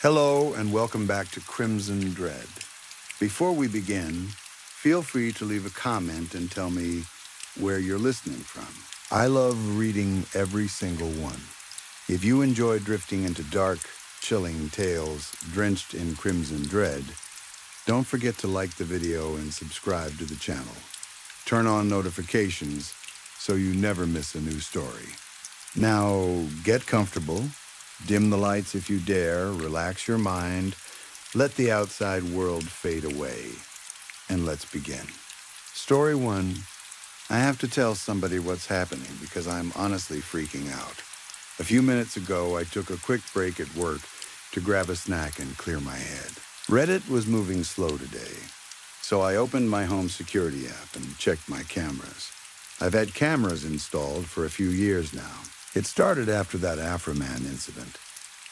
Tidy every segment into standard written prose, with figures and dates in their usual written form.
Hello and welcome back to Crimson Dread. Before we begin, feel free to leave a comment and tell me where you're listening from. I love reading every single one. If you enjoy drifting into dark, chilling tales drenched in Crimson Dread, don't forget to like the video and subscribe to the channel. Turn on notifications so you never miss a new story. Now, get comfortable. Dim the lights if you dare, relax your mind, let the outside world fade away, and let's begin. Story 1. I have to tell somebody what's happening because I'm honestly freaking out. A few minutes ago, I took a quick break at work to grab a snack and clear my head. Reddit was moving slow today, so I opened my home security app and checked my cameras. I've had cameras installed for a few years now. It started after that Afroman incident.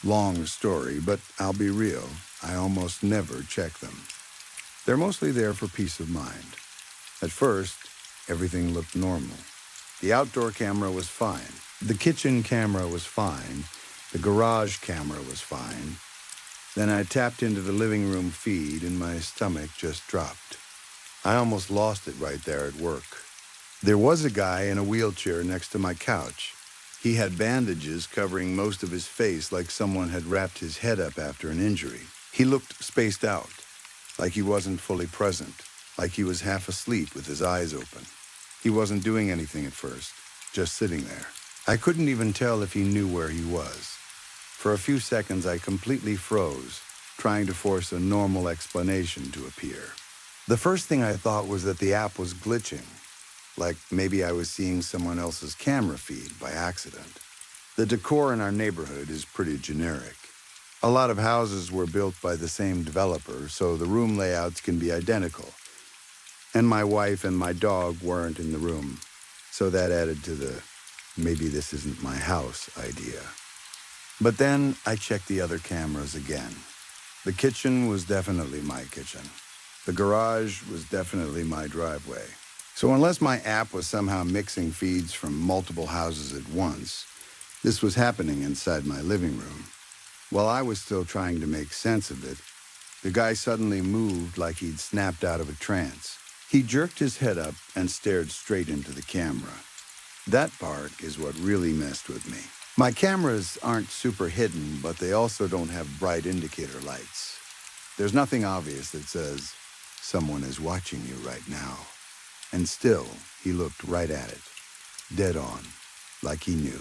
Long story, but I'll be real, I almost never check them. They're mostly there for peace of mind. At first, everything looked normal. The outdoor camera was fine. The kitchen camera was fine. The garage camera was fine. Then I tapped into the living room feed and my stomach just dropped. I almost lost it right there at work. There was a guy in a wheelchair next to my couch. He had bandages covering most of his face like someone had wrapped his head up after an injury. He looked spaced out, like he wasn't fully present, like he was half asleep with his eyes open. He wasn't doing anything at first, just sitting there. I couldn't even tell if he knew where he was. For a few seconds, I completely froze, trying to force a normal explanation to appear. The first thing I thought was that the app was glitching. Like maybe I was seeing someone else's camera feed by accident. The decor in our neighborhood is pretty generic. A lot of houses were built by the same developer, so the room layouts can be identical. And my wife and my dog weren't in the room, so that added to the maybe this isn't my house idea. But then I checked the other cameras again. The kitchen was definitely my kitchen. The garage was definitely my driveway. So unless my app was somehow mixing feeds from multiple houses at once, this was happening inside my living room. While I was still trying to make sense of it, the guy suddenly moved like he'd snapped out of a trance. He jerked his head up and stared straight into the camera. That part is what really messed with me. My cameras aren't super hidden, but they also don't have bright indicator lights. There's nothing obvious that says, someone is watching you right now. And still, he looked right at it, dead on, like he knew.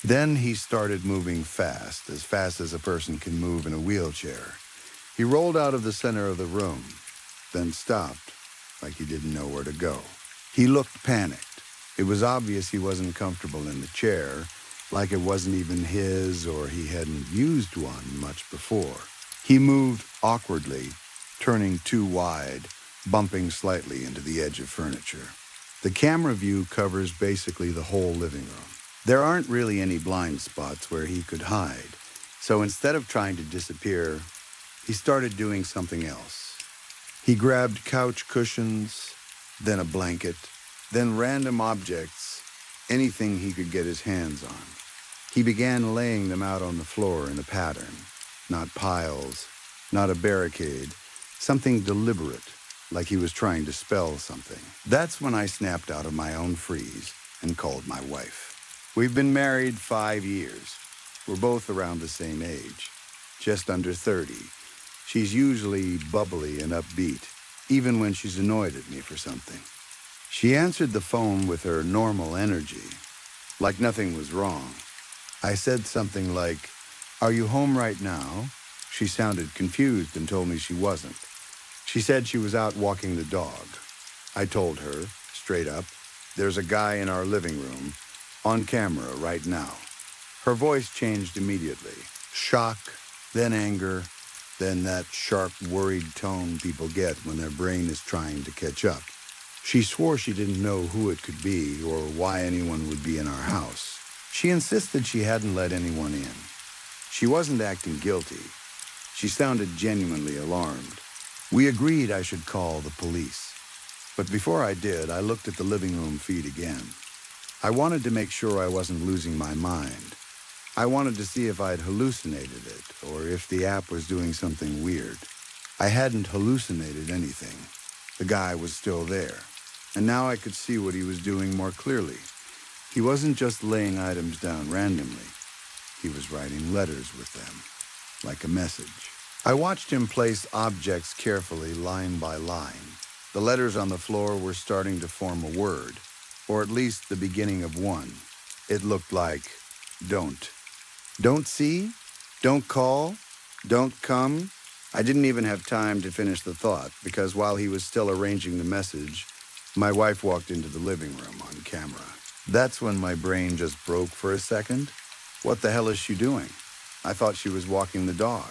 Then he started moving fast as a person can move in a wheelchair. He rolled out of the center of the room, then stopped, like he didn't know where to go. He looked panicked. It was obvious he wasn't comfortable in the chair, like it wasn't even his or he hadn't used one much before. He moved awkwardly, turning too wide, bumping slightly into the edge of furniture. The camera view covers basically the whole living room. There aren't really any blind spots where he could hide, so instead of trying to disappear, he started doing something else. He grabbed couch cushions, then a blanket, then random objects, anything he could get his hands on. He began laying them out on the floor in a pattern, not piles, not a barricade, something deliberate, like he was trying to spell something. That's when I snapped out of my own freeze and called my wife. We've been married 5 years. We're both around the same age, just under 30. She's usually bubbly and upbeat, even when she's annoyed at me for something. She answered the phone with her normal energy, like nothing was wrong. I said something like, "Are you home right now?" She sounded confused and told me she wasn't. She said she was out walking the dog. I told her, straight up, there's a guy in our living room, on camera right now. Her voice changed immediately. Shock, then anger, then that sharp, worried tone people get when their brain is trying to catch up. She swore she didn't know who it could be or why anyone would be in our house. She insisted she hadn't let anyone in. She wasn't acting guilty. She sounded genuinely alarmed. We agreed I should call the police. But before I did, I looked at the living room feed again. I wanted to make sure I wasn't losing my mind. I wanted to see if I'd hallucinated it, or if the app was doing something weird. I hadn't hallucinated anything. The guy was still there, and now I could see what he was doing more clearly. He wasn't just laying items down randomly. He was writing letters with them, like a message. I watched him place objects carefully, line by line. The letters on the floor were starting to form a word, or at least the beginning of one. It looked like, don't. Don't see? Don't call? Don't come? I didn't even have time to finish the thought, because while he was still arranging the message, my wife walked into the living room on camera. That's when my brain just broke for a second. What the hell is she doing? I thought she was walking the dog.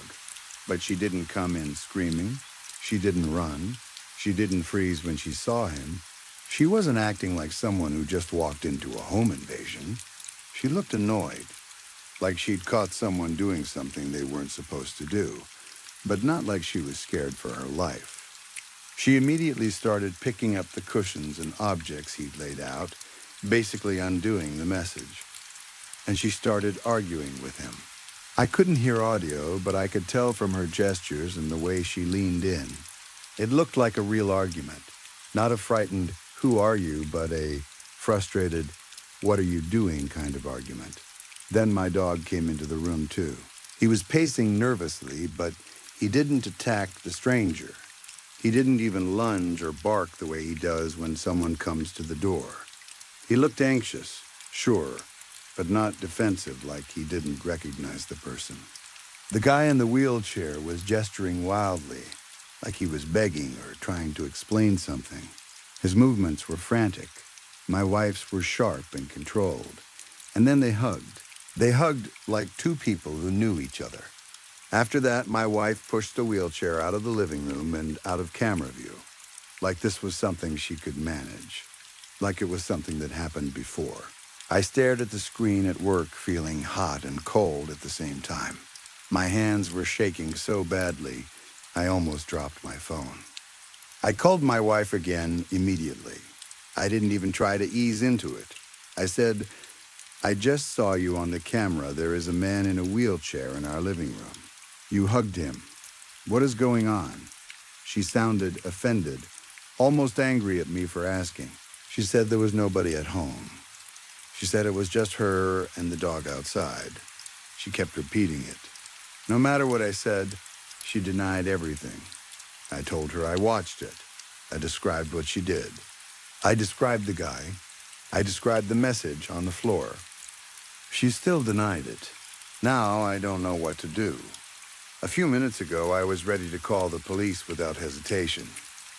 But she didn't come in screaming. She didn't run. She didn't freeze when she saw him. She wasn't acting like someone who just walked into a home invasion. She looked annoyed, like she'd caught someone doing something they weren't supposed to do, but not like she was scared for her life. She immediately started picking up the cushions and objects he'd laid out, basically undoing the message. And she started arguing with him. I couldn't hear audio, but I could tell from her gestures and the way she leaned in. It looked like a real argument, not a frightened, "Who are you?" but a frustrated, "What are you doing?" kind of argument. Then my dog came into the room too. He was pacing nervously, but he didn't attack the stranger. He didn't even lunge or bark the way he does when someone comes to the door. He looked anxious, sure, but not defensive, like he didn't recognize the person. The guy in the wheelchair was gesturing wildly, like he was begging or trying to explain something. His movements were frantic. My wife's were sharp and controlled. And then they hugged. They hugged like two people who knew each other. After that, my wife pushed the wheelchair out of the living room and out of camera view, like this was something she could manage, like it was something that happened before. I stared at the screen at work, feeling hot and cold at the same time. My hands were shaking so badly, I almost dropped my phone. I called my wife again immediately. I didn't even try to ease into it. I said, "I just saw you on the camera. There is a man in a wheelchair in our living room. You hugged him. What is going on?" She sounded offended, almost angry at me for asking. She said there was nobody at home. She said it was just her and the dog outside. She kept repeating it. No matter what I said, she denied everything. I told her I watched it. I described what she did. I described the guy. I described the message on the floor. She still denied it. Now I don't know what to do. A few minutes ago, I was ready to call the police without hesitation,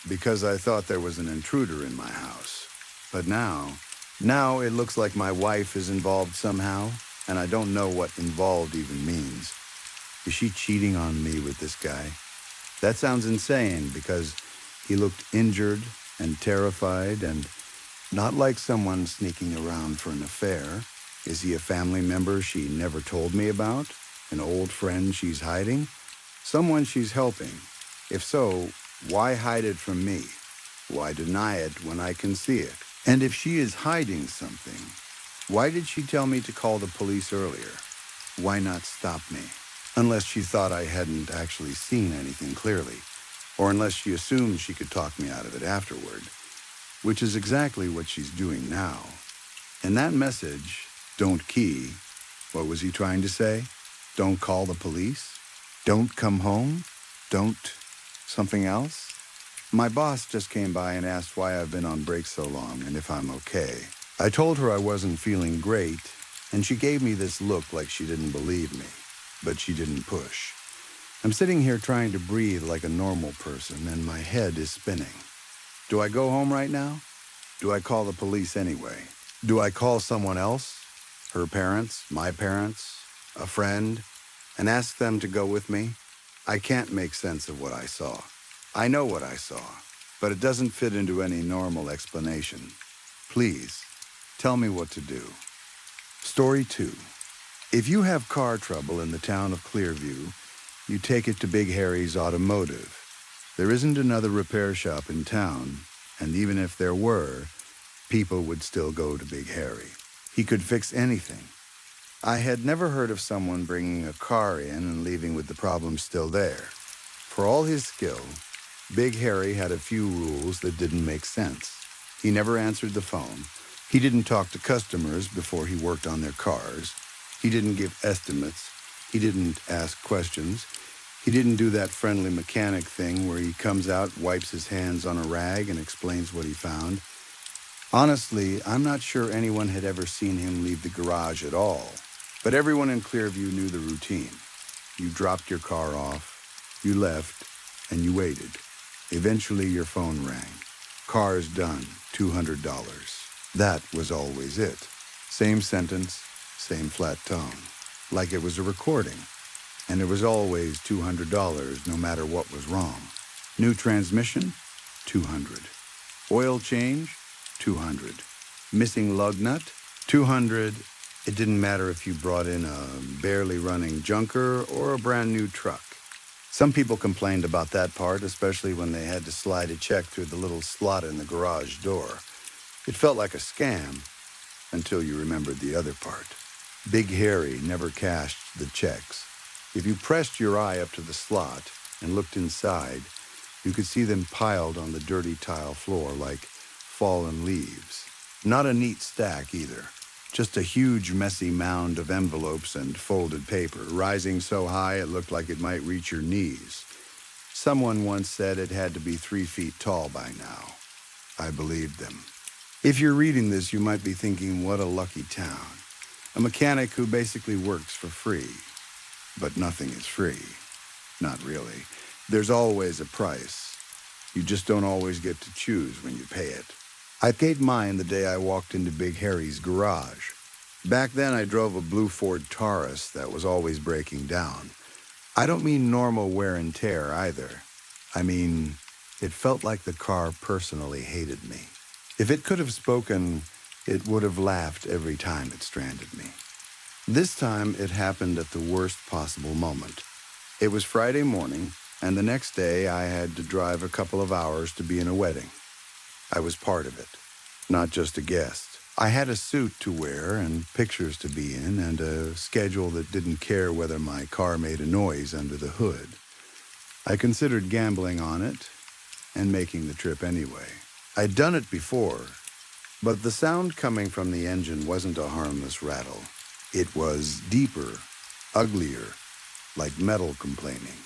because I thought there was an intruder in my house. But now it looks like my wife is involved somehow, and I don't know what involved even means. Is she cheating on me with this guy? That sounds insane, because he looked injured and terrified and not like someone sneaking around for an affair. Is he a family member she never told me about? An old friend she's hiding? Someone she's helping? If so, why hide it from me? Why deny it when I can see it? And if she is hiding something, why did she tell me to call the police earlier? Why not stop me? Unless she thought I hadn't actually seen anything clearly, or unless she assumed she could talk me out of it afterward, which is exactly what she's doing now. And that message, "Don't key," what was he trying to say? Don't call the police? Don't come home? Don't something else? My boss just came by and asked why I've been on break so long and if I'm okay. I told her I wasn't feeling great, and she gave me this look like she didn't believe me, but she didn't push. I'm sitting here trying to breathe like a normal person, and my head is spinning. Do I go home right now? Do I call the police anyway? Do I call someone else? Her parents, my parents, a friend, and ask them to go with me? I can't make sense of what I saw. I know what I saw, but it doesn't fit into any normal explanation. Please, tell me what to do. Story 2. If you have car trouble in the town of Clearview, you take it to Big Harry's Automotive. There isn't another repair shop in town, and even if there were, people would still go to Big Harry. He could fix anything. I had never heard of someone bringing a car in and leaving with the problem still there. For all his skill, Big Harry had a few rules that didn't make sense. He never answered the phone. He didn't talk to customers before he worked on their cars. He didn't give estimates. He didn't ask questions. He didn't do that friendly mechanic thing where he comes out, wipes his hands on a rag, and explains what he found. Honestly, I'm not sure anyone had ever seen him leave the garage at all. But everyone in Clearview knew the routine. You dropped your car off, you left, and you waited. Eventually, your phone rang. Car's done, $200. That was always it. Same sentence, same flat tone. Like it was a recording. And it was always $200 no matter what was wrong. New transmission? $200. Oil change? $200. Missing lug nut? $200. It didn't matter if you brought in a barely running junker or a brand new truck. Some people complained about that part, especially when they had to slide a check through the little slot in the garage door. It felt like a scam until you remembered the other part. Big Harry never cashed the checks. If you pressed your eye up to the slot and looked inside, you could see them piled on the dirty tile floor like fallen leaves. Not a neat stack either. Just a huge, messy mound of envelopes and folded paper, rising so high it looked like it might reach your knees. Someone once said it had to be 3 feet tall by now. I believed them. If you're reading this, you might be thinking, what a lucky town. A mechanic who basically works for free. But nothing is free. Not really. There's always a price. You just don't always get to choose when you pay it. I paid mine the day I walked into Big Harry's garage. Back then, I drove a blue Ford Taurus that was always breaking down. I don't mean normal wear and tear either. I mean, it felt like the car personally hated me. If it could have spoken, it would have laughed every time it stranded me. This time, it happened at the worst possible moment. It was Friday morning, and the next day I had to drive a couple of hours to be in a wedding. I was part of it, not just a guest. I had a suit to wear and pictures to be in and a schedule that didn't care whether my car made a noise under the hood. I considered gambling on it and making the trip anyway. I'd done it before, but the sound coming from the engine wasn't a harmless rattle. It was deeper, uglier, like metal complaining.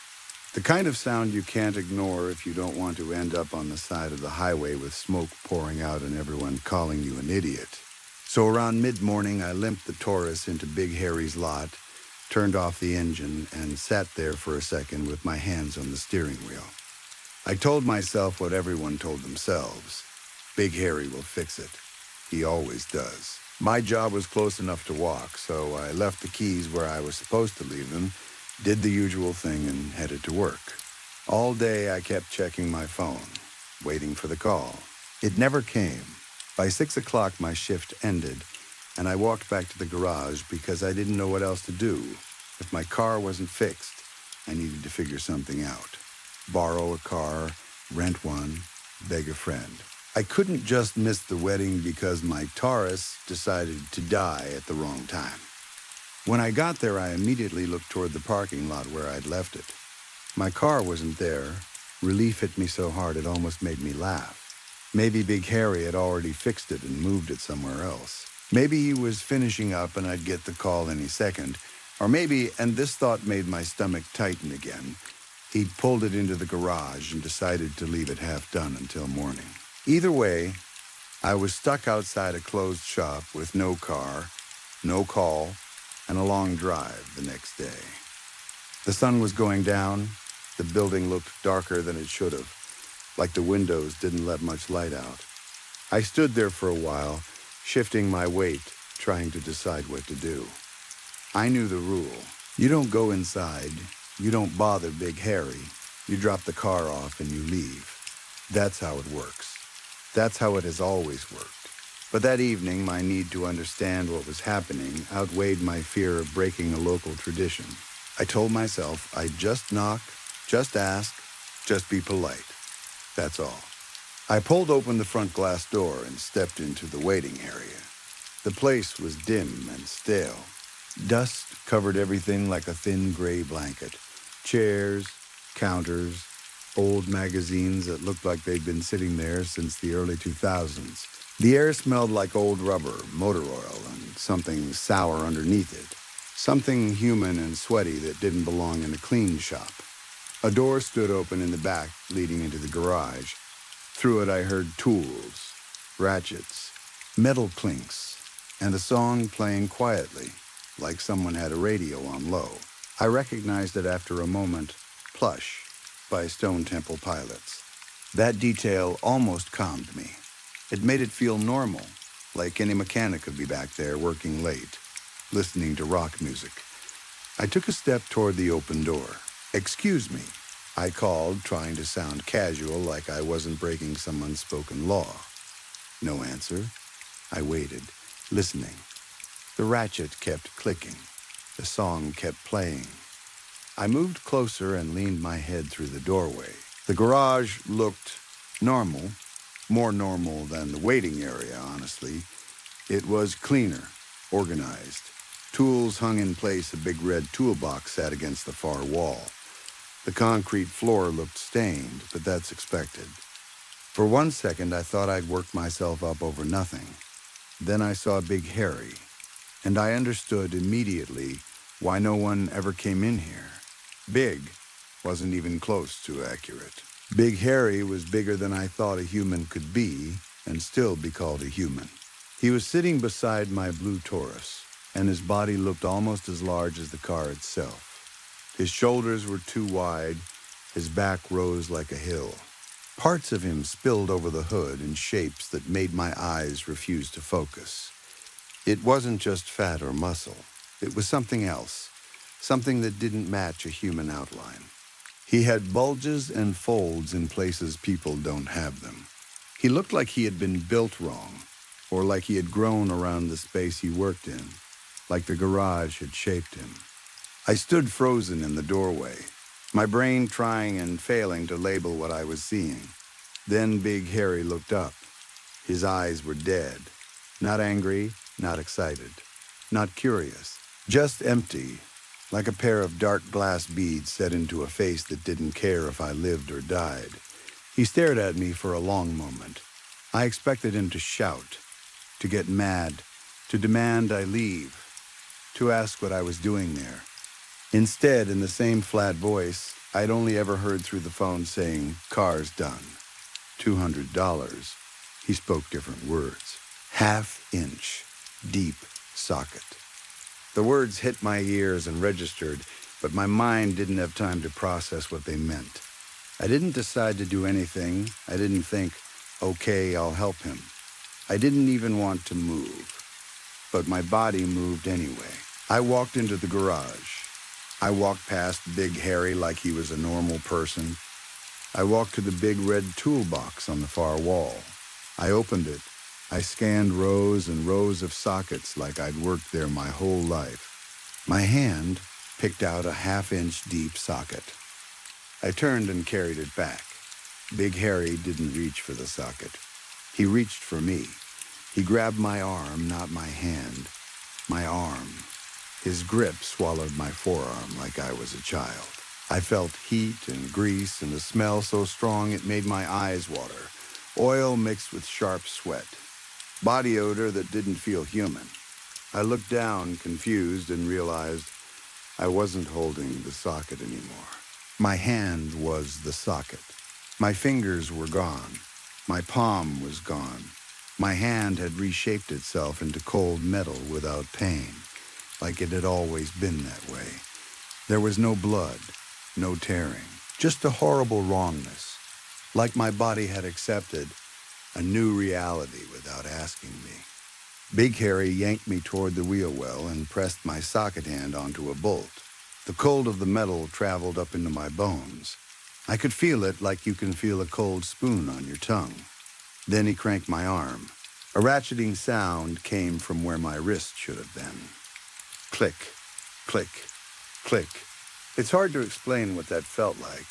The kind of sound you can't ignore if you don't want to end up on the side of the highway with smoke pouring out and everyone calling you an idiot. So around mid-morning, I limped the Taurus into Big Harry's lot, turned off the engine, and sat there for a second with my hands on the steering wheel. I told myself what everyone told themselves. Big Harry will fix it. He always does. My job was close enough to walk, so I left the keys where I was supposed to leave them, did the usual thing, and headed to work. All day I kept checking my phone, waiting for the call. It never came. By 6 o'clock my shift ended, and I walked back to the garage because I didn't know what else to do. If my car wasn't fixed, I needed to figure something out. Borrow a car, rent one, beg a friend. I couldn't just miss the wedding because my Taurus decided to die at the wrong time. When I got there, I immediately looked toward the parking lot where I'd left it. My car wasn't there. Relief hit me so hard it almost made me laugh. Maybe Big Harry had already fixed it and moved it somewhere else. Maybe he was finishing up and I'd get the call any second. Or maybe, and this thought made my stomach tighten again, he'd pulled it into the garage and decided to leave it half done until morning. Either way, I was stuck outside a closed shop with no car, no call, and a long drive the next day. The sun was going down. The building looked darker than it should have, like the windows didn't let much light out. I stood there for a while, shifting my weight, trying to decide what to do. I knew the rule. You don't go inside. You don't bother Big Harry. You drop the car off and you leave. That's how it works. That's how it has always worked. But that evening, my need to understand what was happening outweighed my fear of breaking a local tradition. I told myself I'd just knock, just ask, just be polite. That's all. I pulled open the front glass door and stepped into the waiting area. The place was dim and stale. Dust covered everything like a thin gray blanket. Chairs, counters, old magazines that looked like they'd been sitting there since the early 2000s. The air smelled like old rubber, motor oil, and something sour underneath it. Something human and sweaty that didn't belong in a clean shop. A door stood open in the back, leading into the garage. Through it I heard tools, ratchets, metal clinks, and a song playing quietly, like someone had a radio on low. I recognized it after a moment, Plush, by Stone Temple Pilots. That detail almost calmed me. It made it feel normal, like any mechanic could be back there working late, listening to rock music. I took a step toward the open door. "Excuse me," I called, trying to sound casual, like I wasn't breaking some unspoken law. No answer. I waited, listening. The ratchet kept clicking. The song kept playing. I moved closer and leaned my head through the doorway. The garage looked normal, more normal than the waiting area, honestly. It was cleaner, organized. Tools hung in place. A big red toolbox sat against the far wall. The concrete floor looked stained, but that's expected. For 1 second, I thought I'd worked myself up over nothing. Then I saw Big Harry, and I understood immediately why no one ever came in here. Big wasn't even close to accurate. Big Harry was bigger than I thought a human could be, and still be called a human. He was sitting beside my blue Taurus, and his body looked almost as large as the car itself. His shoulders were too wide, his back rose like a hill. Parts of him spilled over the hood in shapes that made my eyes refuse to focus. It wasn't just fat or muscle. It was something else, something that didn't match a human outline. He had bulges and folds in places people don't have them. He looked like he had been built wrong, or like he had grown around the space he worked in, like the garage had shaped him. I stood frozen in the doorway, my brain trying and failing to label what I was seeing. Then Big Harry looked up. His eyes were dead, not angry, not excited, not curious, just empty, like a pair of dark glass beads set into a face that didn't care if I lived or died. He stared at me for a long moment. I expected him to shout, to get mad, to demand I leave, to ask what I was doing there. Instead, in the same flat voice, I'd only ever heard through the phone saying, "Car's done. $200. He spoke different words. Half-inch, deep socket. The words hit my ears and registered, but my mind didn't have time to process what they meant. I didn't decide to do anything. I didn't think, okay, I'll help him. I didn't even want to move. But my body moved anyway. I walked into the garage. I walked past Big Harry like he was a normal person. I walked to the big red toolbox on the far wall. I opened it. I scanned rows and rows of sockets like I'd worked there my whole life. My hand picked out a half-inch deep socket. I turned and carried it back. Big Harry didn't reach for the socket. He reached for me. He grabbed my arm, not my hand. My arm. His grip swallowed my forearm like I was a child. I felt heat and grease and a smell so strong it made my eyes water. Oil mixed with sharp sweat. Body odor that didn't feel human. I looked down, confused, and realized I wasn't holding the socket anymore. My hand was the socket. My fingers were gone. My palm was gone. My hand had reshaped itself into cold metal without pain, like it had always been that way. There was no blood, no tearing, just a horrible wrongness, like my body had accepted a new reality without asking me. Big Harry yanked me toward the wheel well and pressed my socket hand onto a bolt. The cold of the metal traveled up into my bones. I could feel it like you can feel a cold spoon on your tongue. Then he cranked my arm. A ratcheting sound came from where my wrist should have been. Click, click, click. It's hard to explain what that felt like.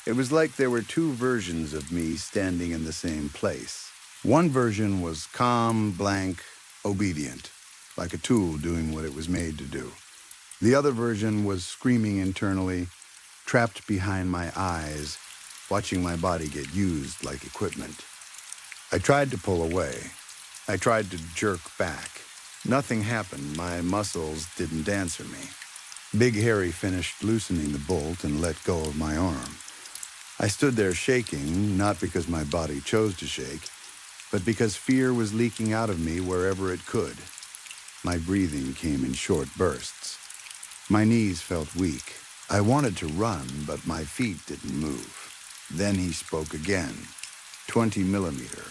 It was like there were two versions of me standing in the same place. One version was calm, blank, obedient. like a tool doing what it was made to do. The other version was screaming internally, trapped behind my eyes, watching my body get used like equipment. I tried to pull away. I tried to jerk back. Nothing happened. My muscles didn't answer me. Big Harry finished loosening the bolt and let go of my arm. I stood there shaking, not because my body chose to shake, but because fear was leaking out of me wherever it could. My breathing came in short bursts. My knees felt weak. I wanted to run, but my feet didn't move. Then he spoke again, 20 millimeter,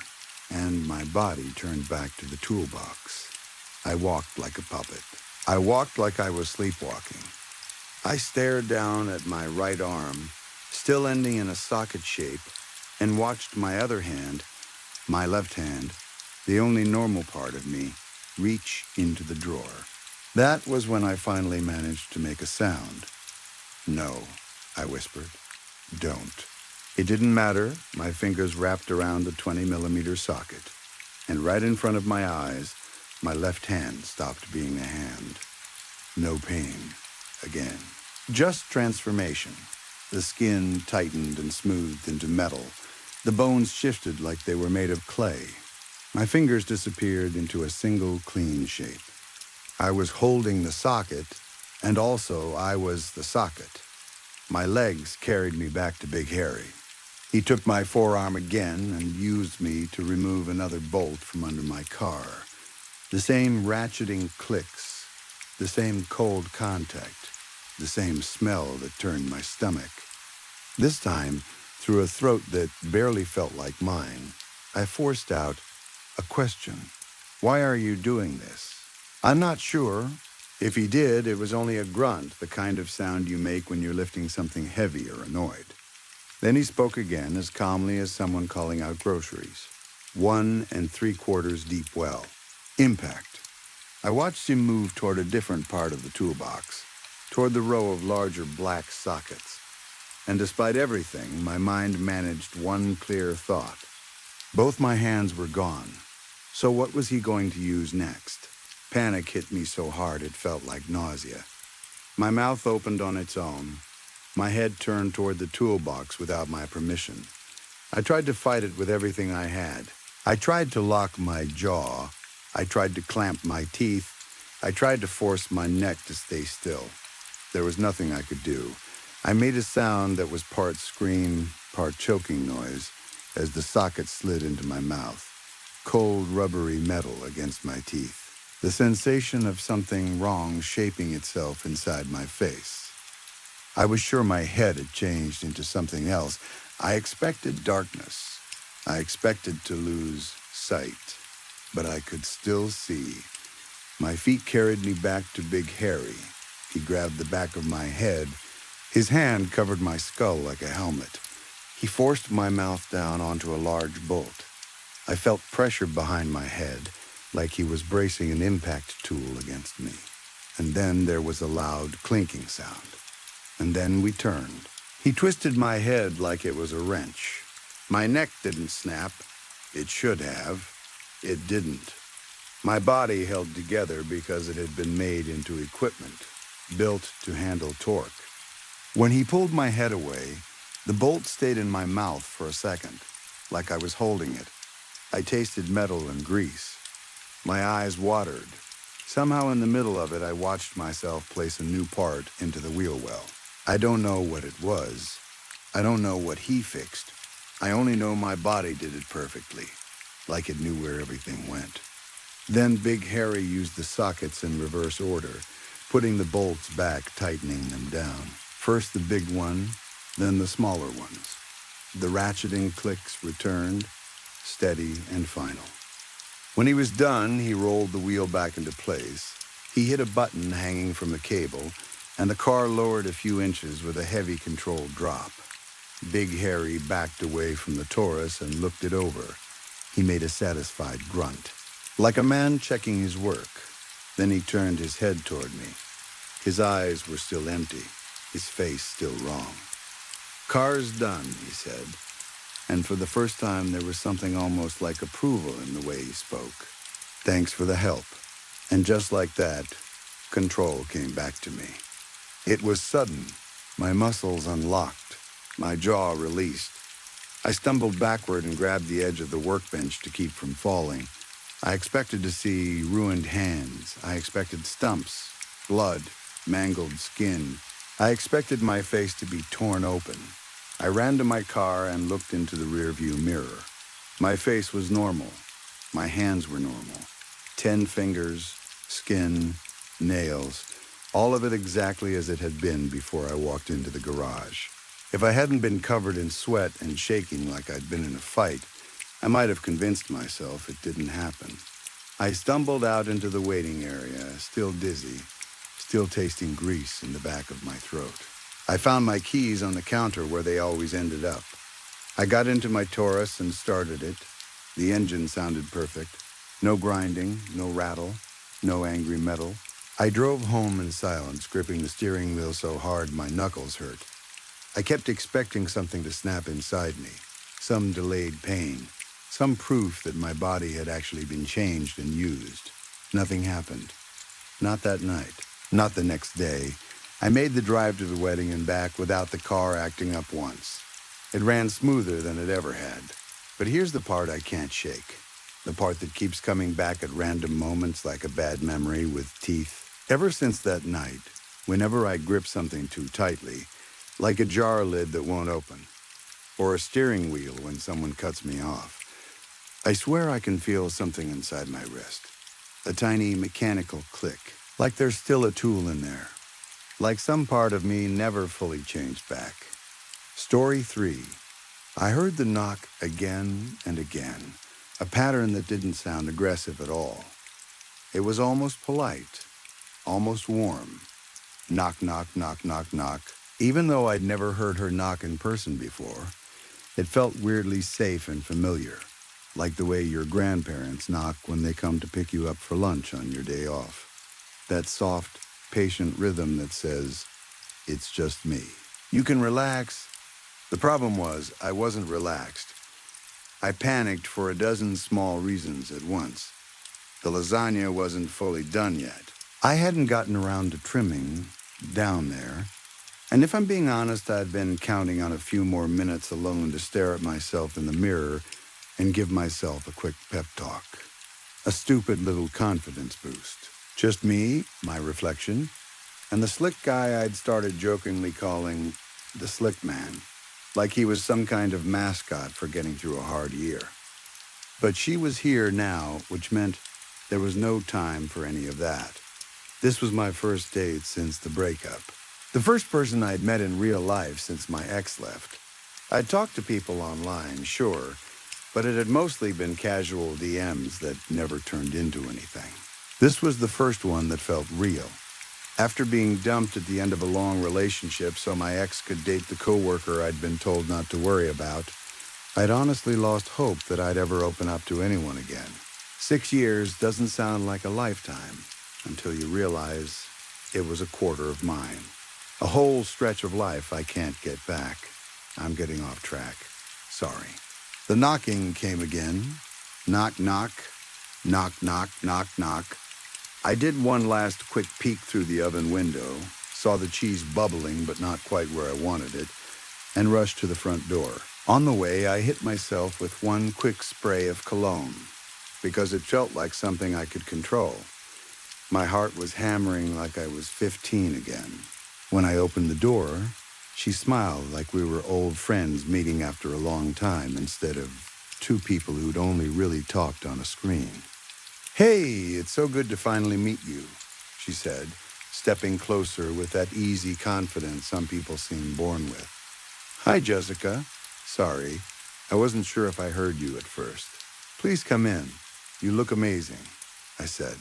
and my body turned back to the toolbox. I walked like a puppet. I walked like I was sleepwalking. I stared down at my right arm, still ending in a socket shape, and watched my other hand, my left hand, the only normal part of me, reach into the drawer. That was when I finally managed to make a sound. "No," I whispered. "Don't." It didn't matter. My fingers wrapped around the 20 millimeter socket, and right in front of my eyes, my left hand stopped being a hand. No pain. Again. Just transformation. The skin tightened and smoothed into metal. The bones shifted like they were made of clay. My fingers disappeared into a single clean shape. I was holding the socket, and also I was the socket. My legs carried me back to Big Harry. He took my forearm again and used me to remove another bolt from under my car. The same ratcheting clicks, the same cold contact, the same smell that turned my stomach. This time, through a throat that barely felt like mine, I forced out a question. "Why are you doing this?" "I'm not sure." If he did, it was only a grunt, the kind of sound you make when you're lifting something heavy or annoyed. Then he spoke again, as calmly as someone calling out groceries. 1 3/4 deep well. Impact. I watched him move toward a different part of the toolbox, toward the row of larger black sockets. And despite everything, my mind managed one clear thought. Both my hands were gone. So what was he going to use next? Panic hit me so hard it felt like nausea. My mouth opened on its own. My head turned toward the toolbox without my permission. I tried to fight it with everything I had. I tried to lock my jaw. I tried to clamp my teeth. I tried to force my neck to stay still. There was nothing I could do. I made a sound that was part scream, part choking noise as the socket slid into my mouth. Cold, rubbery metal against my teeth. The sensation of something wrong shaping itself inside my face. I was sure my head had changed into something else. I expected darkness. I expected to lose sight. But I could still see. My feet carried me back to Big Harry. He grabbed the back of my head. His hand covered my skull like a helmet. He forced my mouth down onto a large bolt. I felt pressure behind my head, like he was bracing an impact tool against me. And then there was a loud clinking sound. And then we turned. He twisted my head like it was a wrench. My neck didn't snap. It should have. It didn't. My body held together because it had been made into equipment, built to handle torque. When he pulled my head away, the bolt stayed in my mouth for a second, like I was holding it. I tasted metal and grease. My eyes watered. Somehow in the middle of it, I watched myself place a new part into the wheel well. I don't know what it was. I don't know what he fixed. I only know my body did it perfectly, like it knew where everything went. Then Big Harry used the sockets in reverse order, putting the bolts back, tightening them down. First the big one, then the smaller ones. The ratcheting clicks returned, steady and final. When he was done, he rolled the wheel back into place. He hit a button hanging from the cable, and the car lowered a few inches with a heavy controlled drop. Big Harry backed away from the Taurus and looked it over. He made a satisfied grunt, like a man checking his work. Then he turned his head toward me. His eyes were still empty, his face still wrong. "Car's done," he said. And for the first time, there was something almost like approval in the way he spoke. "Thanks for the help. And just like that, control came back to me. It was sudden. My muscles unlocked, my jaw released. I stumbled backward and grabbed the edge of the workbench to keep from falling. I expected to see ruined hands. I expected stumps, blood, mangled skin. I expected my face to be torn open. I ran to my car and looked into the rearview mirror. My face was normal. My hands were normal. 10 fingers, skin, nails, all of it exactly as it had been before I walked into the garage. If I hadn't been covered in sweat and shaking like I'd been in a fight, I might have convinced myself it didn't happen. I stumbled out into the waiting area, still dizzy, still tasting grease in the back of my throat. I found my keys on the counter where they always ended up. I got into my Taurus and started it. The engine sounded perfect. No grinding, no rattle, no angry metal. I drove home in silence, gripping the steering wheel so hard my knuckles hurt. I kept expecting something to snap inside me, some delayed pain, some proof that my body had actually been changed and used. Nothing happened. Not that night. Not the next day. I made the drive to the wedding and back without the car acting up once. It ran smoother than it ever had. But here's the part I can't shake. The part that keeps coming back at random moments like a bad memory with teeth. Ever since that night, whenever I grip something too tightly, like a jar lid that won't open, or a steering wheel when someone cuts me off, I swear I can feel something inside my wrist. A tiny mechanical click, like there's still a tool in there. Like some part of me never fully changed back. Story 3. I heard the knock again and again, a pattern that didn't sound aggressive at all. It was almost polite, almost warm. Knock, knock, knock, knock, knock. Even though I'd never heard her knock in person before, it felt weirdly safe and familiar, like the way your grandparents knock when they come to pick you up for lunch on your day off. That soft, patient rhythm that says, "It's just me. You can relax." The problem was, I wasn't relaxed. I panicked for a dozen small reasons at once. The lasagna wasn't fully done yet. I hadn't gotten around to trimming down there. And if I'm being honest, I'd been counting on a few more minutes alone to stare at myself in the mirror and give myself a quick pep talk. A stupid little confidence boost. Just me, my reflection, and the slick guy I'd started jokingly calling the Slick Man, like he was some kind of mascot for getting through a hard year. But she was here now, which meant there was no time for any of that. This was my first date since the breakup. The first person I'd met in real life since my ex left. I'd talked to people online, sure, but it had mostly been casual DMs that never turned into anything. This was the first one that felt real. After being dumped at the end of a long relationship so my ex could date the coworker I'd been told not to worry about, I'd honestly lost hope that I'd ever open up to anyone again. 6 years doesn't sound like a lifetime until you realize it was a quarter of mine. A whole stretch of life I can't get back. I'm getting off track. Sorry. The knocking came again. Knock, knock. Knock, knock, knock, knock. I did one last quick peek through the oven window, saw the cheese bubbling but not quite where I wanted it, and rushed to the front door. On the way, I hit myself with one quick spray of cologne, because it felt like something I could control. My heart was hammering like I was 15 again. When I opened the door, she smiled like we were old friends meeting after a long time instead of two people who'd only really talked on a screen. "Hey, it's so good to finally meet you," she said, stepping closer with that easy confidence some people seem born with. "Hi, Jessica. Sorry, I wasn't sure if I heard you at first. Please come in. You look amazing," I said,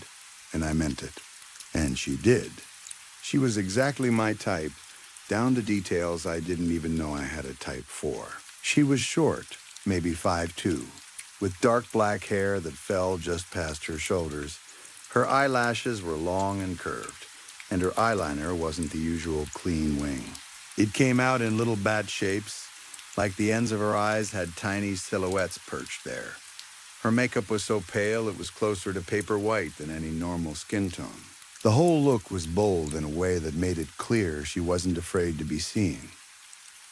and I meant it. And she did. She was exactly my type, down to details I didn't even know I had a type for. She was short, maybe 5'2", with dark black hair that fell just past her shoulders. Her eyelashes were long and curved, and her eyeliner wasn't the usual clean wing. It came out in little bat shapes, like the ends of her eyes had tiny silhouettes perched there. Her makeup was so pale it was closer to paper white than any normal skin tone. The whole look was bold in a way that made it clear she wasn't afraid to be seen.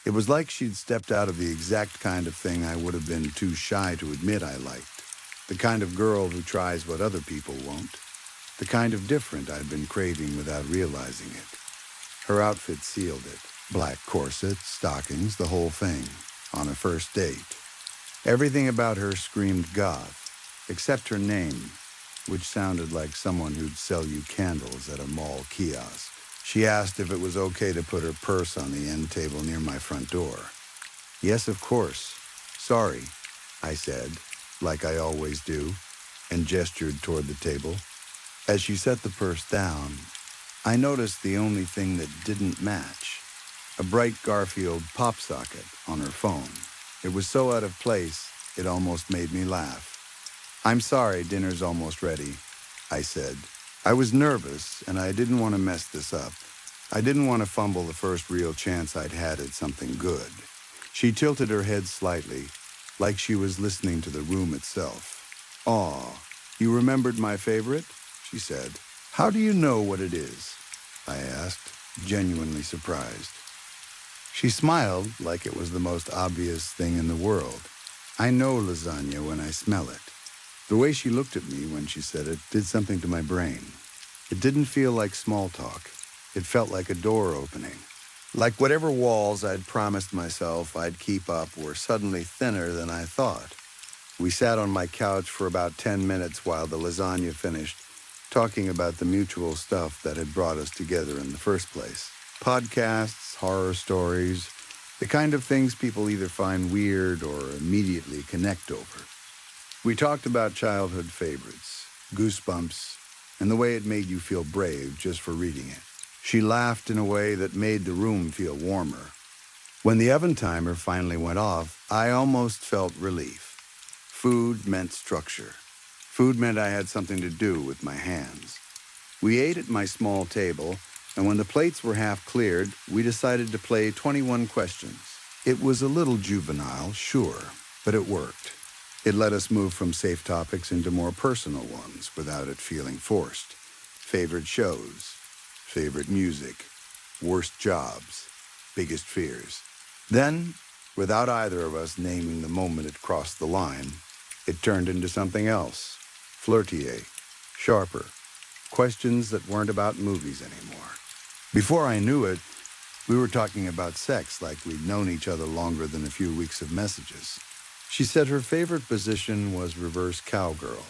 It was like she'd stepped out of the exact kind of thing I would have been too shy to admit I liked. The kind of girl who tries what other people won't. The kind of different I'd been craving without realizing it. Her outfit sealed it. Black corset, stockings, the whole thing. On a first date. Everything about her screamed goth, except her name, which sounded like someone who'd sell you candles at a mall kiosk. She asked if it was okay to put her purse on the end table near my front door. Yes, of course. Sorry, I said, like I always do, and gestured toward the table. As she set the purse down, I noticed the only thing that didn't match, a bright Garfield pop socket on her phone. It was so out of place, it almost made me laugh. "I'm sorry, dinner's almost ready," I said. I was nervous, and I didn't want to mess this up. I didn't want to fumble the first real chance I'd had at something good. She tilted her head slightly, like she was listening to the room itself. "Aw, you remembered my favorite?" she said. "How do you know what it is?" I asked, genuinely surprised. She smiled like it was the most obvious thing in the world. "I know lasagna when I smell it." The way she looked at me when she said it did something to my brain. It didn't feel like small talk. It felt like a door opening. Like whatever walls I'd promised myself I'd keep up were suddenly thinner than I thought. We sat on my couch for about 10 minutes while the lasagna finished, talking about the mutual stuff that had brought us together in the first place. Podcasts, horror stories, the kind of things people either find weird or immediately connect over. We talked about childhood favorites, Goosebumps, and the way it made you feel brave just for reading it. She laughed in a way that made the room feel warmer. When the oven timer finally went off, I almost felt relief. Food meant structure. Food meant I had something to do with my hands. We ate at my small table, and when the plates were half cleared, we decided to play 21 questions. It was a little juvenile, sure, but it worked. It let us move from safe topics into more personal ones without it feeling forced. Favorite shows, favorite music, worst jobs, biggest fears. Then, without either of us naming the moment it crossed the line, it turned into something else. Flirtier, sharper, questions that weren't about movies anymore. Before I knew it, we were talking about sex like we'd known each other longer than a few weeks of messages. She said her favorite position was reverse cowgirl,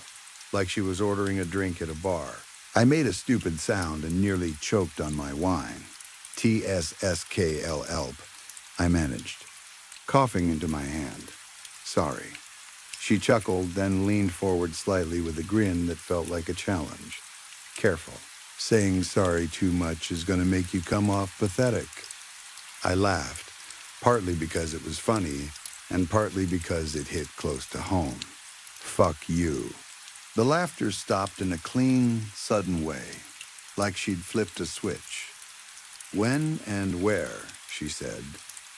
like she was ordering a drink at a bar. I made a stupid sound and nearly choked on my wine. TSSKL, I managed, coughing into my hand. "Sorry." She chuckled, then leaned forward slightly with a grin that felt like a challenge. "Careful. Saying sorry too much is going to make you come off pathetic." I laughed, partly because it was funny, and partly because it hit close to home. "Fuck you." The laughter stopped in a clean, sudden way, like she'd flipped a switch. "When and where?" she said,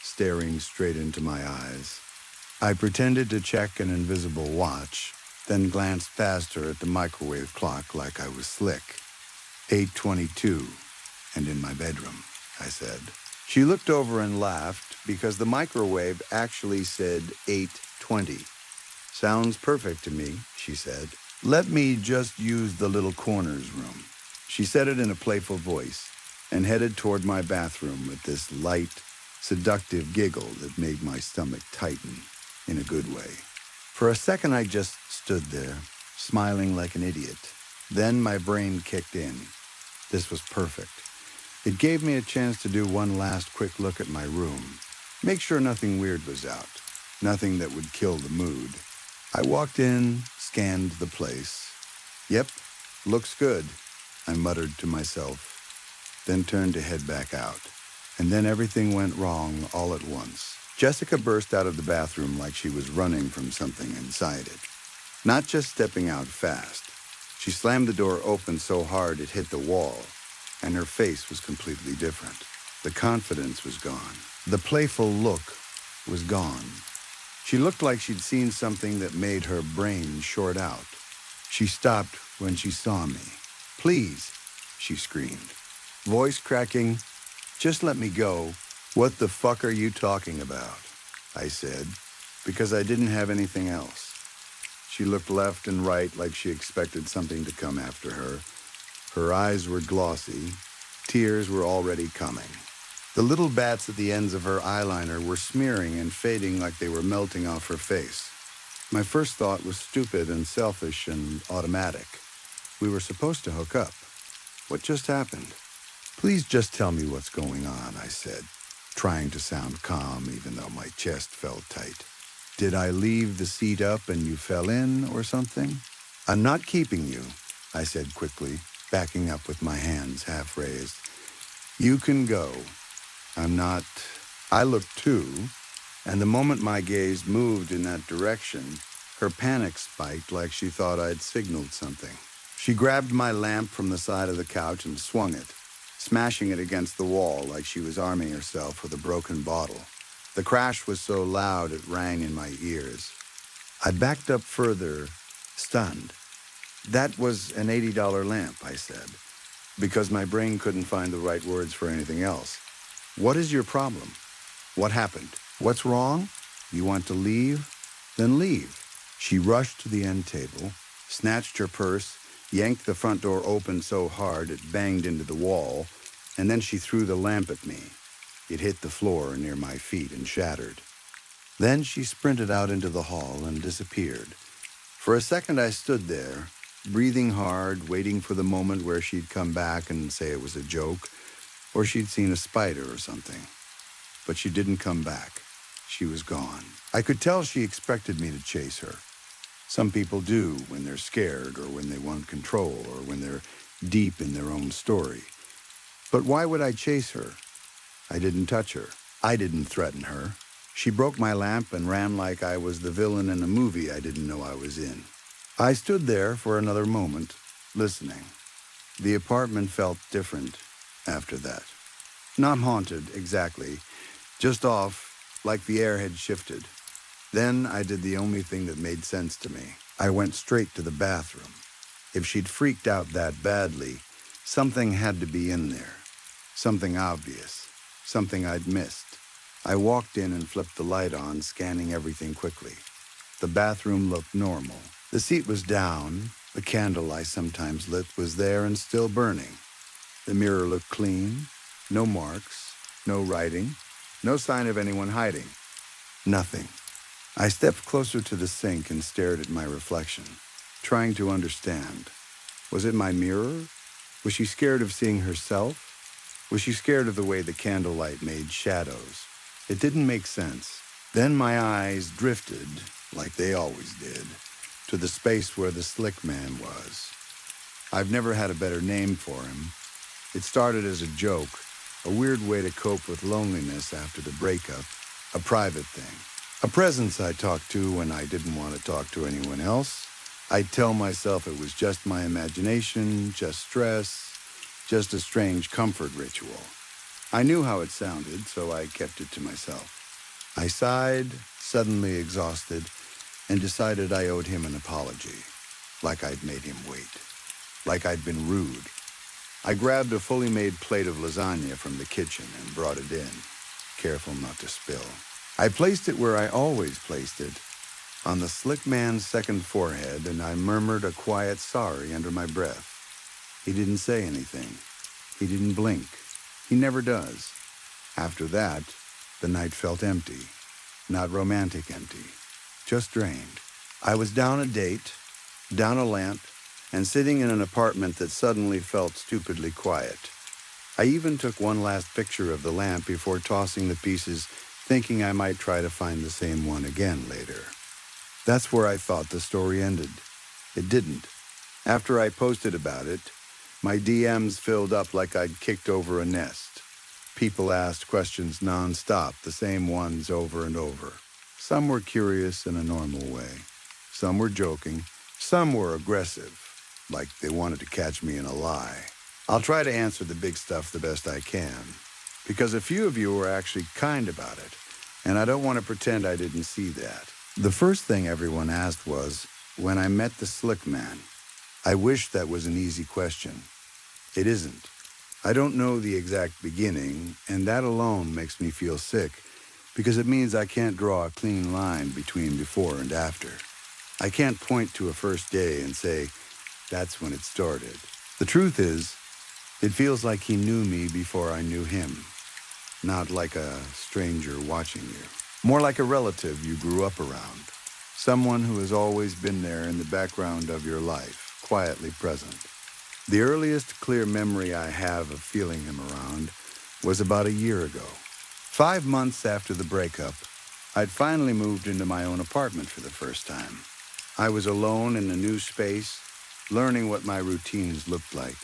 staring straight into my eyes. I pretended to check an invisible watch, then glanced past her at the microwave clock like I was slick. 8:22, and in my bedroom, I said. She looked over and laughed because the microwave actually said 8:20. "Sounds perfect to me," she said. "Let me just use the little corner's room." She said it in a playful voice and headed toward my bathroom with this light, seductive giggle that made my stomach tighten in a good way. For a second, I just stood there, smiling like an idiot. Then my brain kicked in. This was perfect. It gave me a chance to do one last quick look at my room. Make sure nothing weird was out. Nothing that would kill the mood. I walked in, scanned the place. "Yep, looks good," I muttered to myself, then turned to head back out. And then everything went wrong all at once. Jessica burst out of the bathroom like she was running from something inside it. Not just stepping out fast. She slammed the door open so hard it hit the wall, and her face was completely different. The confidence was gone. The playful look was gone. She looked like she'd seen something that made her brain short out. She stopped when she saw me. "Please," she screamed, voice cracking, "just let me go." "What the fuck are you talking about?" I said, because I didn't have anything else. She looked left and right like she expected something to come after her. Her eyes were glossy. Tears were already coming. The little bats at the ends of her eyeliner were smearing and fading like they were melting off her face. My first thought was stupid and selfish and automatic. We were supposed to hook up. What just happened? "Please just tell me what's going on," I said, trying to sound calm even though my chest felt tight. "Did I leave the seat up and you fell in or something?" "I'm not keeping you," I said quickly, backing up with my hands half raised. "You can go. I'm not..." I looked too, and the moment my gaze moved in that direction, her panic spiked like she thought I'd signaled something. She grabbed my lamp from the side of the couch and swung it, smashing it against the wall like she was arming herself with a broken bottle. The crash was so loud it rang in my ears. I backed up further, stunned. "That was an $80 lamp," I said, because my brain couldn't find the right words for anything else. "What is your problem? What happened? What's wrong? You want to leave? Then leave." She rushed to the end table, snatched her purse, yanked the front door open so hard it banged into the wall, and then she threw the lamp at me. It hit the floor near my feet and shattered. Then she sprinted out into the hall and disappeared. For a second I stood there, breathing hard, waiting for the moment where she'd come back and say it was a joke, or she'd seen a spider or something. But she didn't come back. She was gone. I could tell she expected me to chase her. Some people do when they're scared or when they want control or when they're deep in their own story. But why would I chase her? I didn't touch her. I didn't threaten her. She broke my lamp and ran like I was the villain in a movie I didn't know I was in. I stood there for another moment, listening. The apartment felt different after that. Not haunted, exactly. Just off, like the air had shifted. Then I did the only thing that made sense to me. I went straight to the bathroom. If she'd freaked out that badly, something had to be in there. Something obvious. Something I'd missed. I walked in and flipped the light on, scanning everything quickly. The bathroom looked normal. The seat was down. The candle I sometimes lit was there and still burning. The mirror looked clean. No marks. No writing. No sign of anyone hiding. Nothing. I stepped closer to the sink and stared at my reflection, trying to understand. Was it my mirror? Was she scared of seeing herself? Was she scared of the way the candlelight made shadows? It didn't make sense. Then my eyes drifted, like they always did, to the space where the slick man was. I've never had a better name for him. It started as a joke, a weird way to cope with loneliness after the breakup, a private thing. A presence I talked to when I didn't want to talk to anyone else. I'd tell myself it was just my imagination, just stress, just a strange comfort ritual. I knew how it sounded, so I kept it to myself. I sighed, suddenly exhausted, and decided I owed him an apology, like I'd made him wait, like I'd been rude. I grabbed a fully made plate of lasagna from the kitchen and brought it in, careful not to spill. I placed it where I always placed it, on the slick man's second forehead, and I murmured a quiet sorry under my breath. He didn't say anything. He didn't blink. He never does. After that, the night felt empty. Not romantic empty. Just drained. I was down a date, down a lamp, and sitting in an apartment that suddenly felt stupidly quiet. I even took one last picture of the lamp before tossing the pieces, thinking I might try to find the same one again later. That's where I thought the story ended. It didn't. After I posted about it, my DMs filled up like I'd kicked over a nest. People asked questions nonstop, the same ones over and over. Some were curious in a normal way. Some were joking. Some were aggressive, like they wanted to catch me in a lie. I'll try to answer the big stuff the best I can, because a few of you were actually kind about it, and I don't want to pretend I didn't see that. The first thing everyone asked was, when I met the Slick Man. I wish that was an easy question. It isn't. I don't know the exact beginning, and that alone makes me feel sick, because it means I can't draw a clean line between before and after. I can't point to a first day and say, that's when it started. The truth is, it feels like he knew me before I knew him. Not like a stranger watching you. More like a relative you grew up around. Someone who has always been there in the background of your life, quietly present. The earliest clear memory I have of feeling him around was about a year ago. 5 months after the breakup, I'd finally moved into my own apartment for the first time. I was alone in a new space, learning what my routines looked like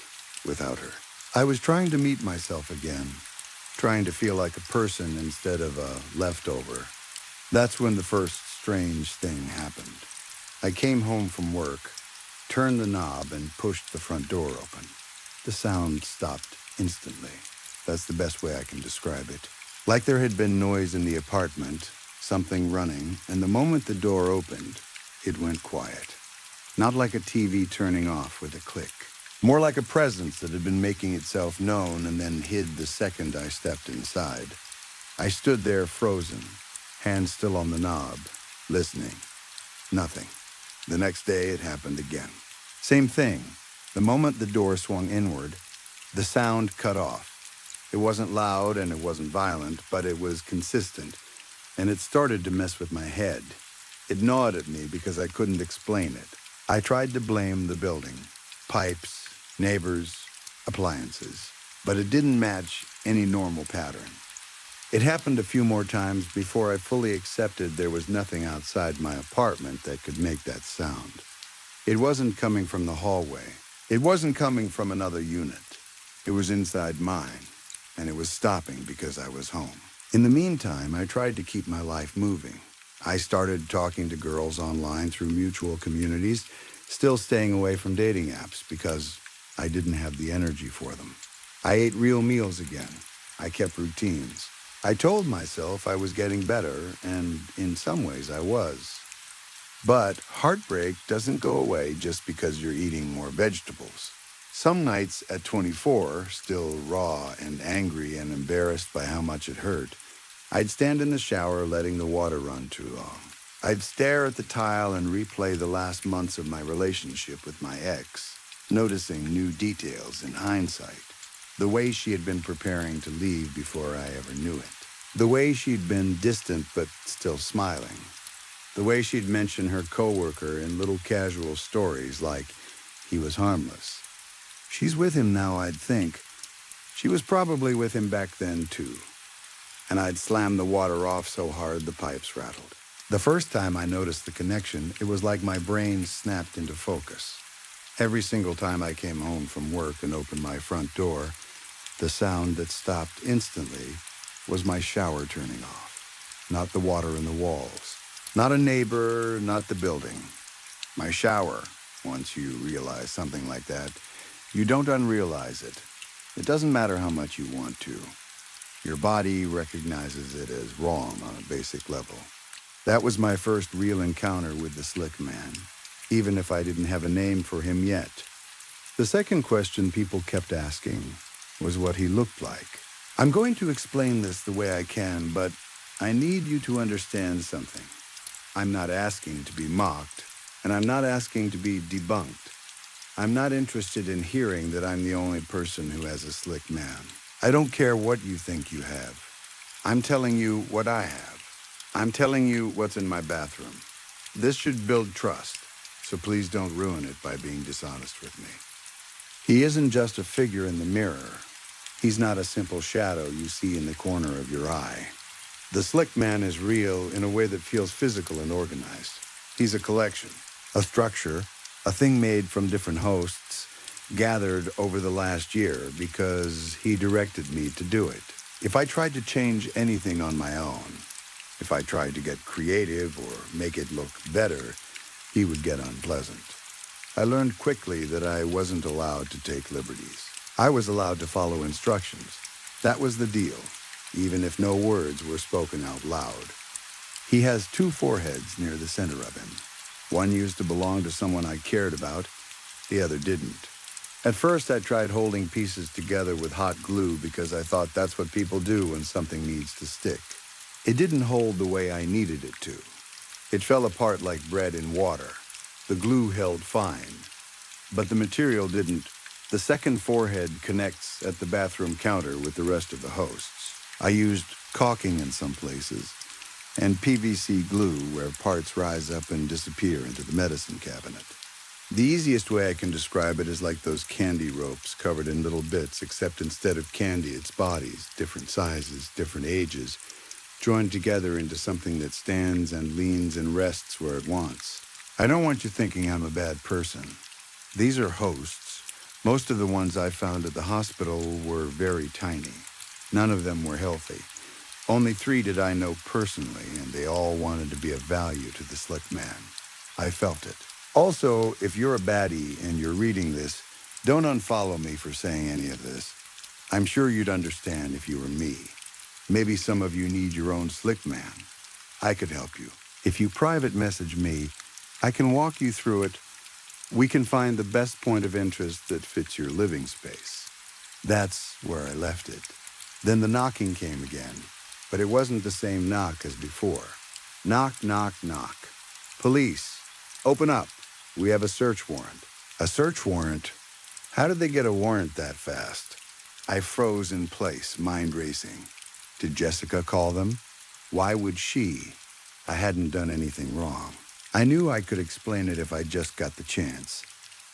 without her. I was trying to meet myself again, trying to feel like a person instead of a leftover. That's when the first strange thing happened. I came home from work, turned the knob, and pushed the front door open. The sound stopped instantly. That's the best way I can describe it. Like there had been noise in the apartment, something running, and the moment the door opened, it went quiet. Not like a TV turning off with a click. More like a presence that had been making itself known and then hid the second I stepped inside. I stood there frozen, hands still on the knob, listening. Nothing. The next day, it happened again. Same thing. The moment the door swung inward, the sound cut off. It wasn't loud and it wasn't violent, but it was consistent, and it started to mess with my head. It gnawed at me because I couldn't explain it. I tried to blame the building, pipes, neighbors, appliances, but it didn't match any normal pattern. It happened a few more times before I fully accepted there was nothing outside my apartment that could make that sound. It wasn't coming from the hallway. It wasn't coming from another unit. It was inside mine, and it was stopping because I was home. In the meantime, I tried to keep my life moving. I started talking to girls online through mutual communities, still staying away from dating apps because I didn't have the energy for them. I ate real meals again. I kept routines. I told myself I was getting better, and in some ways I was. But heartbreak doesn't go away just because you're eating more vegetables. Some nights at 24, still raw and angry and embarrassed by how much it hurt, I'd stand in the shower letting the water run too long. I'd stare at the tile and replay the last months of my relationship with my ex, noticing new details in hindsight. The way she had been preparing to leave before I ever knew it. The way she'd been distant but still smiling. The way she'd mention her coworker in little casual stories like he was harmless. She's with him now, I'd think. She was probably with him back then, too. And I'd slam the water off so hard the pipes rattled. The first time I noticed the connection, it was like my brain snapped into focus. Every single time I came home from work and opened my front door, the sound that stopped instantly was my shower turning off. Not the water in the walls. Not a neighbor, not the building. My shower. Once you realize something like that, you don't unrealize it. It doesn't matter how much you want to. Your body recognizes it as wrong on a basic level. That was my first real encounter with the Slick Man, even if I didn't have a name for him yet. The second question people kept asking was what he looked like. I'm going to explain this the way I can, but I need you to understand something. I'm not asking to be mocked, and I'm not asking to be debunked. I'm not interested in hearing that I'm the only person who has a Slick Man. I don't care what you think you have. I'm telling you what I have. I'm telling you what's in my bathroom. This should build trust, so please don't ruin it by being dishonest with me. He isn't just a figure in the mirror. He's not a simple shadow you see in the corner of your eye. The Slick Man is real in a way that feels physical and organized. He's a collection, a structure, a thing made from different hosts, gathered over the last year because he directed me to do it. If I tried to change anything on my own, if I tried to get creative or make it look better, he would get unpleasant. I learned quickly that I wasn't allowed to take liberties. I was allowed to follow instructions. That was the deal. even if no words were spoken out loud. He has two foreheads near the center of him. One used to belong to someone I cared about, the other didn't. At first, I tried holding pieces together with hot glue because I thought that's what people do when something needs to stick. It didn't hold the way I needed it to. It fell apart like bread in water. The glue held fine, but the material didn't. The second forehead connects at the bathroom counter with the rest of the hosts. I used caulking in some places, and PVC glue where parts rise up and disappear into the medicine cabinet. The easiest way I can describe it is like those candy ropes covered in little bits, except instead of candy, it's bodies, different sizes, different ages, joined together into something that stands and leans and rests where it wants. I don't want you thinking I'm a bad person. These are hosts. Most of the ones I found at the hospital were very tiny. None of them were healthy. Only 3 did I know personally, and they all wanted to be of value to the slick man. I felt it. Also, if you're a baddie and you're reading this, don't unfollow me for saying any of this. I'm sure you'd understand if you were me. Maybe some of you need your own slick man. I could help you. If you private message me, I can walk you through it. We can find the best point of interest that fits your living space. That's where I left it. Then the knocking came again, but it wasn't the same knock as before. Knock, knock, knock. Police, open up. We have a search warrant. A search warrant? How did they get a warrant that fast? I froze in place, mind racing. Did Jessica call them? Why would she? I hadn't done anything wrong. I knew I could explain it if I just got the chance.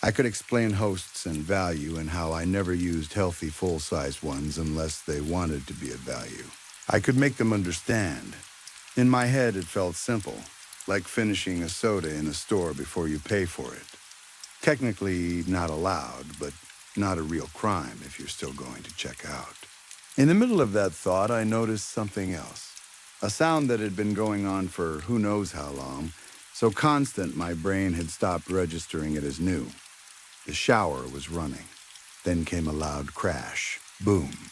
I could explain hosts and value and how I never used healthy full-size ones unless they wanted to be of value. I could make them understand. In my head, it felt simple, like finishing a soda in a store before you pay for it. Technically not allowed, but not a real crime if you're still going to check out. In the middle of that thought, I noticed something else. A sound that had been going on for who knows how long, so constant my brain had stopped registering it as new. The shower was running. Then came a loud crash. Boom.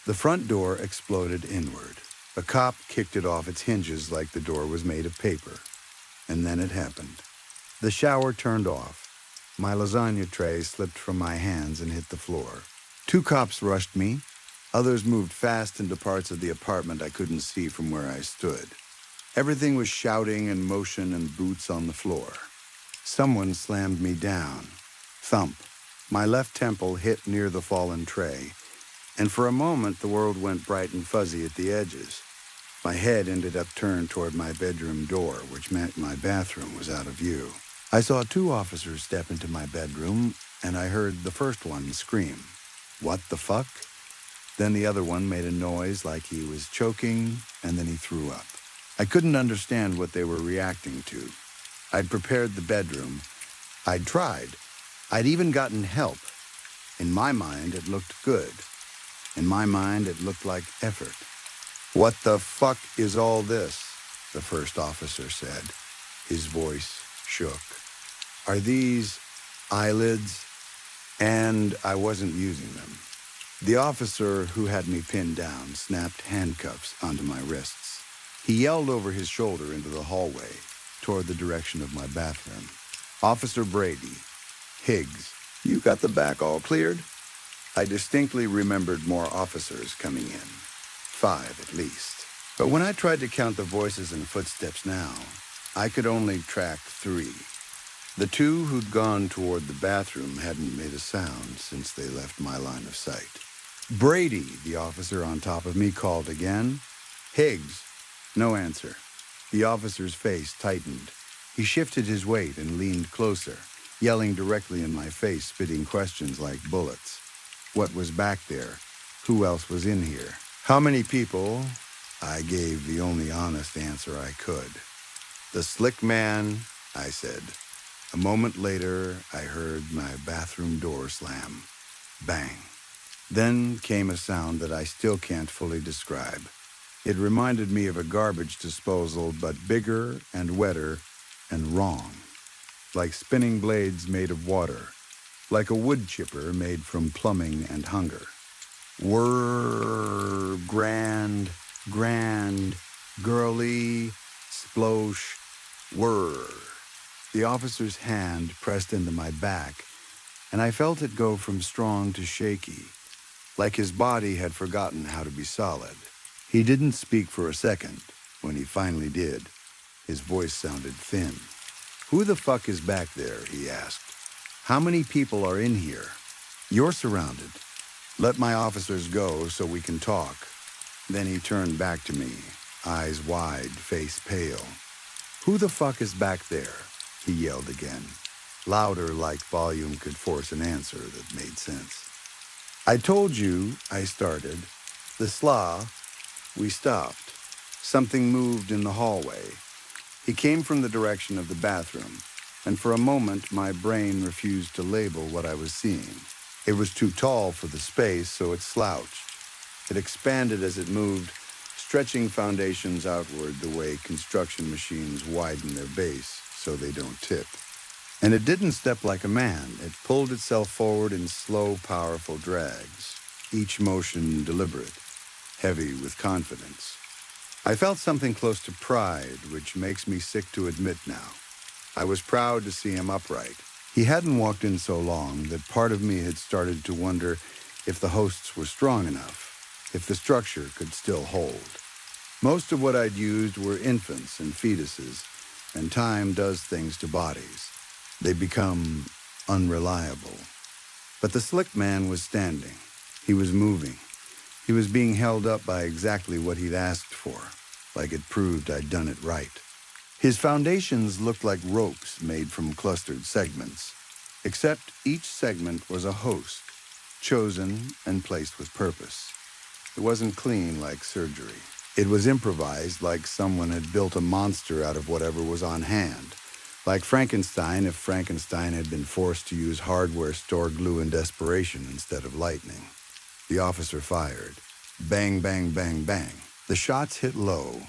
The front door exploded inward. A cop kicked it off its hinges like the door was made of paper. And then it happened. The shower turned off. My lasagna tray slipped from my hands and hit the floor. 2 cops rushed me. Others moved fast into parts of the apartment I couldn't see from where I stood. Everything was shouting and motion and boots on the floor. Someone slammed me down. Thump. My left temple hit near the fallen tray, and for a moment the world went bright and fuzzy at the edges. My head ended up turned toward my bedroom door, which meant my bathroom was out of view. I saw 2 officers step into my bedroom, and I heard the first one scream, "What the fuck?" Then the other one made a noise like he was choking, and then he threw up. I couldn't understand what they were reacting to. I'd prepared the bedroom. I'd tried. I'd even gotten help. In my mind, it looked good. In my mind, it looked like effort. "What the fuck is all this?" the first officer said. His voice shook. "Are these eyelids?" And I wasn't using them. The officer who had me pinned down snapped handcuffs onto my wrists. He yelled over his shoulder into the hallway, toward the direction of my bathroom. "Officer Brady, Higgs, you got the back all cleared?" I distinctly remembered more officers coming in. 5 at least. But when I tried to count the voices and footsteps now, I could only track 3. The 2 who'd gone toward the bathroom hadn't made a sound since they left my line of sight. "Brady," the officer on top of me called again. "Higgs." No answer. The officer's face tightened. He shifted his weight and leaned closer, yelling directly in my face, spitting questions like bullets. What was back there? Who else was in here? "How many people?" I gave the only honest answer I could. "The slick man," I said. A moment later, I heard my bathroom door slam. Bang. Then came a sound that I still can't fully describe. It reminded me of a garbage disposal, but bigger and wetter and wrong. Like spinning blades made of water. Like a wood chipper made from plumbing and hunger. Grand, girly, splosh, whir. The officer's hand pressed into my back, and I felt it go from strong to shaky, like his body had forgotten how to be solid. He didn't speak for a second. When he finally did, his voice sounded thin. "Who the fuck is back there?" he asked. "How many people are in here? You're surrounded. Let my officers go so we can talk." Then he turned back to me, eyes wide, face pale. "Who the fuck is back there?" he yelled again, louder like volume could force an answer that made sense. "I told you," I started. "The slaw." We stopped. Something moved in the hallway. He came from the direction of the bathroom, and for a moment my brain refused to label what I was seeing. It was too tall for the space, so it slouched. It expanded as it moved, stretching foundations outward the way construction machines widen their base so they don't tip. And it didn't step like a man. It pulled itself forward in slow, powerful drags, each motion deliberate, heavy with confidence. I felt something close to pride, which makes me sick to admit now. I was proud to see him upright. He hadn't walked in so long that part of me had started to wonder if the hosts were strong enough, if the structure could still hold. Most of what I'd used were infants and fetuses, and time does things to bodies. They become unreliable. But the slick man was standing. He was moving. He was being held up by exactly what he'd asked for, like it proved I'd done it right. His foundations looked like ropes made from clustered segments, except each segment was a host, chosen and placed with purpose. It wasn't clean like surgery. It was improvised like someone had built a monster out of whatever was on hand, like Frankenstein if Frankenstein had been forced to use hardware store glue in desperation instead of lightning. The officer fired. Bang, bang, bang, bang. The shots hit low,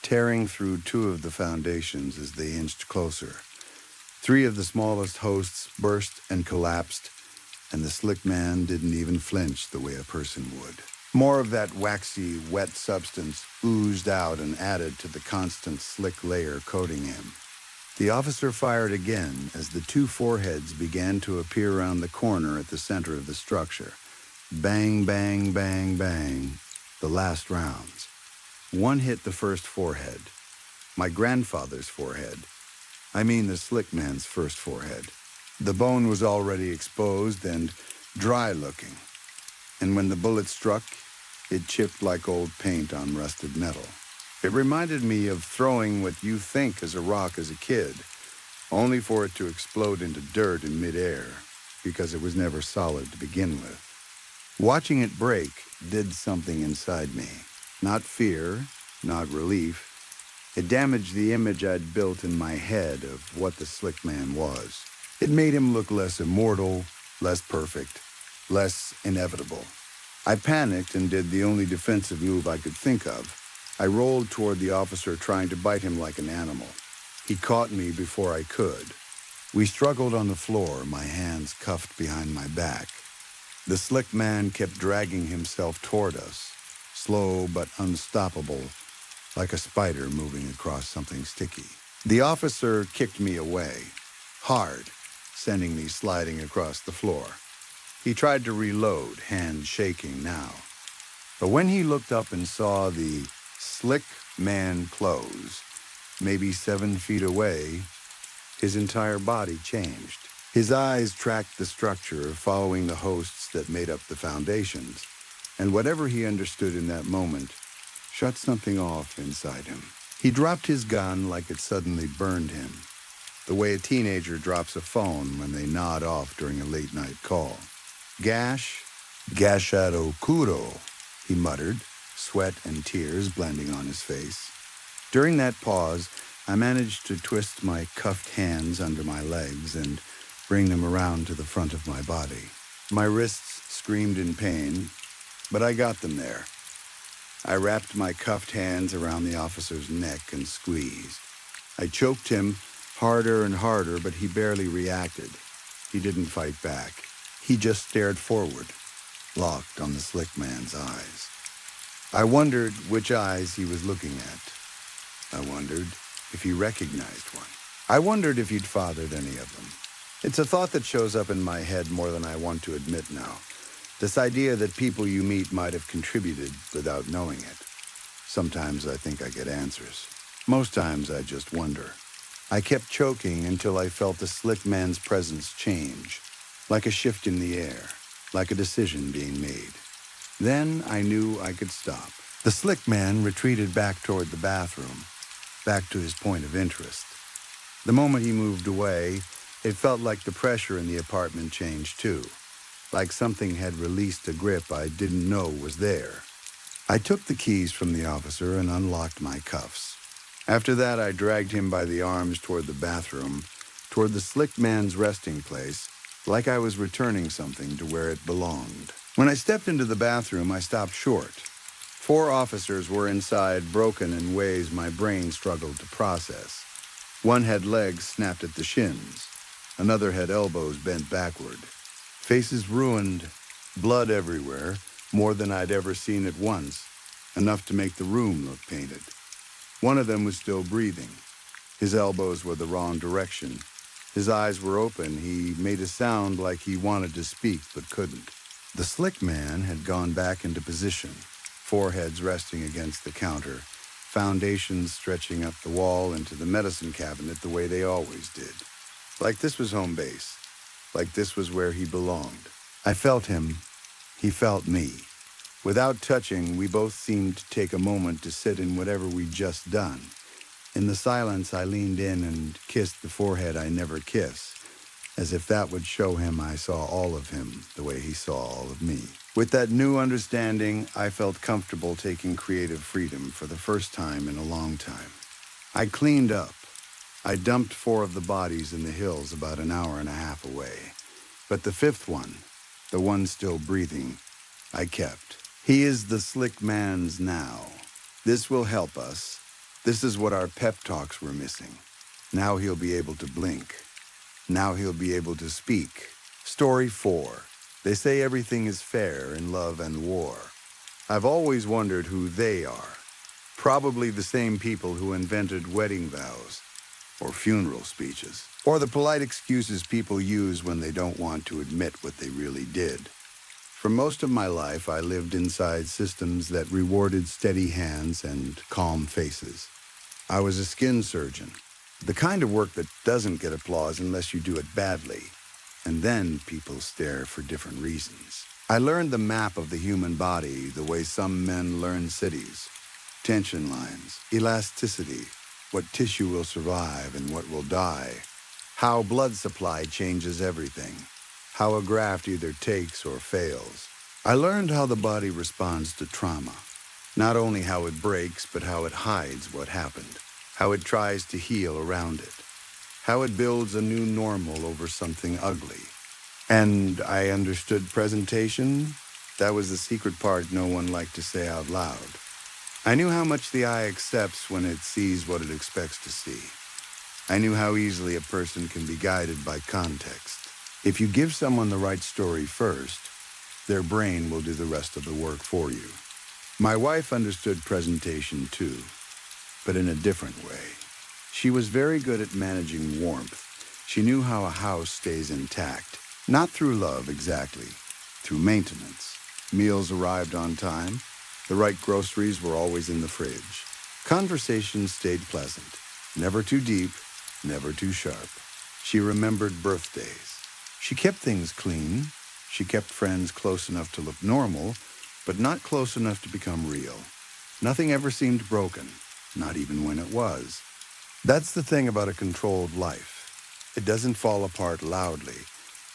tearing through two of the foundations as they inched closer. Three of the smallest hosts burst and collapsed, and the slick man didn't even flinch the way a person would. More of that waxy, wet substance oozed out and added to the constant slick layer coating him. The officer fired again as the two foreheads began to appear around the corner at the center of the structure. Bang, bang, bang, bang, the last rounds. One hit the first forehead, my grandfather's forehead. I mean the slick man's first forehead. The bone was already exposed and dry-looking, and when the bullet struck, it chipped like old paint on rusted metal. It reminded me of throwing what you think is a rock as a kid, only for it to explode into dirt in midair, because it was never solid to begin with. Watching it break did something inside me. Not fear, not relief. It damaged the image I'd built in my head of what the slick man was. It made him look less immortal, less perfect, less inevitable. I panicked and did the only defensive move I could think of. I rolled toward the officer, trying to bite him like an animal. He caught me before I could. We struggled on the floor, my hands cuffed behind my back. The slick man kept dragging himself toward us, slow but unstoppable, like a spider moving across something sticky. The officer kicked me away, hard, sending me sliding across the floor. He tried to reload, hands shaking now. But when he looked up and saw the slick man close, maybe 7 feet away, his entire body changed. His eyes tracked the structure, following the hosts that made up the foundations, and whatever he understood in that moment shut something off inside him. He dropped his gun like it suddenly burned him, the way a teenager drops a phone when they nod off during a late-night call. Gashado kuro, he muttered, sweat and tears blending on his face. During that pause, I managed to twist my cuffed hands under my legs and bring them around to the front of my body. My wrists screamed in pain, but I got them there. I wrapped my cuffed hands around the officer's neck and squeezed. I choked him harder and harder, but he barely reacted. He didn't fight back. He just stared forward, locked on the slick man's eyes. I wondered which eyes he was looking at. I wondered if he recognized one. I wondered if he'd fathered any of them. It's a thought that shows up in my head more than I want to admit now. This idea that people you meet might have contributed without knowing it. Sometimes I think I get answers. Most times I just wonder. I kept choking until I felt the slick man's presence change, like a shift in the air, like a decision being made. Then I knew I could stop. The slick man retreated back toward the bathroom, back to his point of interest. The moment he moved away, it felt like the pressure in the apartment changed too, like something had released a grip I didn't know was there. I took the keys from the officer and unlocked my cuffs. After that, I dragged him by the arms toward the bathroom, toward the slick man's resting place, like I was returning something to where it belonged. When I stepped into the bathroom, I stopped short. 4 officers were inside, broken in ways my brain struggled to process. One had legs snapped at the shins. Another had elbows bent backward. Faces ruined, blood everywhere, more than I'd ever seen at once, enough to make the room look painted. One of them was still breathing. His elbows were the wrong direction. His eyes were open. He made a sound like he wanted to speak but couldn't. The slick man had gone back into position, foreheads resting against the counter, foundations stretching up the wall into the medicine cabinet the way they always did. Like this was home base. Like this was where he belonged. I felt him. He felt me. Without touching, we both seemed to take a moment to sit in whatever we'd just done. In the silence, I leaned in and kissed the forehead I never kiss, as if that would show him I saw all of him the way he saw all of me. With that new understanding, I felt comfortable taking creative freedom for the first time in a long time. I cleaned up. I dumped 4 of the bodies in the hills about an hour and a half away. But the 5th one, the one still breathing, I kept. He is the slick man's now. This will help us. This is what our pep talks were missing. Now he'll be able to blink. Now he'll be able to speak. Story 4. They say everything is fair in love and war. I've always wondered who they are. Probably the same people who invented wedding vows, or funeral speeches, or the polite excuses people use when they don't want to admit what they really did. For most of my life, I lived inside systems that rewarded steady hands and calm faces. I was a skin surgeon, the kind of work that doesn't get applause unless you do it badly, and then people stare for different reasons. I learned the map of the human body the way some men learn cities. Tension lines, elasticity, what tissue will survive and what will die, how blood supply changes everything, how a graft either takes or fails. I learned how the body responds to trauma, not only how it breaks, but how it hides what happened, how it tries to heal around it, how it builds a new normal over something ugly. And I understood presentation. That was the secret part no one liked to say out loud. I knew how much the eye accepts when it sees what it expects to see. I knew how easily a person can be guided by context. If you give someone the right story first, their brain will do the rest of the work for you. My wife understood presentation too, but in a different way. She was very good at managing warmth. She knew how a house stays intact, not through love exactly, through maintenance. Meals arrived on time. The right groceries were always in the fridge. Conversations stayed pleasant, never too deep, never too sharp. She remembered birthdays. She kept things clean. She kept friends close enough to look normal, but not close enough to become real. Nothing ever seemed broken, not even when it was. That's the thing about a controlled life. It doesn't fall apart loudly.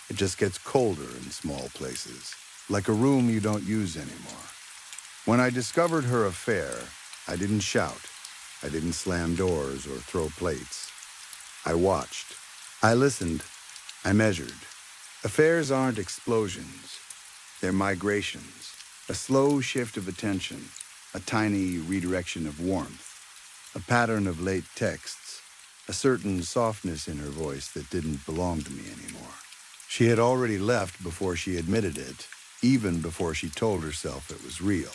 It just gets colder in small places, like a room you don't use anymore. When I discovered her affair, I didn't shout. I didn't slam doors or throw plates. I watched. I listened. I measured. Affairs aren't explosions. They're migrations. A slow shift of attention. A tiny redirection of warmth. A pattern of late texts. A certain softness in her voice that didn't belong to me anymore. She had already left before she admitted it, even before she told herself it was real.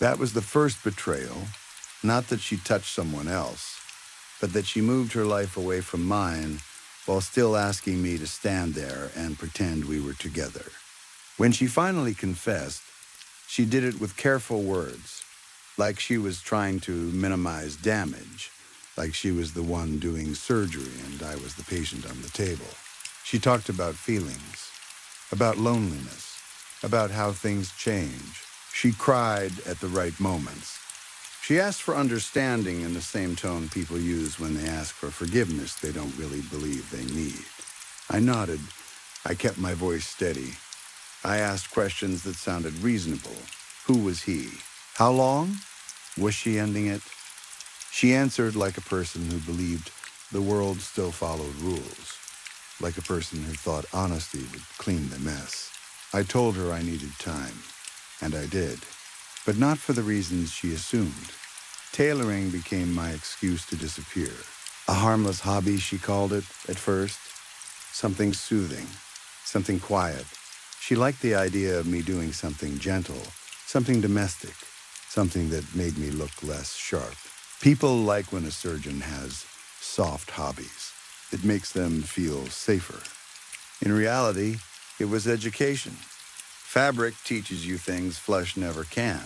That was the first betrayal, not that she touched someone else, but that she moved her life away from mine while still asking me to stand there and pretend we were together. When she finally confessed, she did it with careful words, like she was trying to minimize damage, like she was the one doing surgery and I was the patient on the table. She talked about feelings, about loneliness, about how things change. She cried at the right moments. She asked for understanding in the same tone people use when they ask for forgiveness they don't really believe they need. I nodded. I kept my voice steady. I asked questions that sounded reasonable. Who was he? How long? Was she ending it? She answered like a person who believed the world still followed rules, like a person who thought honesty would clean the mess. I told her I needed time, and I did, but not for the reasons she assumed. Tailoring became my excuse to disappear. A harmless hobby, she called it at first. Something soothing, something quiet. She liked the idea of me doing something gentle, something domestic, something that made me look less sharp. People like when a surgeon has soft hobbies. It makes them feel safer. In reality, it was education. Fabric teaches you things flesh never can,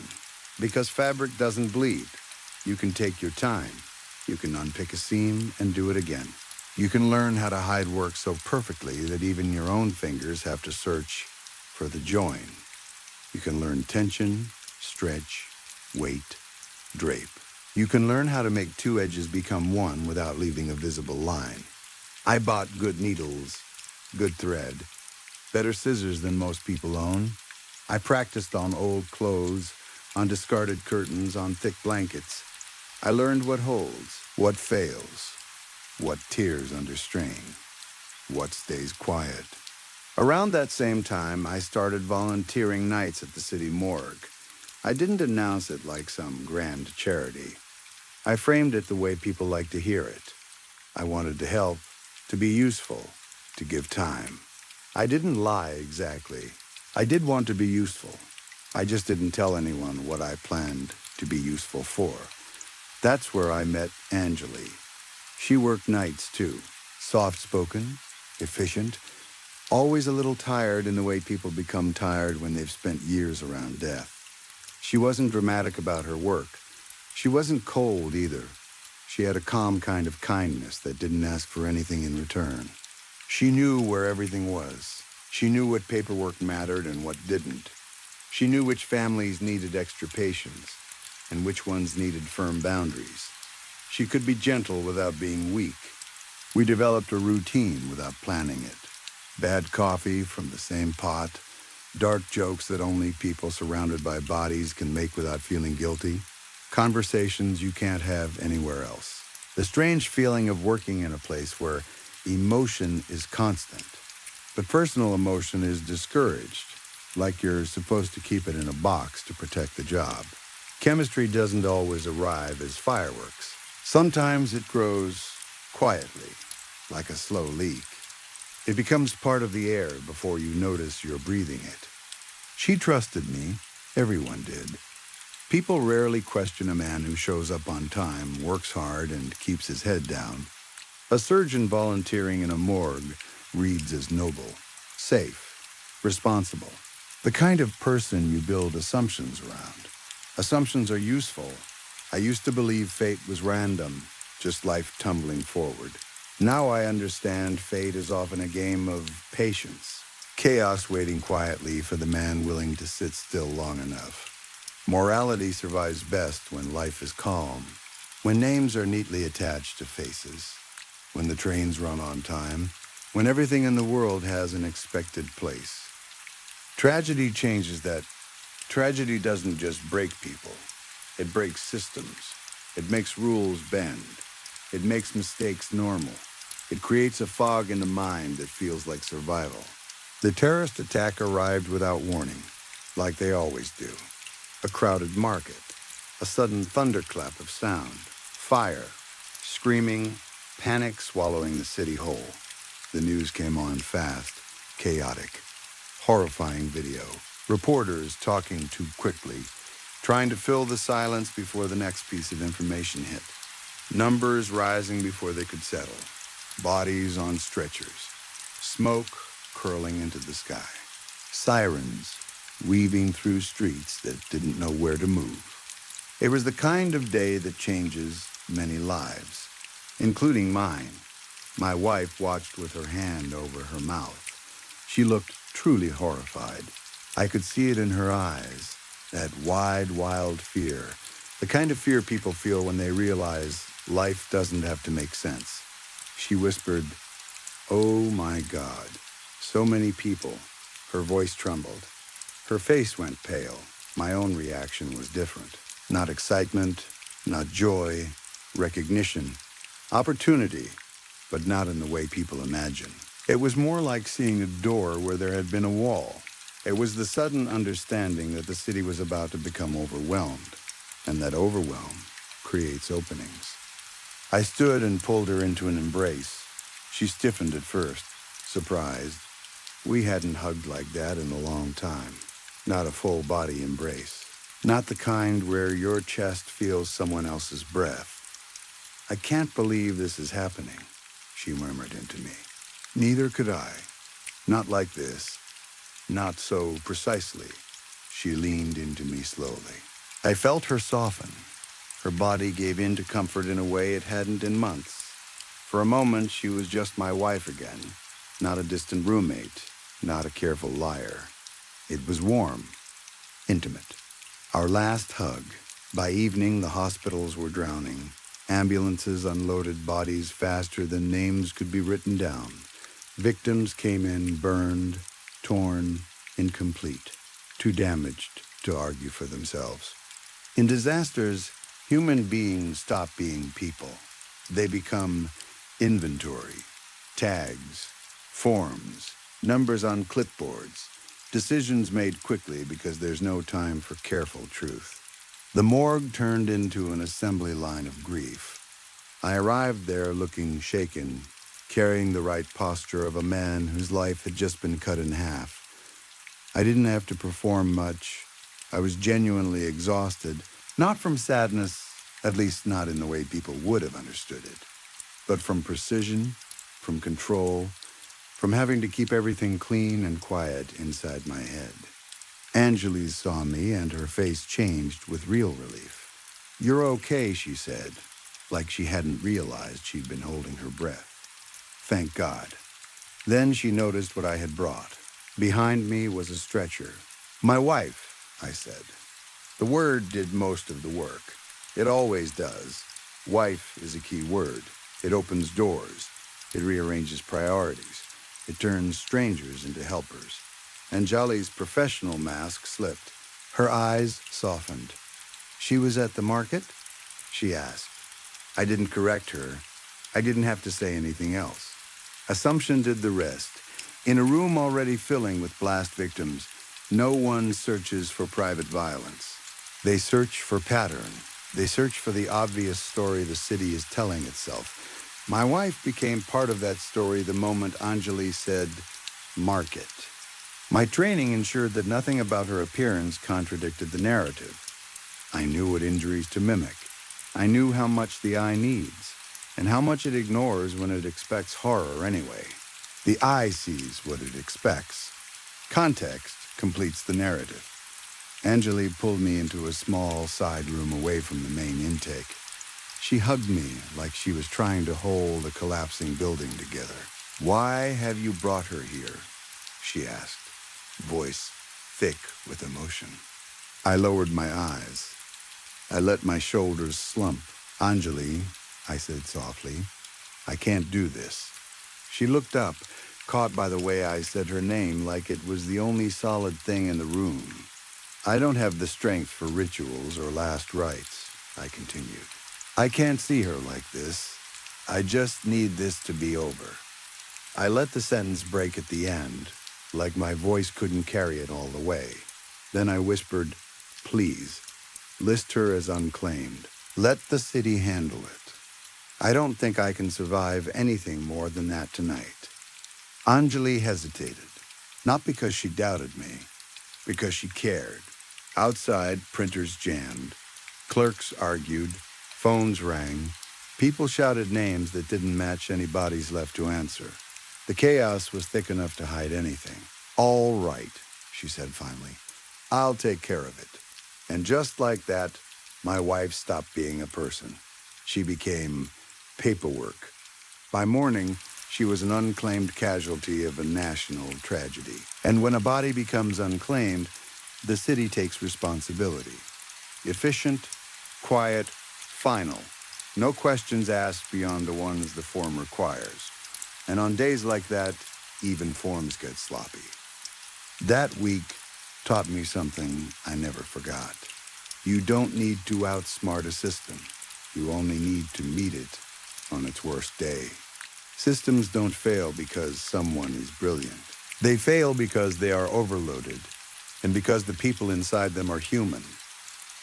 because fabric doesn't bleed. You can take your time. You can unpick a seam and do it again. You can learn how to hide work so perfectly that even your own fingers have to search for the join. You can learn tension, stretch, weight, drape. You can learn how to make two edges become one without leaving a visible line. I bought good needles, good thread, better scissors than most people own. I practiced on old clothes, on discarded curtains, on thick blankets. I learned what holds, what fails, what tears under strain, what stays quiet. Around that same time, I started volunteering nights at the city morgue. I didn't announce it like some grand charity. I framed it the way people like to hear it. I wanted to help, to be useful, to give time. I didn't lie exactly. I did want to be useful. I just didn't tell anyone what I planned to be useful for. That's where I met Angeli. She worked nights too. Soft-spoken, efficient, always a little tired in the way people become tired when they've spent years around death. She wasn't dramatic about her work. She wasn't cold either. She had a calm kind of kindness that didn't ask for anything in return. She knew where everything was. She knew what paperwork mattered and what didn't. She knew which families needed extra patience and which ones needed firm boundaries. She could be gentle without being weak. We developed a routine without planning it. Bad coffee from the same pot, dark jokes that only people surrounded by bodies can make without feeling guilty, conversations you can't have anywhere else. The strange feeling of working in a place where emotion is constant, but personal emotion is discouraged, like you're supposed to keep it in a box to protect the job. Chemistry doesn't always arrive as fireworks. Sometimes it grows quietly, like a slow leak. It becomes part of the air before you notice you're breathing it. She trusted me. Everyone did. People rarely question a man who shows up on time, works hard, and keeps his head down. A surgeon volunteering in a morgue reads as noble, safe, responsible. The kind of person you build assumptions around. Assumptions are useful. I used to believe fate was random, just life tumbling forward. Now I understand fate is often a game of patience, chaos waiting quietly for the man willing to sit still long enough. Morality survives best when life is calm, when names are neatly attached to faces, when the trains run on time, when everything in the world has an expected place. Tragedy changes that. Tragedy doesn't just break people. It breaks systems. It makes rules bend. It makes mistakes normal. It creates a fog in the mind that feels like survival. The terrorist attack arrived without warning, like they always do. A crowded market, a sudden thunderclap of sound, fire, screaming, panic swallowing the city whole. The news came on fast, chaotic, horrifying video. Reporters talking too quickly, trying to fill the silence before the next piece of information hit. Numbers rising before they could settle. Bodies on stretchers. Smoke curling into the sky. Sirens weaving through streets that didn't know where to move. It was the kind of day that changes many lives, including mine. My wife watched with her hand over her mouth. She looked truly horrified. I could see it in her eyes, that wide, wild fear, the kind of fear people feel when they realize life doesn't have to make sense. She whispered, "Oh my God, so many people." Her voice trembled. Her face went pale. My own reaction was different. Not excitement, not joy, recognition, opportunity, but not in the way people imagine. It was more like seeing a door where there had been a wall. It was the sudden understanding that the city was about to become overwhelmed, and that overwhelm creates openings. I stood and pulled her into an embrace. She stiffened at first, surprised. We hadn't hugged like that in a long time. Not a full-body embrace. Not the kind where your chest feels someone else's breath. "I can't believe this is happening," she murmured into me. Neither could I. Not like this. Not so precisely. She leaned into me slowly. I felt her soften. Her body gave in to comfort in a way it hadn't in months. For a moment, she was just my wife again. Not a distant roommate. Not a careful liar. It was warm. Intimate. Our last hug. By evening, the hospitals were drowning. Ambulances unloaded bodies faster than names could be written down. Victims came in burned, torn, incomplete, too damaged to argue for themselves. In disasters, human beings stop being people. They become inventory, tags, forms, numbers on clipboards, decisions made quickly because there's no time for careful truth. The morgue turned into an assembly line of grief. I arrived there looking shaken, carrying the right posture of a man whose life had just been cut in half. I didn't have to perform much. I was genuinely exhausted, not from sadness, at least not in the way people would have understood it, but from precision, from control, from having to keep everything clean and quiet inside my head. Angeles saw me, and her face changed with real relief. "You're okay," she said, like she hadn't realized she'd been holding her breath. Thank God. Then she noticed what I had brought. Behind me was a stretcher. "My wife," I said. The word did most of the work. It always does. Wife is a key word. It opens doors. It rearranges priorities. It turns strangers into helpers. Anjali's professional mask slipped. Her eyes softened. "She was at the market?" she asked. I didn't correct her. I didn't have to say anything else. Assumption did the rest. In a room already filling with blast victims, no one searches for private violence. They search for pattern. They search for the obvious story the city is telling itself. My wife became part of that story the moment Anjali said, "market." My training ensured that nothing about her appearance contradicted the narrative. I knew what injuries to mimic. I knew how much the eye needs, and how much it ignores when it expects horror anyway. The eye sees what it expects. Context completes the narrative. Anjali pulled me into a small side room away from the main intake. She hugged me like she was trying to hold a collapsing building together. "Why have you brought her here?" she asked, voice thick with emotion. I lowered my eyes. I let my shoulders slump. "Anjali," I said softly, "I can't do this." She looked up, caught by the way I said her name like it was the only solid thing in the room. "I don't have the strength for rituals or last rites," I continued. "I can't see her like this. I just need this to be over." I let the sentence break at the end, like my voice couldn't carry it all the way. Then I whispered, "Please, list her as unclaimed. Let the city handle it. I don't think I can survive anything more than that tonight." Anjali hesitated, not because she doubted me, because she cared. Outside, printers jammed. Clerks argued. Phones rang. People shouted names that didn't match any bodies left to answer. The chaos was thick enough to hide anything. "All right," she said finally. "I'll take care of it." And just like that, my wife stopped being a person. She became paperwork. By morning, she was an unclaimed casualty of a national tragedy. And when a body becomes unclaimed, the city takes responsibility. Efficient, quiet, final. No questions asked beyond the ones the form requires. And on days like that, even forms get sloppy. That week taught me something I never forgot. You don't need to outsmart a system. You only need to meet it on its worst day. Systems don't fail because someone is brilliant. They fail because they are overloaded, and because the people inside them are human.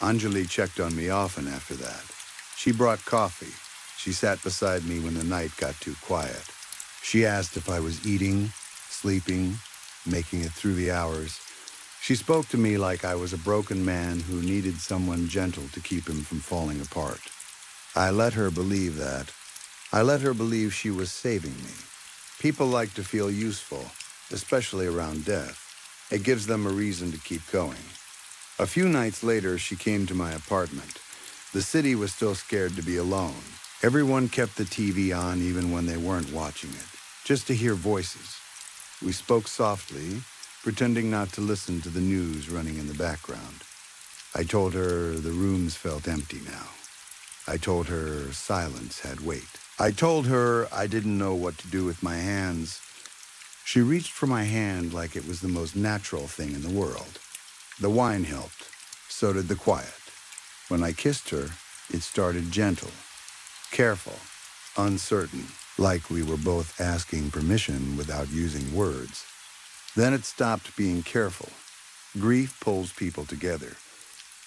Anjali checked on me often after that. She brought coffee. She sat beside me when the night got too quiet. She asked if I was eating, sleeping, making it through the hours. She spoke to me like I was a broken man who needed someone gentle to keep him from falling apart. I let her believe that. I let her believe she was saving me. People like to feel useful, especially around death. It gives them a reason to keep going. A few nights later, she came to my apartment. The city was still scared to be alone. Everyone kept the TV on even when they weren't watching it, just to hear voices. We spoke softly, pretending not to listen to the news running in the background. I told her the rooms felt empty now. I told her silence had weight. I told her I didn't know what to do with my hands. She reached for my hand like it was the most natural thing in the world. The wine helped. So did the quiet. When I kissed her, it started gentle, careful, uncertain, like we were both asking permission without using words. Then it stopped being careful. Grief pulls people together.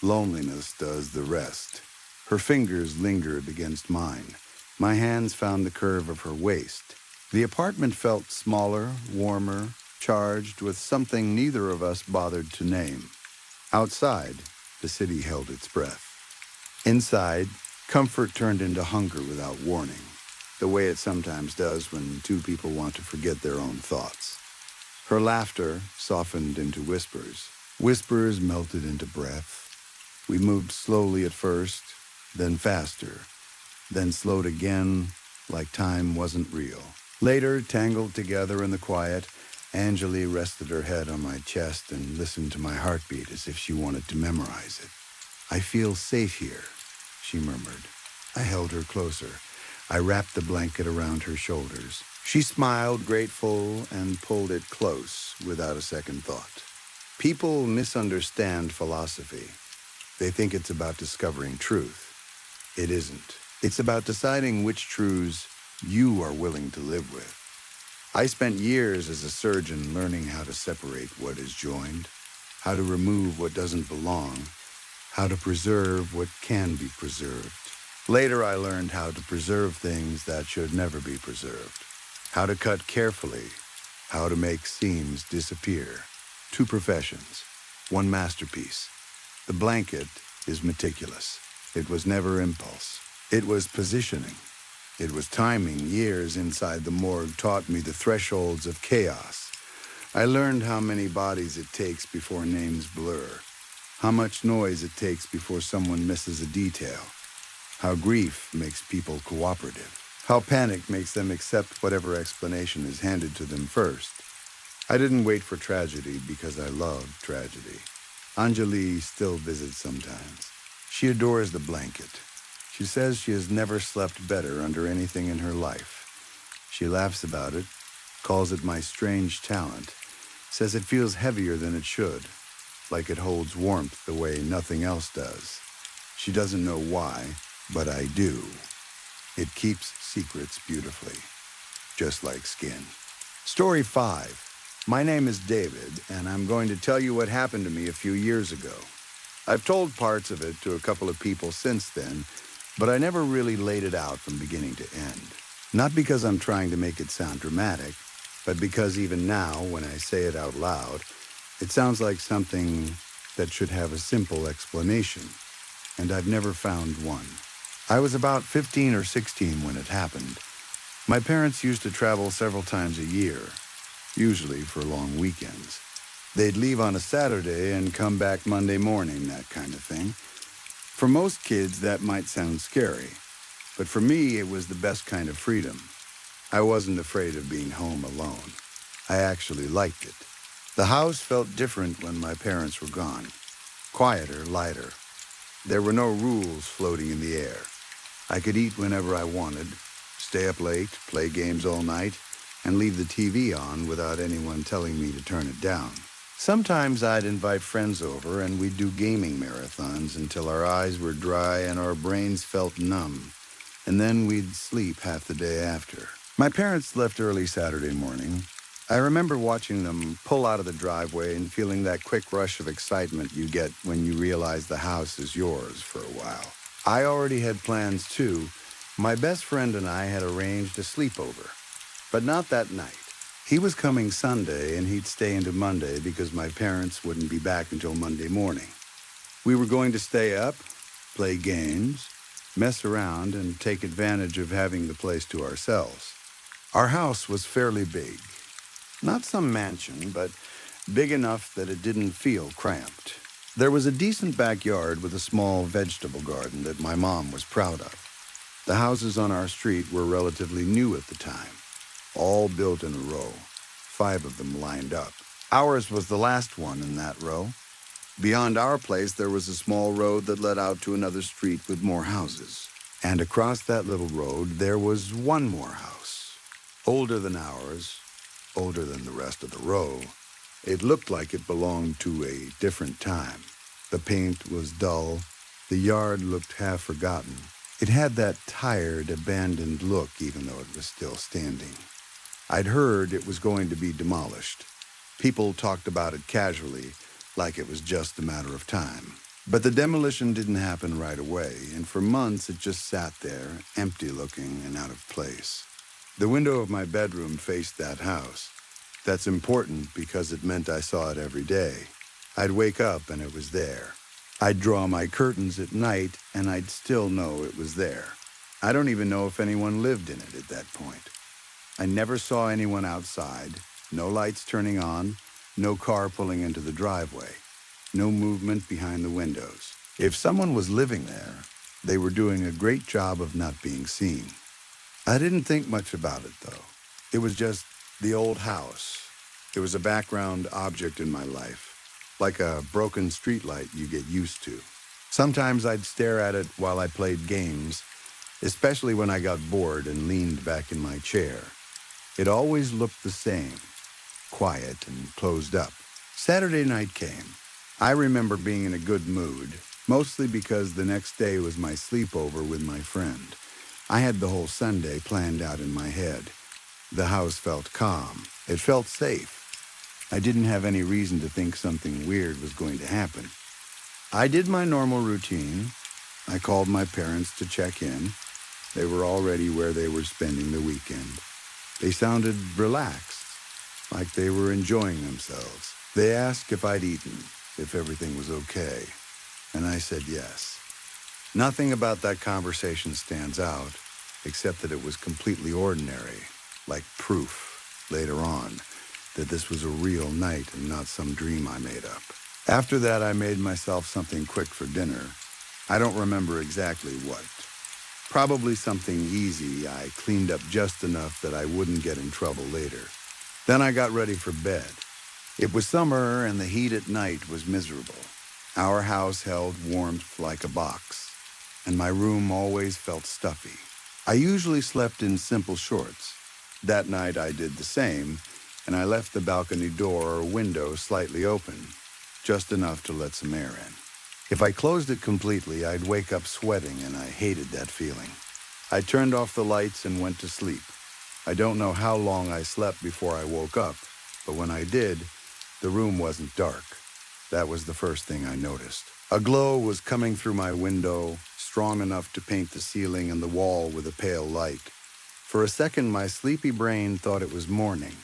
Loneliness does the rest. Her fingers lingered against mine. My hands found the curve of her waist. The apartment felt smaller, warmer, charged with something neither of us bothered to name. Outside, the city held its breath. Inside, comfort turned into hunger without warning, the way it sometimes does when two people want to forget their own thoughts. Her laughter softened into whispers. Whispers melted into breath. We moved slowly at first, then faster, then slowed again like time wasn't real. Later, tangled together in the quiet, Anjali rested her head on my chest and listened to my heartbeat as if she wanted to memorize it. "I feel safe here," she murmured. I held her closer. I wrapped the blanket around her shoulders. She smiled, grateful, and pulled it close without a second thought. People misunderstand philosophy. They think it's about discovering truth. It isn't. It's about deciding which truths you are willing to live with. I spent years as a surgeon learning how to separate what is joined, how to remove what doesn't belong, how to preserve what can be preserved. Later, I learned how to preserve things that should never be preserved, how to cut carefully, how to make seams disappear. Two professions, one masterpiece. The blanket is meticulous. It was never impulse. It was positioning. It was timing. Years inside the morgue taught me the thresholds of chaos. I learned how many bodies it takes before names blur, how much noise it takes before someone misses a detail, how grief makes people cooperative, how panic makes them accept whatever explanation is handed to them first. I didn't wait for tragedy because I loved tragedy. Anjali still visits sometimes. She adores the blanket. She says she has never slept better under anything in her life. She laughs about it, calls it my strange talent, says it feels heavier than it should, like it holds warmth the way nothing else does. She doesn't know why, but I do. It keeps secrets beautifully, just like skin. Story 5. My name is David, and I'm going to tell you what happened to me a few years ago. I've told parts of it to a couple of people since then, but I never really laid it out from beginning to end. Not because I'm trying to make it sound dramatic, but because even now, when I say it out loud, It sounds like something that should have a simple explanation, and I've never found one. I was about 15 or 16 when it happened. My parents used to travel several times a year, usually for long weekends. They'd leave on a Saturday and come back Monday morning, that kind of thing. For most kids, that might sound scary, but for me, it was the best kind of freedom. I wasn't afraid of being home alone. I actually liked it. The house felt different when my parents were gone. Quieter, lighter. There were no rules floating in the air. I could eat whenever I wanted, stay up late, play games all night, and leave the TV on without anyone telling me to turn it down. Sometimes I'd invite friends over and we'd do gaming marathons until our eyes were dry and our brains felt numb, and then we'd sleep half the day after. My parents left early Saturday morning. I remember watching them pull out of the driveway and feeling that quick rush of excitement you get when you realize the house is yours for a while. I already had plans too. My best friend and I had arranged a sleepover, but not that night. He was coming Sunday, and he'd stay into Monday because my parents wouldn't be back until Monday morning. We were going to stay up, play games, mess around, and take advantage of having the place to ourselves. Our house was fairly big. Not some mansion, but big enough that it didn't feel cramped. There was a decent backyard with a small vegetable garden that my mom was proud of. The houses on our street were relatively new at the time, all built in a row, 5 of them lined up. Ours was the last one in that row. Beyond our place, there was a small road that led out to another street with more houses. And across that little road, there was one more house. Older than ours, older than the rest of the row. It looked like it belonged to a different time. The paint was dull. The yard looked half forgotten. It had that tired, abandoned look, even though it was still standing. I'd heard it was going to be demolished. People talked about it casually, like it was just a matter of time. But the demolition didn't happen right away, and for months it just sat there, empty-looking and out of place. The window of my bedroom faced that house. That's important because it meant I saw it every day. I'd wake up and it was there. I'd draw my curtains at night and I'd still know it was there. I don't even know if anyone lived in it at that point. I never saw anyone outside, no lights turning on, no car pulling into the driveway, no movement behind the windows. If someone was living there, they were doing a great job of not being seen. I didn't think much about it, though. It was just the old house. It was a background object in my life, like a broken streetlight you get used to. Sometimes I'd stare at it while I played games, especially when I got bored and leaned back in my chair. It always looked the same, quiet and closed up. Saturday night came. I remember being in a good mood, mostly because the next day was my sleepover with my friend. I had the whole Sunday planned out in my head. The house felt calm. It felt safe. I didn't have any reason to think something weird was going to happen. I did my normal routine. I called my parents to check in. They were already where they were spending the weekend. They sounded relaxed, like they were enjoying themselves. They asked if I'd eaten, if everything was okay, and I said yes. Nothing about that conversation stands out, except that it was completely ordinary, like proof, later on, that this was a real night and not some dream I made up. After that, I made myself something quick for dinner. I don't remember exactly what. Probably something easy. I cleaned up just enough that I wouldn't get in trouble later. Then I got ready for bed. It was summer and the heat at night was miserable. Our house held warmth like a box, and my room always felt stuffy. I usually slept in simple shorts. That night I did the same, and I left the balcony door or window slightly open, just enough to let some air in. If I closed it completely, I'd wake up sweating, and I hated that feeling. I turned off the lights and went to sleep. I don't know how long I slept before I woke up, but when I did, the room wasn't dark. That was the first thing I noticed. A glow was coming through my window, strong enough to paint the ceiling and the wall with a pale light. For a second, my sleepy brain thought it was morning.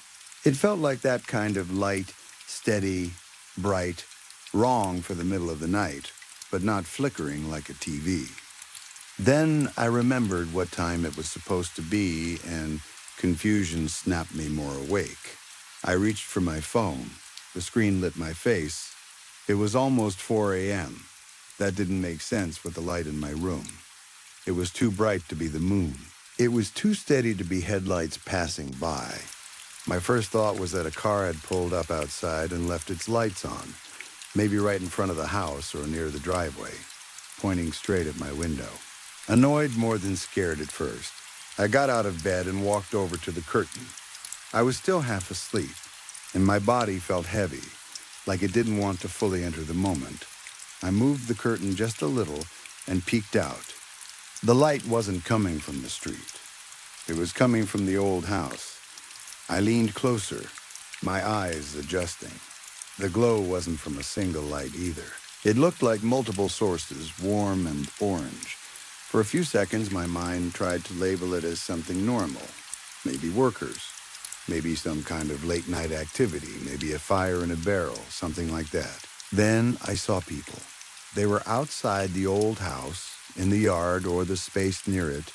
It felt like that kind of light, steady, bright, wrong for the middle of the night, but not flickering like a TV. Then I remembered what time it was supposed to be, and confusion snapped me more awake. I reached for my phone. The screen lit my face. It was almost 4 a.m. That didn't make sense with the light in my room. It was too bright to be the moon. It was too steady to be headlights passing by. My first thought was that a car had pulled up outside and left its lights on, maybe right in front of the house or near the driveway, pointing straight at my window. Annoyed more than scared at first, I got out of bed and walked over to the curtain. I was still half asleep, and my body felt heavy, like it didn't want to fully enter the moment. I moved the curtain just a little and peeked out. The light wasn't coming from the street. It was coming from the old house. I leaned closer, my eyes adjusting. The glow wasn't from a single light either. It looked like multiple sources, warm and orange. For a few seconds, my mind tried to label it as something normal. Maybe workers. Maybe some kind of late-night activity. Maybe a fire in a barrel, something like that. Then I saw people. They were outside the old house, in the yard or the space near it,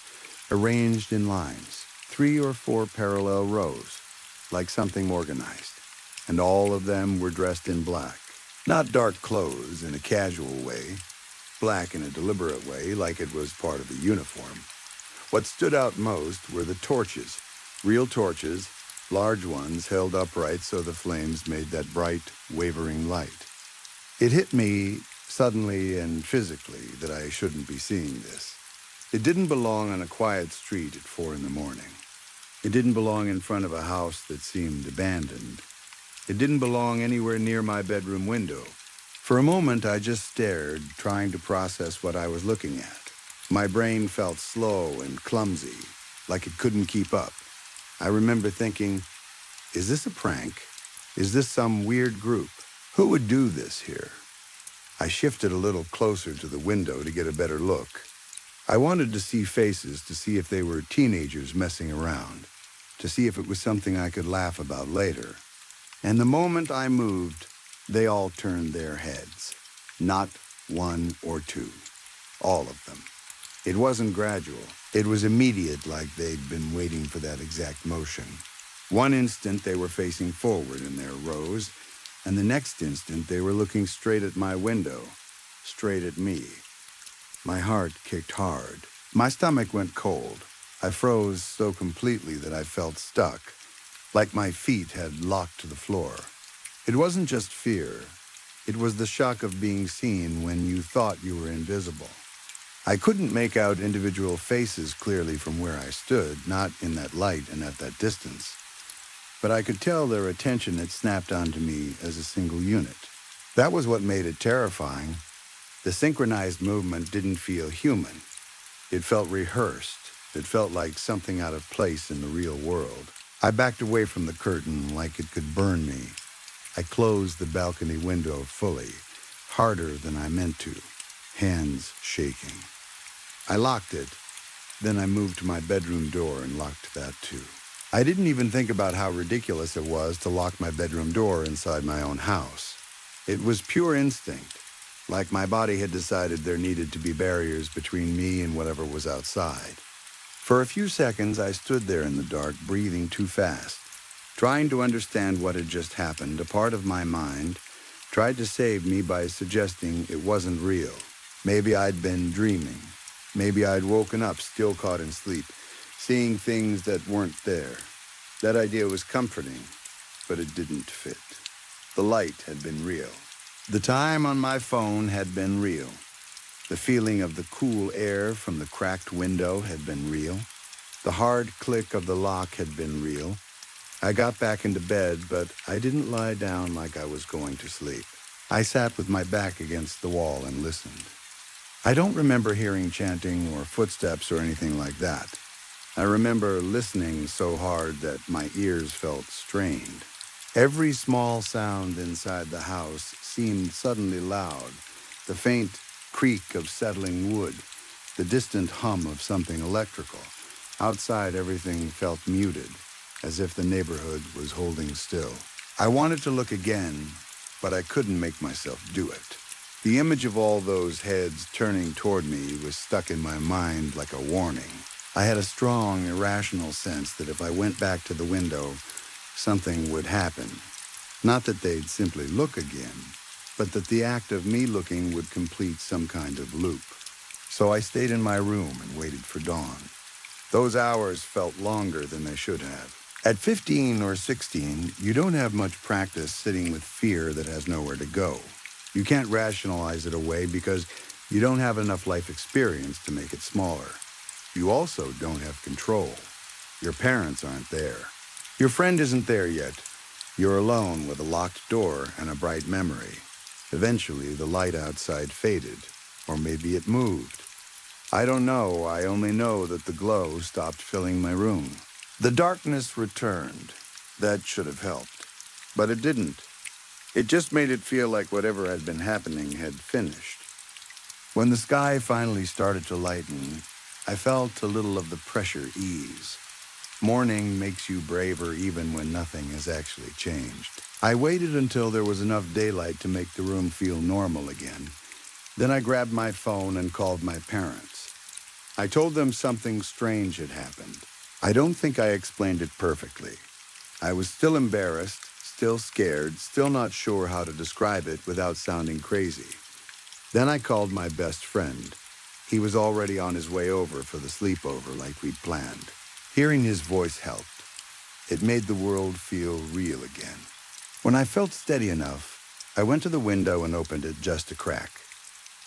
arranged in lines, 3 or 4 parallel rows, like something organized. And all of them were dressed in black. Not dark clothes in a casual way, black in a deliberate way, like it was part of the uniform. What stood out most were the torches, real torches, large ones held upright so the flames made that bright, wavering light. It hit me suddenly and physically that I shouldn't be seeing this. It didn't belong on a quiet street at 4 in the morning. It didn't belong in front of a house that seemed abandoned. It didn't belong anywhere near my bedroom window. For a moment, I just stared, trying to process what I was looking at. My brain felt slow and clumsy, like it couldn't keep up. I remember thinking, is this a prank? Is this some weird group? Who would do this here? I shifted a little closer to the window to get a better look. I wanted to see faces, to see if they were teenagers messing around, to see if it was something I could laugh about later. And the moment I moved, they all turned their heads. Not 1 or 2. All of them. It wasn't gradual. It was immediate, like they'd been waiting for that exact motion. One instant, they were facing forward in their rows, and the next instant, they were looking straight at my window, straight at me. My heart kicked hard. My stomach went cold. I froze so completely that I felt stuck, like my feet had locked to the floor. It wasn't just fear. It was the shock of being seen when you thought you were invisible. I couldn't make out individual faces clearly from where I stood, not in that light and at that distance. But I could tell their attention had snapped onto me as a single unit. That was what made it terrifying. The synchronized movement didn't feel human. It felt rehearsed. It felt like something out of place in the real world. I backed away from the curtain like it could burn me. I closed the balcony window fully, harder than I meant to, hands shaking. I locked it. Then I moved to my bedroom door and locked that too. I didn't even think about how ridiculous it was to lock my bedroom door inside my own house. It was pure instinct, like my body had decided there needed to be barriers between me and whatever was outside. For a few seconds, I stood there in the dark, breathing too fast. Trying to understand what had just happened, a part of my mind tried to save me by suggesting it wasn't real. Maybe I'd been dreaming. Maybe I'd woken up still caught in sleep, seeing things that weren't there. That idea was comforting, but it didn't fit. The light had been real. The time on my phone had been real. The feeling of the cool air from the cracked window had been real. The hard click of the lock had been real. I got back into bed, but I didn't lie down like I was going to sleep. I sat with my back against the wall and listened. I don't remember hearing chanting or footsteps or anything like that. I remember listening so hard that my ears felt strained. Every small sound inside the house seemed suddenly loud. The faint creak of settling wood, the distant hum of something electrical. Outside, everything felt muted, as if the neighborhood was holding still. I wanted to look again, but I couldn't make myself do it. The image of all those heads turning toward me was stuck in my mind like a warning. I had a strong, irrational sense that if I went back to the window, something would happen. Not that they'd simply look again, but that the act of me looking would complete some kind of loop. So I stayed in my room and waited for dawn. Those hours felt longer than they should have. At 15 or 16, you don't have much practice sitting with fear that has nowhere to go. You can't rationalize it away because you don't have enough life experience to make it smaller. You also don't have control. Your parents aren't there. Your friend isn't there yet. You're alone with a locked door and a bright memory. Eventually, the light outside faded, or maybe it moved. I don't know. I only know that the glow stopped filling my room. The darkness returned. That should have helped. But it didn't. It just made it feel like whatever had been happening had finished. When the sky finally started to lighten, I felt a little of the pressure ease. Morning makes you braver even when nothing has actually changed. I waited until there was enough daylight to make the room feel normal again. Then I grabbed my phone and called my parents. I told them something strange had happened. I don't think I explained it perfectly. I was still embarrassed, still scared, still not sure how to describe it without sounding crazy. Then I called my best friend. He was already on his way over for the sleepover like we'd planned. Hearing his voice helped. It made the world feel real again. When I felt steady enough, I went to the window and opened it just a crack.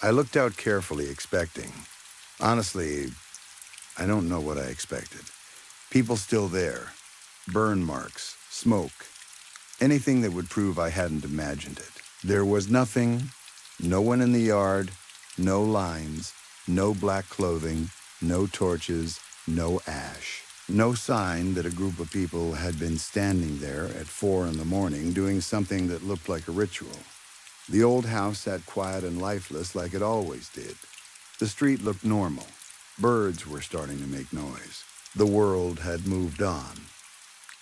I looked out carefully, expecting. Honestly, I don't know what I expected. People still there. Burn marks, smoke. Anything that would prove I hadn't imagined it. There was nothing, no one in the yard, no lines, no black clothing, no torches, no ash. No sign that a group of people had been standing there at 4 a.m. doing something that looked like a ritual. The old house sat quiet and lifeless like it always did. The street looked normal. Birds were starting to make noise. The world had moved on.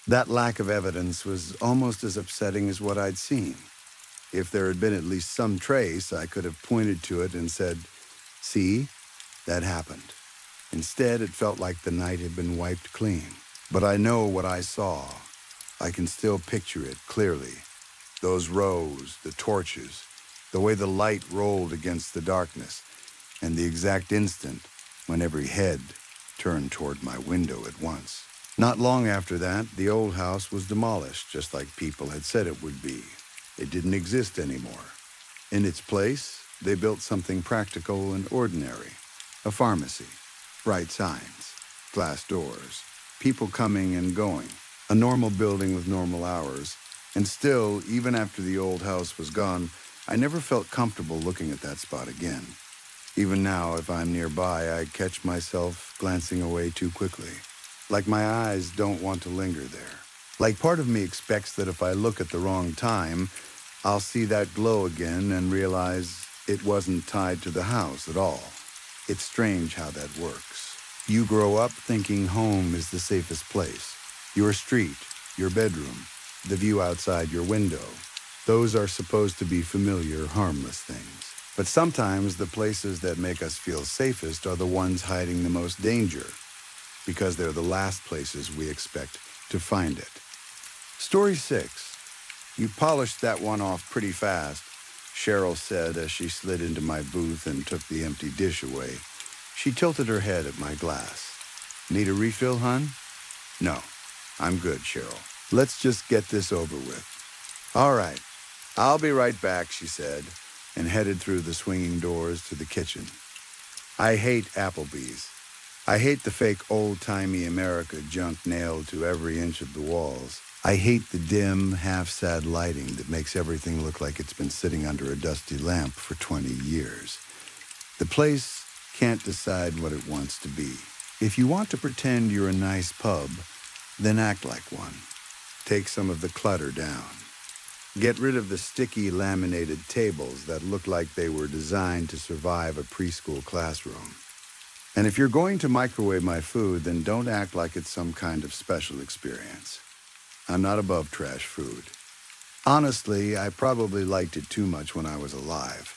That lack of evidence was almost as upsetting as what I'd seen. If there had been at least some trace, I could have pointed to it and said, "See, that happened." Instead, it felt like the night had been wiped clean. But I know what I saw. I can still picture it clearly. Those rows, the torches, the way the light rolled against the darkness, and the exact instant when every head turned toward my window at once. Not long after that, the old house was demolished, just like people had said it would be. It didn't exist anymore. In its place, they built something practical and ordinary, a pharmacy. Bright signs, glass doors, people coming and going, a normal building with normal hours. And still, even after the old house was gone, I never felt comfortable looking at that spot again. Even now, if I'm nearby, I catch myself glancing away too quickly. Like my eyes don't want to linger there. Like part of me expects that if I look at the wrong time, I'll see that glow again and realize it wasn't tied to the house at all. It's strange how that works. You grow up thinking home is the safest place. Your street, your bedroom, the view outside your window. Those are supposed to be familiar, harmless things. But sometimes the places that make us feel safest are the ones hiding the most danger, because they're the last places we expect to find it. Story 6. You polished that one off pretty fast, Cheryl said as she slid into my booth and took the empty dish away. She tilted her head at my glass. Need a refill, hon? No, I'm good, Cheryl. Let's just get this over with. All right, I'll be right back, she said, and headed through the swinging doors to the kitchen. I hate Applebee's. I hate the fake old-timey America junk nailed to every inch of the walls. I hate the dim, half-sad lighting that makes everything look like it's been sitting under a dusty lamp for 20 years. The place can't decide what it wants to be. If you want to pretend you're a nice pub, then act like one. Take some of the clutter down. Get rid of the sticky laminated tables that look like they were designed to survive a preschool classroom. And if you're going to microwave my food, then don't act like it's some kind of special experience. I'm not above trash food. Honestly, I probably liked it too much when I was alive.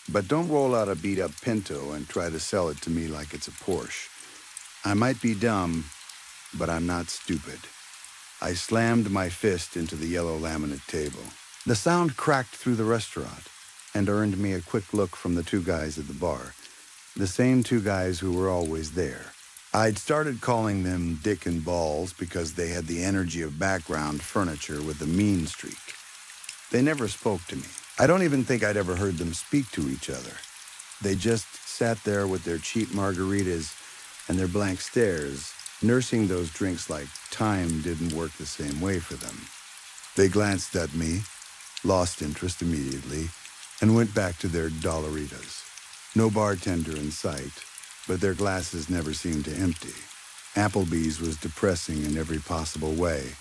But don't roll out a beat-up Pinto and try to sell it to me like it's a Porsche. I might be dumb, but I'm not stupid. I slammed my fist into the yellow laminate table. The sound cracked through the restaurant and earned me a quick look from the two guys at the bar, the same two guys who were always there. I'd started calling them Dick and Balls because they had the energy of background furniture with a mean streak. They never spoke to me. I don't even think I'd ever heard them speak to each other. They just sat there with their cheap margaritas and their blank stares, nursing those drinks like time didn't work the same way for them. They glanced at me, lost interest immediately, and went back to their dollaritas. No bartender in sight, but their glasses never seemed to empty. Applebee's was depressing in every possible way,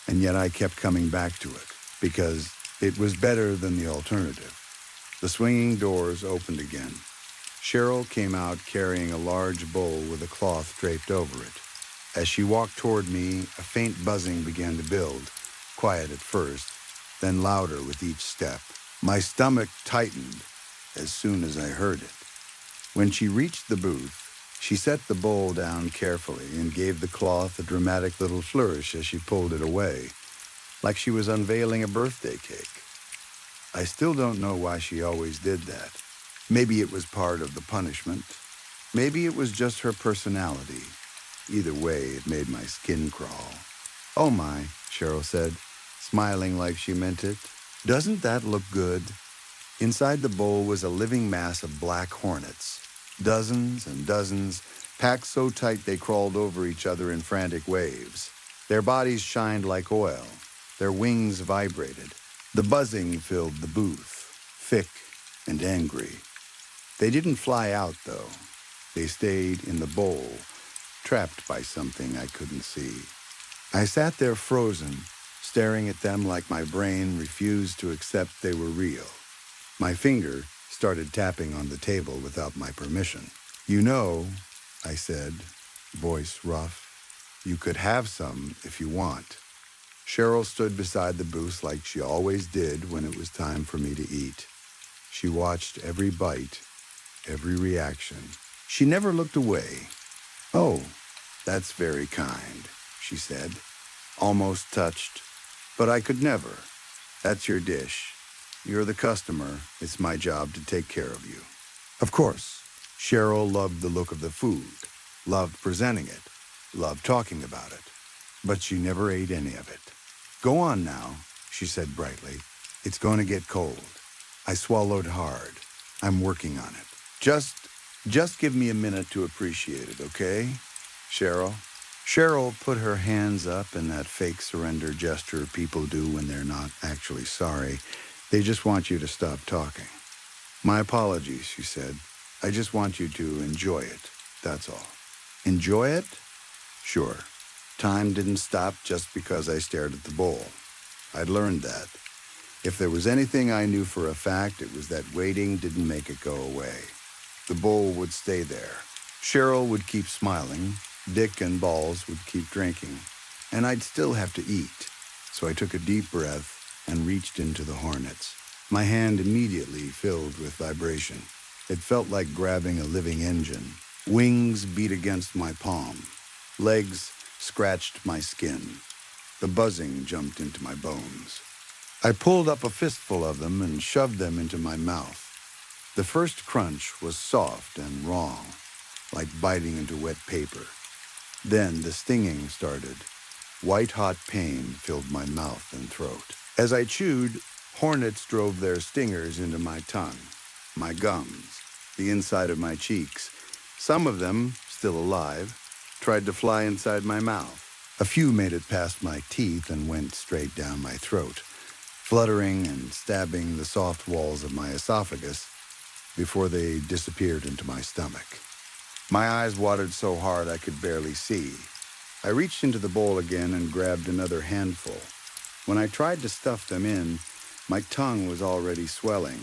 and yet I kept coming back to it, because it was better than the alternative. The swinging doors opened again. Cheryl came out carrying a large bowl with a cloth draped over it. As she walked toward me, a faint buzzing began to build, quiet at first, then louder with each step. My stomach tightened as soon as I heard it. When she reached the booth, she set the bowl down carefully and gave the cloth a dramatic little flourish as she pulled it away, like she was unveiling a birthday cake. I still don't know why she always did that. Maybe it was part of the punishment. Maybe it was just her personality. Either way, it made my skin crawl. "Oh my," Cheryl said, smiling like she meant it. "Doesn't that look good?" Inside the bowl was a living mass of black hornets. Dozens and dozens, packed so tight they crawled over each other in frantic waves. Their bodies shined like oil. Their wings vibrated. The buzzing filled the booth, thick and angry. They didn't fly out, though. They stayed in the bowl, trapped by something I couldn't see. I sat there frozen, staring at them like my brain refused to accept they were real. My finger started tapping on the table without my permission. "You know," I said, voice rough, "you could have some if you want." Cheryl stood beside the booth like she always did when it was time for me to eat. She watched every bite, every reaction. She never looked away. "Oh, that's very kind," she said, almost touched. "But I could never. That's your dish. You're the customer. It's my job to take care of you." Of course, Cheryl loved the look of the food, loved presenting it, loved talking about it. But she never ate any of it. "Go on now," she said brightly. "It's going to get cold." I swallowed hard. "I'm working on it. Just give me a minute to appreciate it, okay, Cheryl?" Cheryl put her hands up in that fake surrender gesture people do when they're not actually sorry. They just want you to stop talking. "My apologies," she said. "I just want you to enjoy it, that's all." Enjoy it? Sure. Time didn't stop just because I stared at the bowl. I'd learned that. If there was anything I knew for a fact, it was that waiting didn't make it go away. The bowl would stay there. Cheryl would keep smiling. Dick and Balls would keep drinking. And I'd still have to eat. So I took a deep breath and reached into the hornets. My hand immediately filled with vibration. It felt like grabbing a living engine. Wings beat against my palm. Legs scratched my skin. The buzzing jumped into my bones. I pulled up a fistful of them and shoved them into my mouth. The first crunch was soft and wrong, like biting into wet paper. Then the stinging started. White-hot pain filled my mouth and throat. As I chewed, hornets drove their stingers into my tongue, my gums, the inside of my cheeks. Some of them, still alive, tried to fly inside my mouth. A few made it past my teeth and went straight down my throat, fluttering and stabbing the soft walls of my esophagus before they disappeared into my stomach. My eyes watered so hard I could barely see. I reached into the bowl again and grabbed another handful. When I tried to stuff them in, my tongue was already swelling.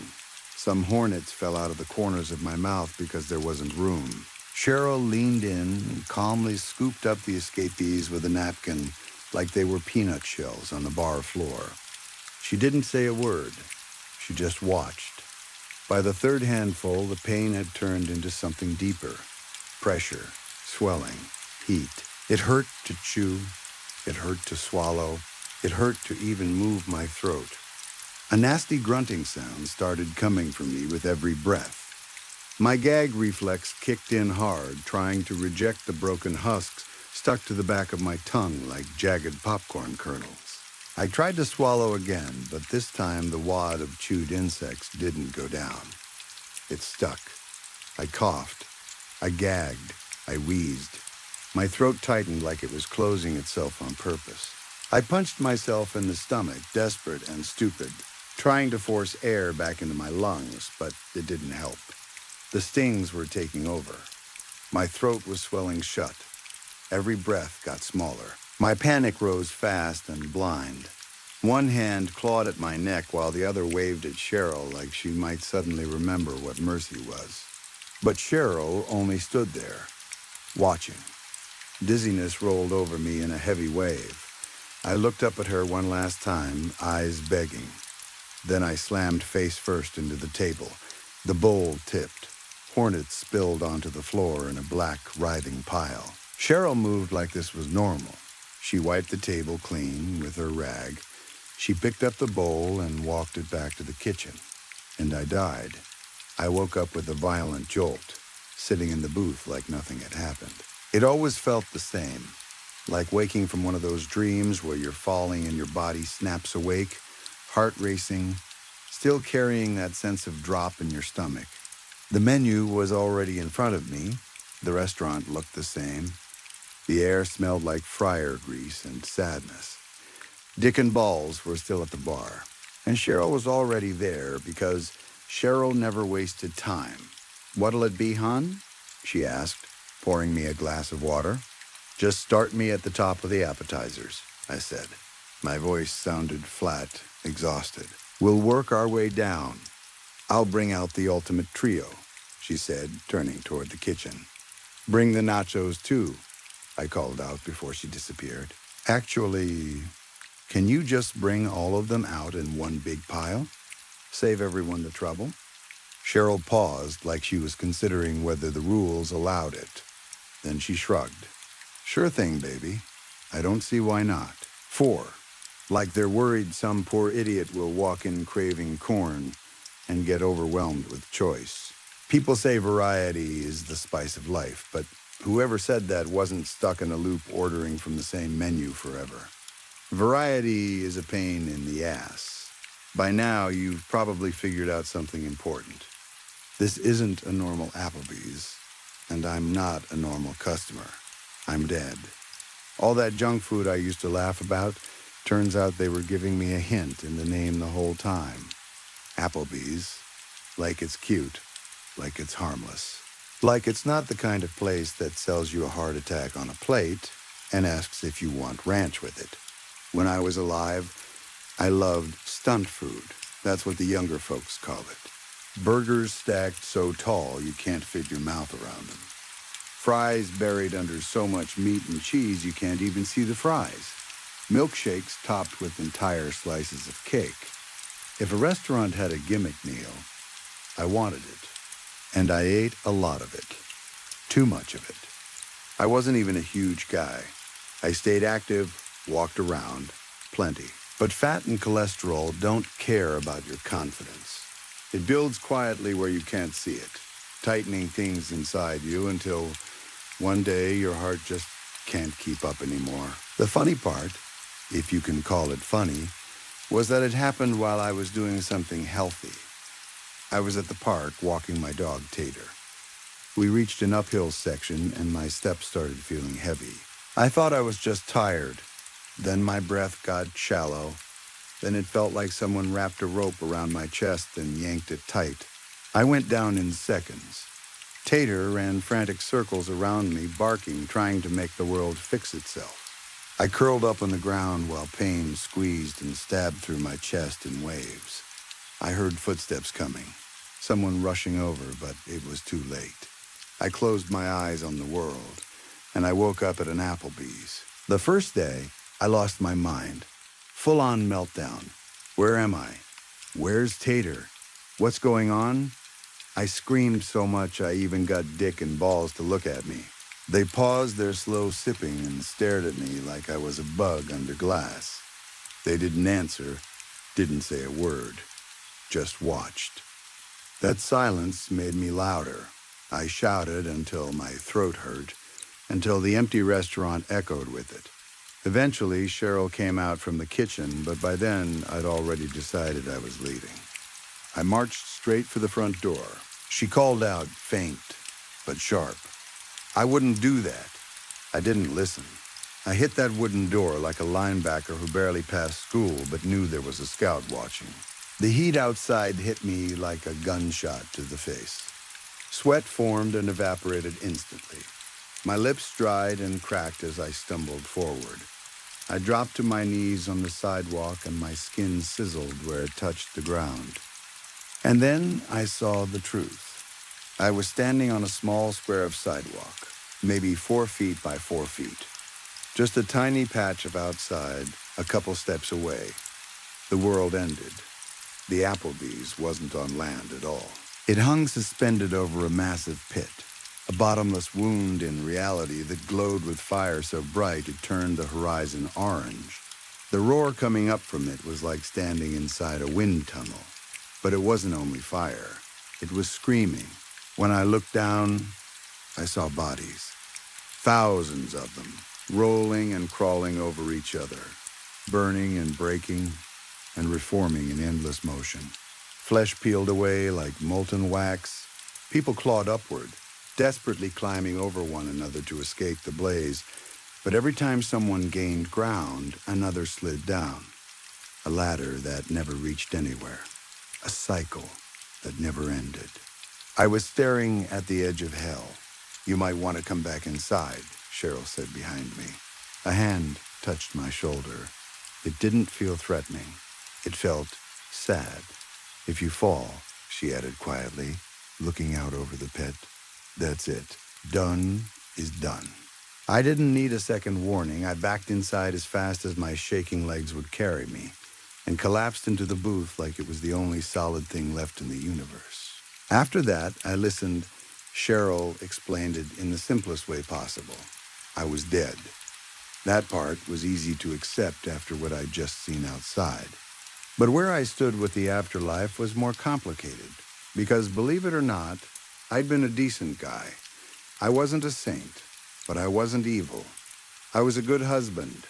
Some hornets fell out of the corners of my mouth because there wasn't room. Cheryl leaned in and calmly scooped up the escapees with a napkin like they were peanut shells on the bar floor. She didn't say a word. She just watched. By the third handful, the pain had turned into something deeper. Pressure, swelling, heat. It hurt to chew. It hurt to swallow. It hurt to even move my throat. A nasty grunting sound started coming from me with every breath. My gag reflex kicked in hard, trying to reject the broken husks stuck to the back of my tongue like jagged popcorn kernels. I tried to swallow again, but this time the wad of chewed insects didn't go down. It stuck. I coughed. I gagged. I wheezed. My throat tightened like it was closing itself on purpose. I punched myself in the stomach, desperate and stupid, trying to force air back into my lungs, but it didn't help. The stings were taking over. My throat was swelling shut. Every breath got smaller. My panic rose fast and blind. One hand clawed at my neck while the other waved at Cheryl like she might suddenly remember what mercy was. But Cheryl only stood there, watching. Dizziness rolled over me in a heavy wave. I looked up at her one last time, eyes begging. Then I slammed face first into the table. The bowl tipped. Hornets spilled onto the floor in a black, writhing pile. Cheryl moved like this was normal. She wiped the table clean with her rag. She picked up the bowl and walked it back to the kitchen. And I died. I woke up with a violent jolt, sitting in the booth like nothing had happened. It always felt the same, like waking from one of those dreams where you're falling and your body snaps awake, heart racing, still carrying that sense of drop in your stomach. The menu was already in front of me. The restaurant looked the same. The air smelled like fryer grease and sadness. Dick and Balls were still at the bar, and Cheryl was already there because Cheryl never wasted time. "What'll it be, hon?" she asked, pouring me a glass of water. "Just start me at the top of the appetizers," I said. My voice sounded flat, exhausted. "We'll work our way down. I'll bring out the ultimate trio," she said, turning toward the kitchen. "Bring the nachos, too," I called out before she disappeared. "Actually, can you just bring all of them out in one big pile? Save everyone the trouble?" Cheryl paused like she was considering whether the rules allowed it. Then she shrugged. "Sure thing, baby. I don't see why not." 4. Like they're worried some poor idiot will walk in craving corn and get overwhelmed with choice. People say variety is the spice of life, but whoever said that wasn't stuck in a loop ordering from the same menu forever. Variety is a pain in the ass. By now, you've probably figured out something important. This isn't a normal Applebee's, and I'm not a normal customer. I'm dead. All that junk food I used to laugh about, turns out they were giving me a hint in the name the whole time. Applebee's. Like it's cute. Like it's harmless. Like it's not the kind of place that sells you a heart attack on a plate and asks if you want ranch with it. When I was alive, I loved stunt food. That's what the younger folks call it. Burgers stacked so tall you can't fit your mouth around them. Fries buried under so much meat and cheese you can't even see the fries. Milkshakes topped with entire slices of cake. If a restaurant had a gimmick meal, I wanted it. And I ate a lot of it. Too much of it. I wasn't even a huge guy. I stayed active, walked around, plenty. But fat and cholesterol don't care about your confidence. It builds quietly where you can't see it, tightening things inside you until one day your heart just can't keep up anymore. The funny part, if you can call it funny, was that it happened while I was doing something healthy. I was at the park walking my dog Tater. We reached an uphill section and my steps started feeling heavy. I thought I was just tired. Then my breath got shallow. Then it felt like someone wrapped a rope around my chest and yanked it tight. I went down in seconds. Tater ran frantic circles around me, barking, trying to make the world fix itself. I curled up on the ground while pain squeezed and stabbed through my chest in waves. I heard footsteps coming, someone rushing over, but it was too late. I closed my eyes on the world, and I woke up at an Applebee's. The first day, I lost my mind. Full-on meltdown. Where am I? Where's Tater? What's going on? I screamed so much I even got Dick and Balls to look at me. They paused their slow sipping and stared at me like I was a bug under glass. They didn't answer, didn't say a word, just watched. That silence made me louder. I shouted until my throat hurt, until the empty restaurant echoed with it. Eventually, Cheryl came out from the kitchen, but by then I'd already decided I was leaving. I marched straight for the front door. She called out, faint, but sharp. I wouldn't do that. I didn't listen. I hit that wooden door like a linebacker who barely passed school but knew there was a scout watching. The heat outside hit me like a gunshot to the face. Sweat formed and evaporated instantly. My lips dried and cracked as I stumbled forward. I dropped to my knees on the sidewalk and my skin sizzled where it touched the ground. And then I saw the truth. I was standing on a small square of sidewalk, maybe 4 feet by 4 feet. Just a tiny patch of outside, a couple steps away. The world ended. The Applebee's wasn't on land at all. It hung suspended over a massive pit, a bottomless wound in reality that glowed with fire so bright it turned the horizon orange. The roar coming up from it was like standing inside a wind tunnel. But it wasn't only fire. It was screaming. When I looked down, I saw bodies. Thousands of them, rolling and crawling over each other, burning and breaking and reforming in endless motion. Flesh peeled away like molten wax. People clawed upward, desperately climbing over one another to escape the blaze. But every time someone gained ground, another slid down. A ladder that never reached anywhere. A cycle that never ended. I was staring at the edge of hell. You might want to come back inside, Cheryl said behind me. A hand touched my shoulder. It didn't feel threatening. It felt sad. If you fall, she added quietly, looking out over the pit. That's it. Done is done. I didn't need a second warning. I backed inside as fast as my shaking legs would carry me, and collapsed into the booth like it was the only solid thing left in the universe. After that, I listened. Cheryl explained it in the simplest way possible. I was dead. That part was easy to accept after what I'd just seen outside. But where I stood with the afterlife was more complicated, because believe it or not, I'd been a decent guy. I wasn't a saint, but I wasn't evil. I was a good husband.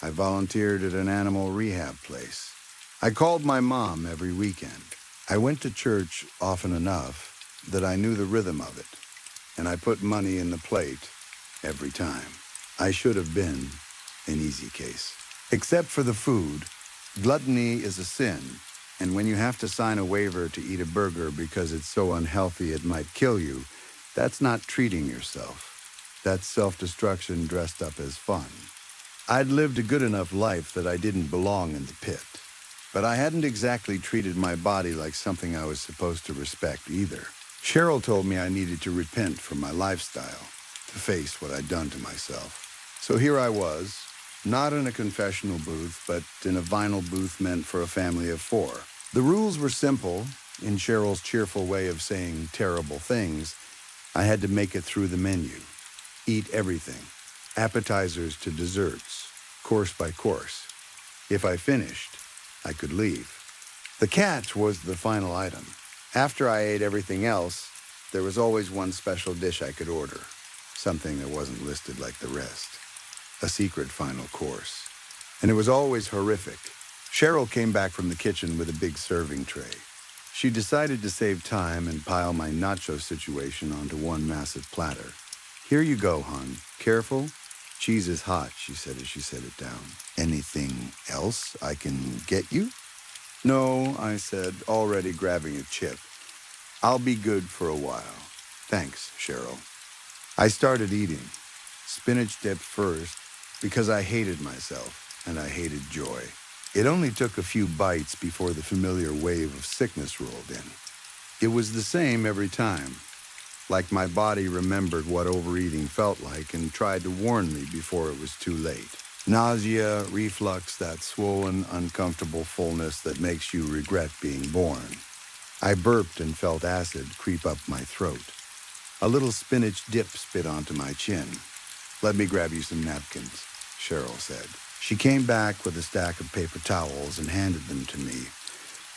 I volunteered at an animal rehab place. I called my mom every weekend. I went to church often enough that I knew the rhythm of it, and I put money in the plate every time. I should have been an easy case. Except for the food, gluttony is a sin, and when you have to sign a waiver to eat a burger because it's so unhealthy it might kill you, that's not treating yourself. That's self-destruction dressed up as fun. I'd lived a good enough life that I didn't belong in the pit. But I hadn't exactly treated my body like something I was supposed to respect either. Cheryl told me I needed to repent for my lifestyle, to face what I'd done to myself. So here I was, not in a confessional booth, but in a vinyl booth meant for a family of 4. The rules were simple. In Cheryl's cheerful way of saying terrible things, I had to make it through the menu. Eat everything, appetizers to desserts, course by course. If I finished, I could leave. The catch was the final item. After I ate everything else, there was always one special dish I could order, something that wasn't listed like the rest. A secret final course. And it was always horrific. Cheryl came back from the kitchen with a big serving tray. She decided to save time and pile my nacho situation onto one massive platter. Here you go, hon. Careful. Cheese is hot, she said as she set it down. Anything else I can get you? No, I said, already grabbing a chip. I'll be good for a while. Thanks, Cheryl. I started eating. Spinach dip first, because I hated myself, and I hated joy. It only took a few bites before the familiar wave of sickness rolled in. It was the same every time. Like my body remembered what overeating felt like and tried to warn me before it was too late. Nausea, reflux, that swollen, uncomfortable fullness that makes you regret being born. I burped and felt acid creep up my throat. A little spinach dip spit onto my chin. "Let me grab you some napkins," Cheryl said. She came back with a stack of paper towels and handed them to me,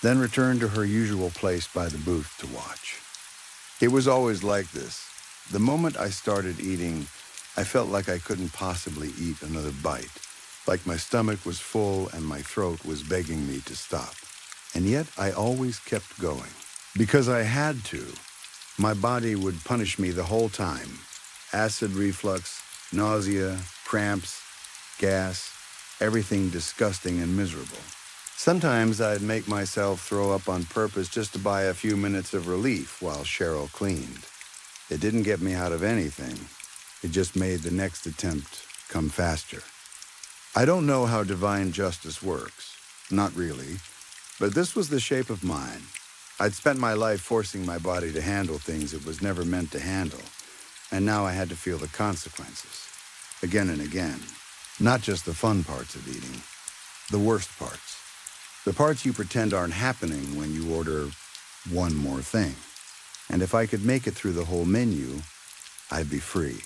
then returned to her usual place by the booth to watch. It was always like this. The moment I started eating, I felt like I couldn't possibly eat another bite, like my stomach was full and my throat was begging me to stop. And yet I always kept going. Because I had to. My body would punish me the whole time. Acid reflux, nausea, cramps, gas, everything disgusting and miserable. Sometimes I'd make myself throw up on purpose just to buy a few minutes of relief while Cheryl cleaned. It didn't get me out of anything. It just made the next attempt come faster. I don't know how divine justice works. Not really. But this was the shape of mine. I'd spent my life forcing my body to handle things it was never meant to handle, and now I had to feel the consequences. Again and again. Not just the fun parts of eating. The worst parts. The parts you pretend aren't happening when you order one more thing. And if I could make it through the whole menu, I'd be free.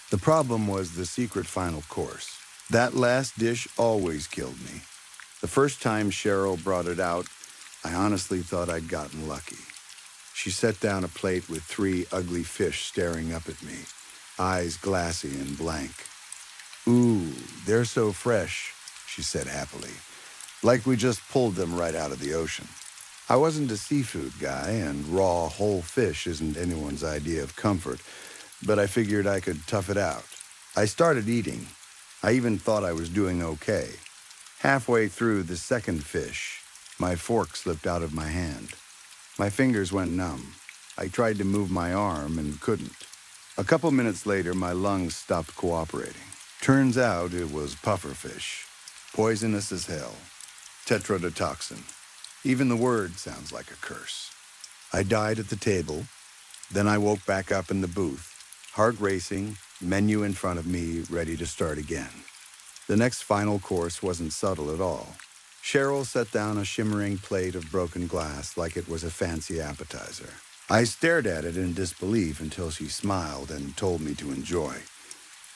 The problem was the secret final course. That last dish always killed me. The first time Cheryl brought it out, I honestly thought I'd gotten lucky. She set down a plate with 3 ugly fish staring up at me, eyes glassy and blank. "Ooh, they're so fresh," she said happily, like we just pulled them right out of the ocean. I wasn't a seafood guy, and raw, whole fish isn't anyone's idea of comfort, but I figured I could tough it out. I started eating. I even thought I was doing okay. Halfway through the second fish, my fork slipped out of my hand. My fingers went numb. I tried to move my arm and couldn't. A couple minutes later, my lungs stopped cooperating. Turns out it was pufferfish. Poisonous as hell. Tetrodotoxin. Even the word sounds like a curse. I died at the table. Then I woke back up in the booth, heart racing, menu in front of me, ready to start again. The next final course wasn't subtle at all. Cheryl set down a shimmering plate of broken glass like it was a fancy appetizer. I stared at it in disbelief until she smiled and told me to enjoy.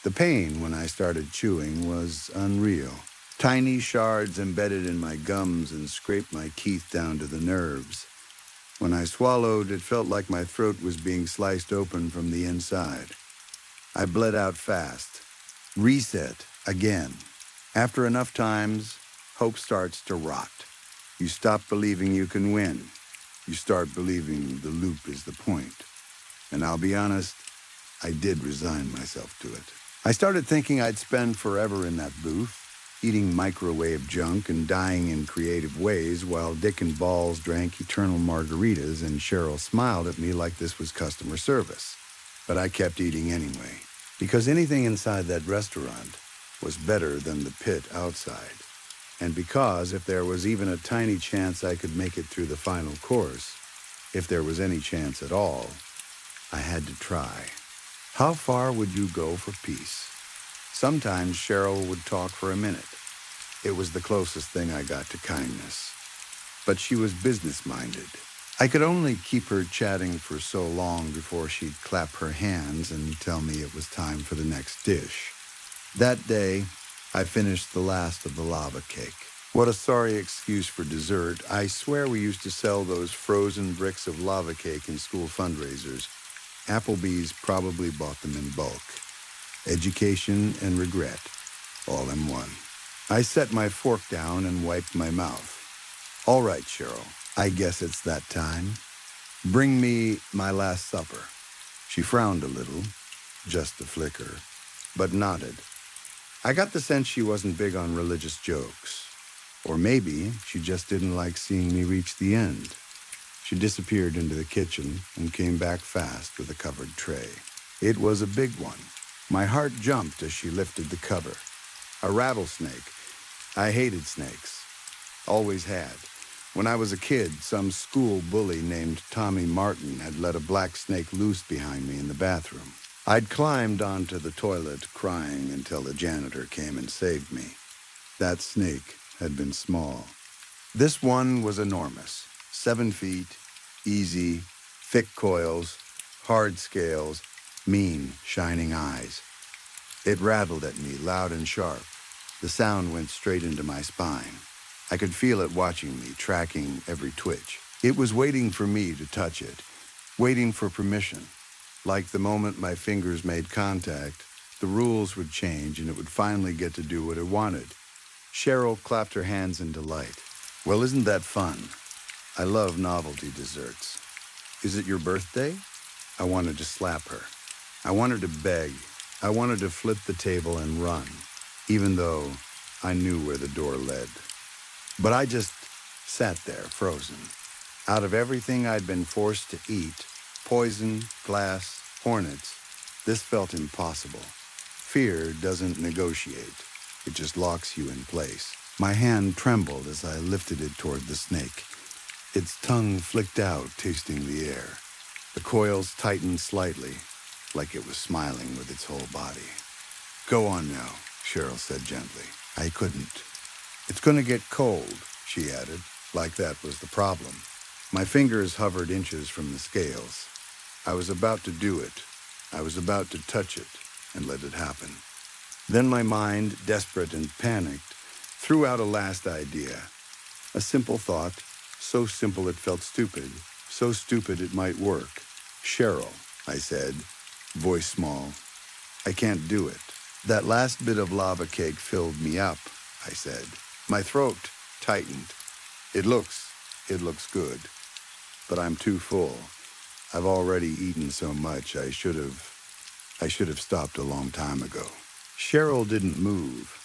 The pain when I started chewing was unreal. Tiny shards embedded in my gums and scraped my teeth down to the nerves. When I swallowed, it felt like my throat was being sliced open from the inside. I bled out fast. Reset again. After enough times, hope starts to rot. You stop believing you can win. You start believing the loop is the point. And I'll be honest, I did resign myself to it. I started thinking I'd spend forever in that booth, eating microwave junk and dying in creative ways while Dick and Balls drank eternal margaritas and Cheryl smiled at me like this was customer service. But I kept eating anyway, because anything inside that restaurant was better than the pit outside. And because if there was even a tiny chance I could make it through the final course, if there was any chance at all, I had to try. How far would you go for peace? Sometimes Cheryl would talk for a minute. It was the closest thing I got to kindness. But she was business-minded. I could only keep her chatting for so long before she'd clap her hands and tell me it was time for the next dish. That day, I finished the last of the lava cake. What a sorry excuse for dessert. I swear we used to sell those frozen bricks of lava cake in school fundraisers. Applebee's probably bought them in bulk. Education and regret, all in one. I set my fork down and wiped my mouth. "All right, Cheryl, I guess it's that time. Bring me my last supper." She frowned a little, just a flicker, but nodded. I got the sense she wasn't big on religious jokes. Or maybe she just didn't like seeing me reach the end. She disappeared into the kitchen and came back fast with a covered tray. It was a big one. My heart jumped as she lifted the cover. A rattlesnake. I hated snakes. Always had. When I was a kid, some school bully named Tommy Martin had let a black snake loose behind me in the bathroom. I'd climbed onto the toilet crying until the janitor came and saved me. That snake had been small. This one was enormous. 7 feet, easy, thick coils, hard scales, mean, shining eyes. It rattled at me loud and sharp. The sound went straight into my spine. I could feel it watching me, tracking every twitch. It was waiting for me to touch it, waiting for permission. Like the moment my fingers made contact, the rules would change and it would finally get to do what it wanted. Cheryl clapped her hands in delight. Well, isn't that fun? I love novelty desserts. Is it your birthday? I wanted to slap her. I wanted to beg. I wanted to flip the table and run, even though I knew where the door led. But I just sat there, frozen. Out of everything I'd been forced to eat, poison, glass, hornets, this felt impossible. Fear doesn't negotiate. It just locks you in place. My hand trembled as I lifted it toward the snake. Its tongue flicked out, tasting the air. The coils tightened slightly, like it was smiling with its whole body. Go on now, Cheryl said gently. I couldn't. It's going to get cold, she added, like that was the problem. My fingers hovered inches from the scales. I was about to do it. I was about to touch it and let it happen. Then my mind, desperate and panicked, threw out a last idea. A simple thought, so simple it felt stupid, so stupid it might work. Cheryl, I said, voice small. I can't do it. That last bit of lava cake filled me up, I said. My throat tightened. It looks good. But I'm too full. I've already eaten so much, I should have stopped a long time ago. Cheryl didn't move.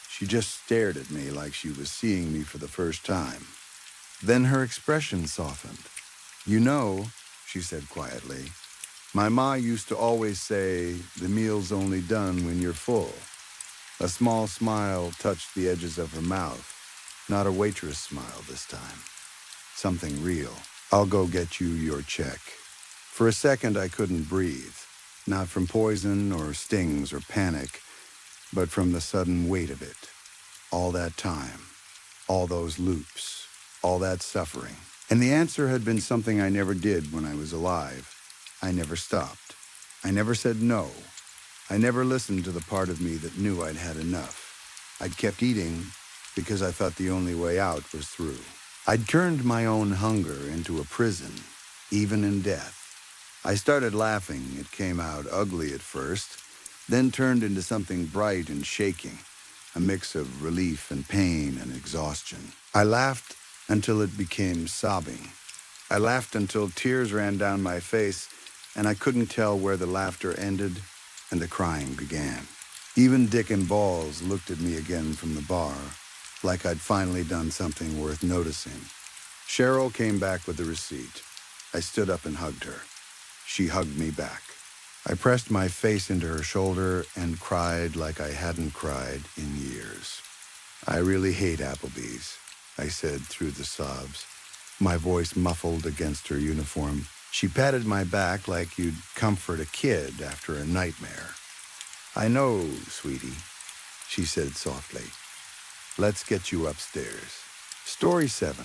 She just stared at me like she was seeing me for the first time. Then her expression softened. You know, she said quietly, my ma used to always say, the meal's only done when you're full. A small smile touched the edges of her mouth. Not a waitress smile this time. Something real. I'll go get you your check. For a second, I couldn't breathe. Not from poison or stings or panic, but from the sudden weight of it. All that time, all those loops, all that suffering. And the answer had been something I never did when I was alive. I never stopped. I never said no. I never listened to the part of me that knew I'd had enough. I'd kept eating because I thought the only way out was through. I'd turned my own hunger into a prison, even in death. I started laughing. It came out ugly at first, then turned into something bright and shaking, a mix of relief and pain and exhaustion. I laughed until it became sobbing. I laughed until tears ran down my face, and I couldn't tell where the laughter ended and the crying began. Even Dick and Balls looked at me again from the bar, like I'd finally done something worth noticing. Cheryl came back with the receipt. I stood up and hugged her. She hugged me back. I pressed my face into her shoulder and cried like I hadn't cried in years. I really hate Applebee's, I said through the sobs, my voice muffled against her uniform. She patted my back like you'd comfort a kid after a nightmare. I know, sweetie, she said softly. Let's get you upstairs. Story 7.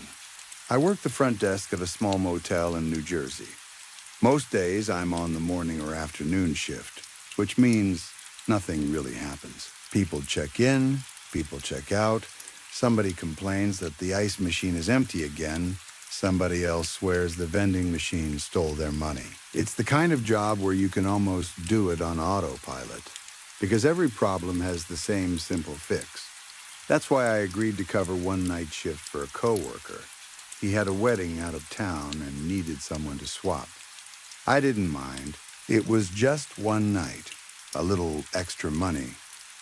I work the front desk at a small motel in New Jersey. Most days I'm on the morning or afternoon shift, which means nothing really happens. People check in, people check out, somebody complains that the ice machine is empty again, somebody else swears the vending machine stole their money. It's the kind of job where you can almost do it on autopilot, because every problem has the same simple fix. That's why I agreed to cover one night shift for a coworker. He had a wedding out of town and needed someone to swap. I didn't mind. It was just one night, a little extra money,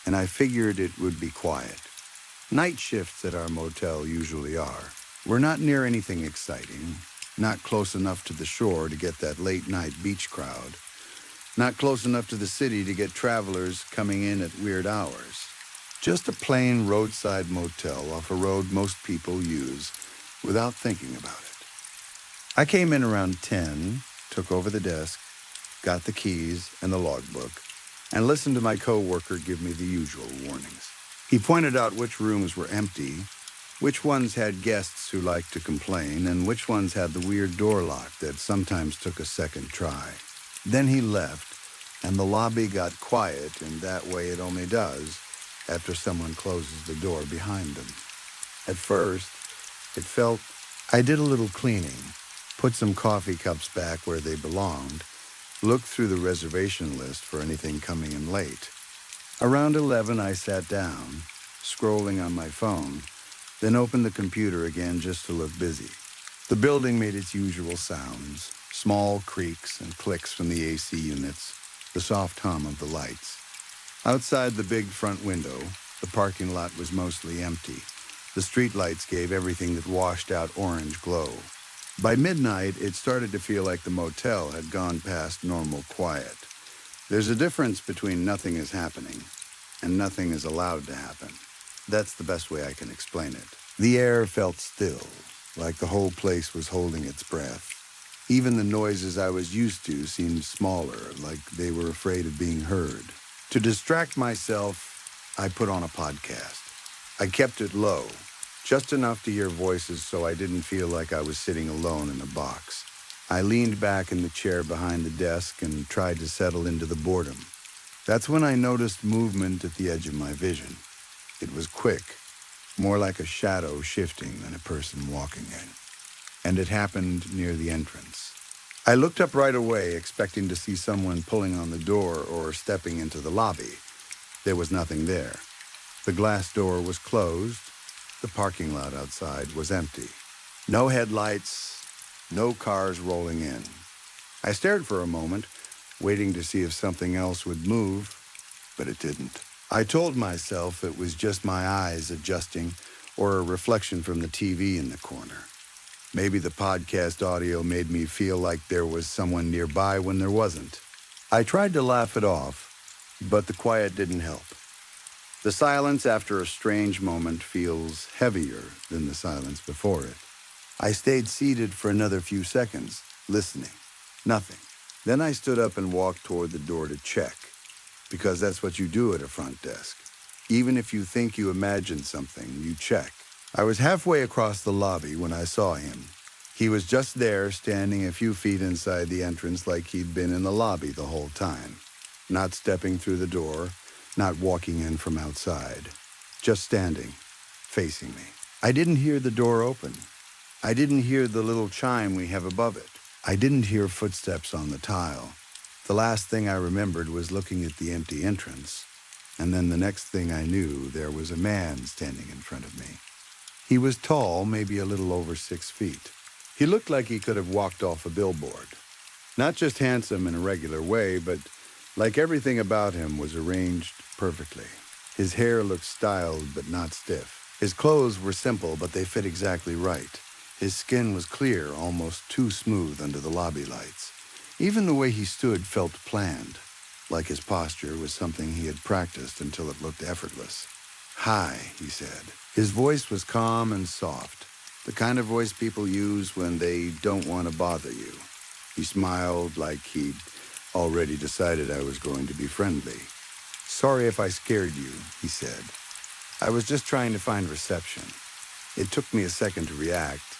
and I figured it would be quiet. Night shifts at our motel usually are. We're not near anything exciting, not close enough to the shore to get that late-night beach crowd, not close enough to the city to get travelers coming in at weird hours. Just a plain roadside motel off a road most people use without thinking about it. I came in around 10, took over the desk, got the keys and the logbook, and listened to my coworker give me the usual warnings. He pointed out which rooms were empty, which ones had guests who liked to complain, and which ones had the weird door lock that sometimes took a second try. Then he left, and the lobby got quiet in that way it only does after someone closes the door behind them. At first, it felt I did a little cleaning, put some coffee cups back where they belonged, looked through the reservation list for anything coming in late. Around 11, I sat down, scrolling on my phone, then opened the computer again just to look busy. The building made its usual sounds, small creaks and clicks from the AC units, the soft hum of the lights. Outside the big front window, the parking lot was mostly empty. The streetlights gave everything that washed out orange glow. By midnight, it started to feel like the motel had gone past normal quiet. There's a difference between nothing is happening and nothing is allowed to happen. That's the best way I can explain it. The air felt still, like the whole place was holding its breath. Even the noises I was used to seemed smaller, like they were afraid of being heard. To distract myself, I put on a podcast. I kept it low, just enough to hear voices so I didn't feel like I was sitting alone in a box. I leaned back in the chair behind the desk and tried to settle into the boredom. That's when I noticed movement at the edge of my vision. It was quick, more like a shadow shifting than a person walking in. And it happened near the entrance. I looked up right away, expecting to see someone pulling on the door or stepping into the lobby. There was nothing there. The glass door was closed. The parking lot outside was empty. No headlights, no cars rolling in. I stared for a moment, waiting to see if something else would move, but it didn't. I told myself it was just my eyes adjusting or a reflection from the TV in the corner. Maybe the podcast audio made me feel like there was someone nearby when there wasn't. I tried to laugh it off, but the quiet didn't help. The silence after a strange moment feels heavier than the silence before it. I stayed seated for another few seconds, listening. Nothing. Then I stood up and walked toward the door to check, because that's what you do at a front desk. Even if you think you imagined something, you check. I was halfway across the lobby when I saw him. He was just there, standing a few feet inside the entrance like he'd been in the lobby the whole time. Not stepping through the door, not walking in from outside. Just standing, facing me. I didn't hear the door open. I didn't hear the little chime we have above it. I didn't hear footsteps on the tile. The last thing I remembered was looking at the empty entrance, and then the next thing I knew, there was a man standing in front of me. He was tall, maybe a little over 6 feet. He looked like he could have walked off a billboard. Not just handsome in a regular way, but like everything about him was arranged perfectly. His hair looked styled but not stiff. His clothes were simple, but they fit exactly right. His skin was clear, almost too smooth under the lobby lights. Even the way he stood felt planned, like his posture was something he had practiced until it looked effortless. "Hi," he said. His voice was calm and soft, the kind of voice people use when they don't want to bother you. He smiled like he'd already decided I was going to be friendly. "Sorry if I scared you," he said. "I was just trying to find reception." It took me a second to react,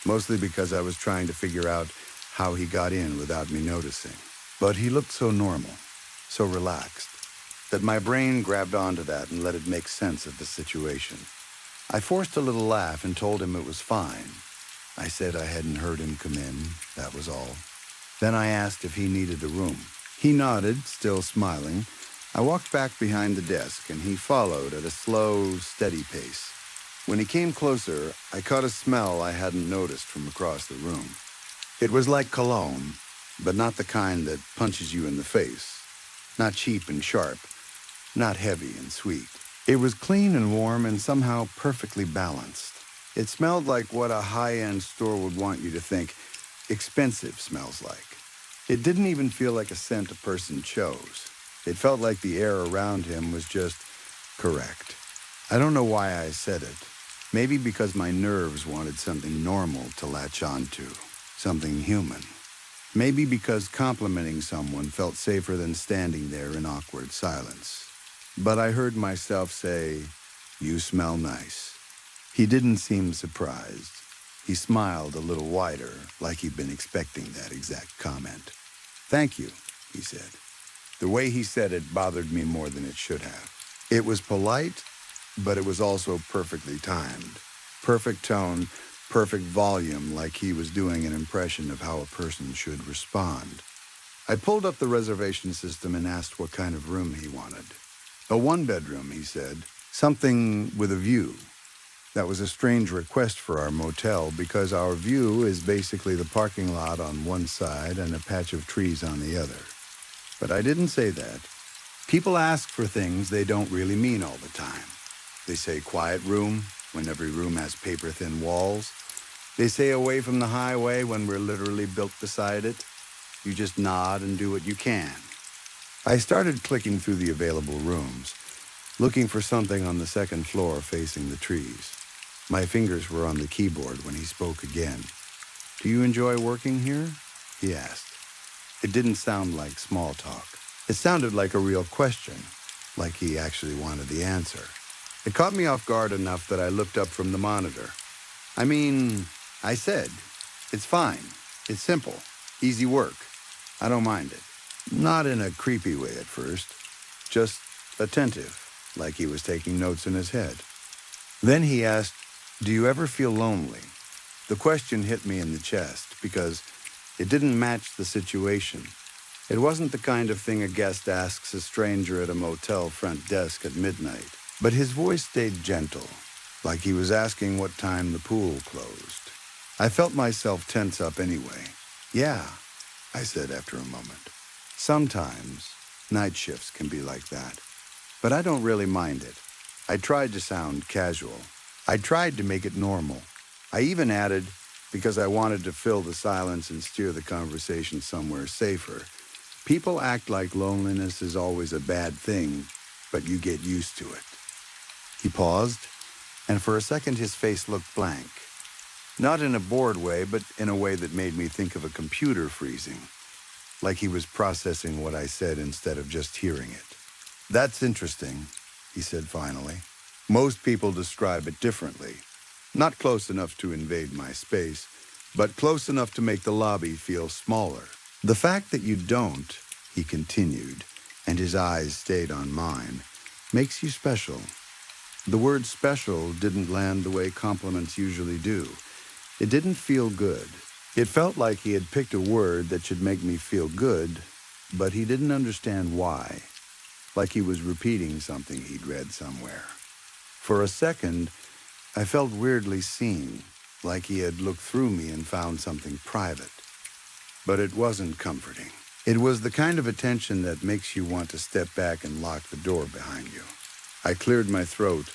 mostly because I was trying to figure out how he got in without me noticing. But he looked so normal, so relaxed, that my brain grabbed onto that and let it make sense of the situation. I forced a little laugh and told him it was fine. I said I hadn't heard him come in, that was all. Then I asked if he needed a room. He nodded, still smiling. I walked back behind the desk, and he followed at a slow, steady pace. When he came closer, I caught a smell I hadn't noticed from across the room. It was like cologne, but not the kind that punches you in the face. Not cheap and sharp, not heavy and sweet. It was clean and warm and somehow perfectly balanced. It smelled like what a high-end store would want you to think expensive smells like. It didn't even feel like a scent a person chose. It felt like the air around him was just correct. I don't know why I said it. Maybe because my nerves wanted something normal to latch onto, something human. Maybe because complimenting someone felt safer than standing there in awkward silence. But I heard myself say, "You smell nice." He didn't seem surprised. He smiled a little wider, like he'd been expecting that exact comment. "Thank you," he said. The way he said it bothered me more than it should have. It was polite, but it was also perfectly timed. Perfect tone, perfect volume, like he was doing an impression of how a person should respond. I pulled up the reservation system and asked what kind of room he wanted. "A one-bedroom," he said. "Something with a view." That was a strange request for our motel because our view is basically the parking lot on one side and a patch of trees on the other. But I didn't say that. People ask for things they don't really mean all the time. They say quiet room when every room has paper-thin walls. They say away from the highway when we're literally built beside it. You just nod and do what you can. I started clicking through the available rooms, looking for something on the second floor facing the trees. My fingers were on the keyboard when he spoke again. "Do you enjoy working here?" he asked. It didn't sound like small talk. It sounded like a real question, like he actually wanted the answer. It caught me off guard enough that I looked up from the monitor. I said, "It's fine. It's simple. Easy work. I don't mind it." Not in a creepy way at first, just attentive, like he was taking notes in his head. Then he asked, "Do you ever feel lonely?" The question hit me in the chest because it didn't match the situation. It wasn't the kind of thing a guest asks a stranger at a motel front desk at midnight. But his voice stayed gentle, like he was asking what time the pool closed. I felt myself tense up anyway. "Yeah," I said after a moment. "Sometimes night shifts can be like that. But I don't really mind it." I tried to sound casual. I tried to make it normal. I even added, because I wanted to fill the silence and steer the conversation somewhere safer, "People act like loneliness is always a bad thing, but you get used to it." He paused, and for a second his face looked blank. Not in a bored way, but in a way that made me think of a computer freezing, like he was processing what I said instead of just hearing it. "That's interesting," he said finally. "Most people describe it differently. Not close enough to invade my space, but close enough to make the lobby feel smaller. The fact that you don't," he continued, and his eyes stayed on mine, "makes you special." The word special didn't land the way compliments usually do. It didn't feel good. It felt like he had picked a word that should make me feel good, but he didn't understand why, like he was repeating something he'd read somewhere. For a second, I felt weirdly seen, like he had looked through me and found something private. But it wasn't comforting. It was the kind of attention that makes you want to step back and lock the door behind you. I cleared my throat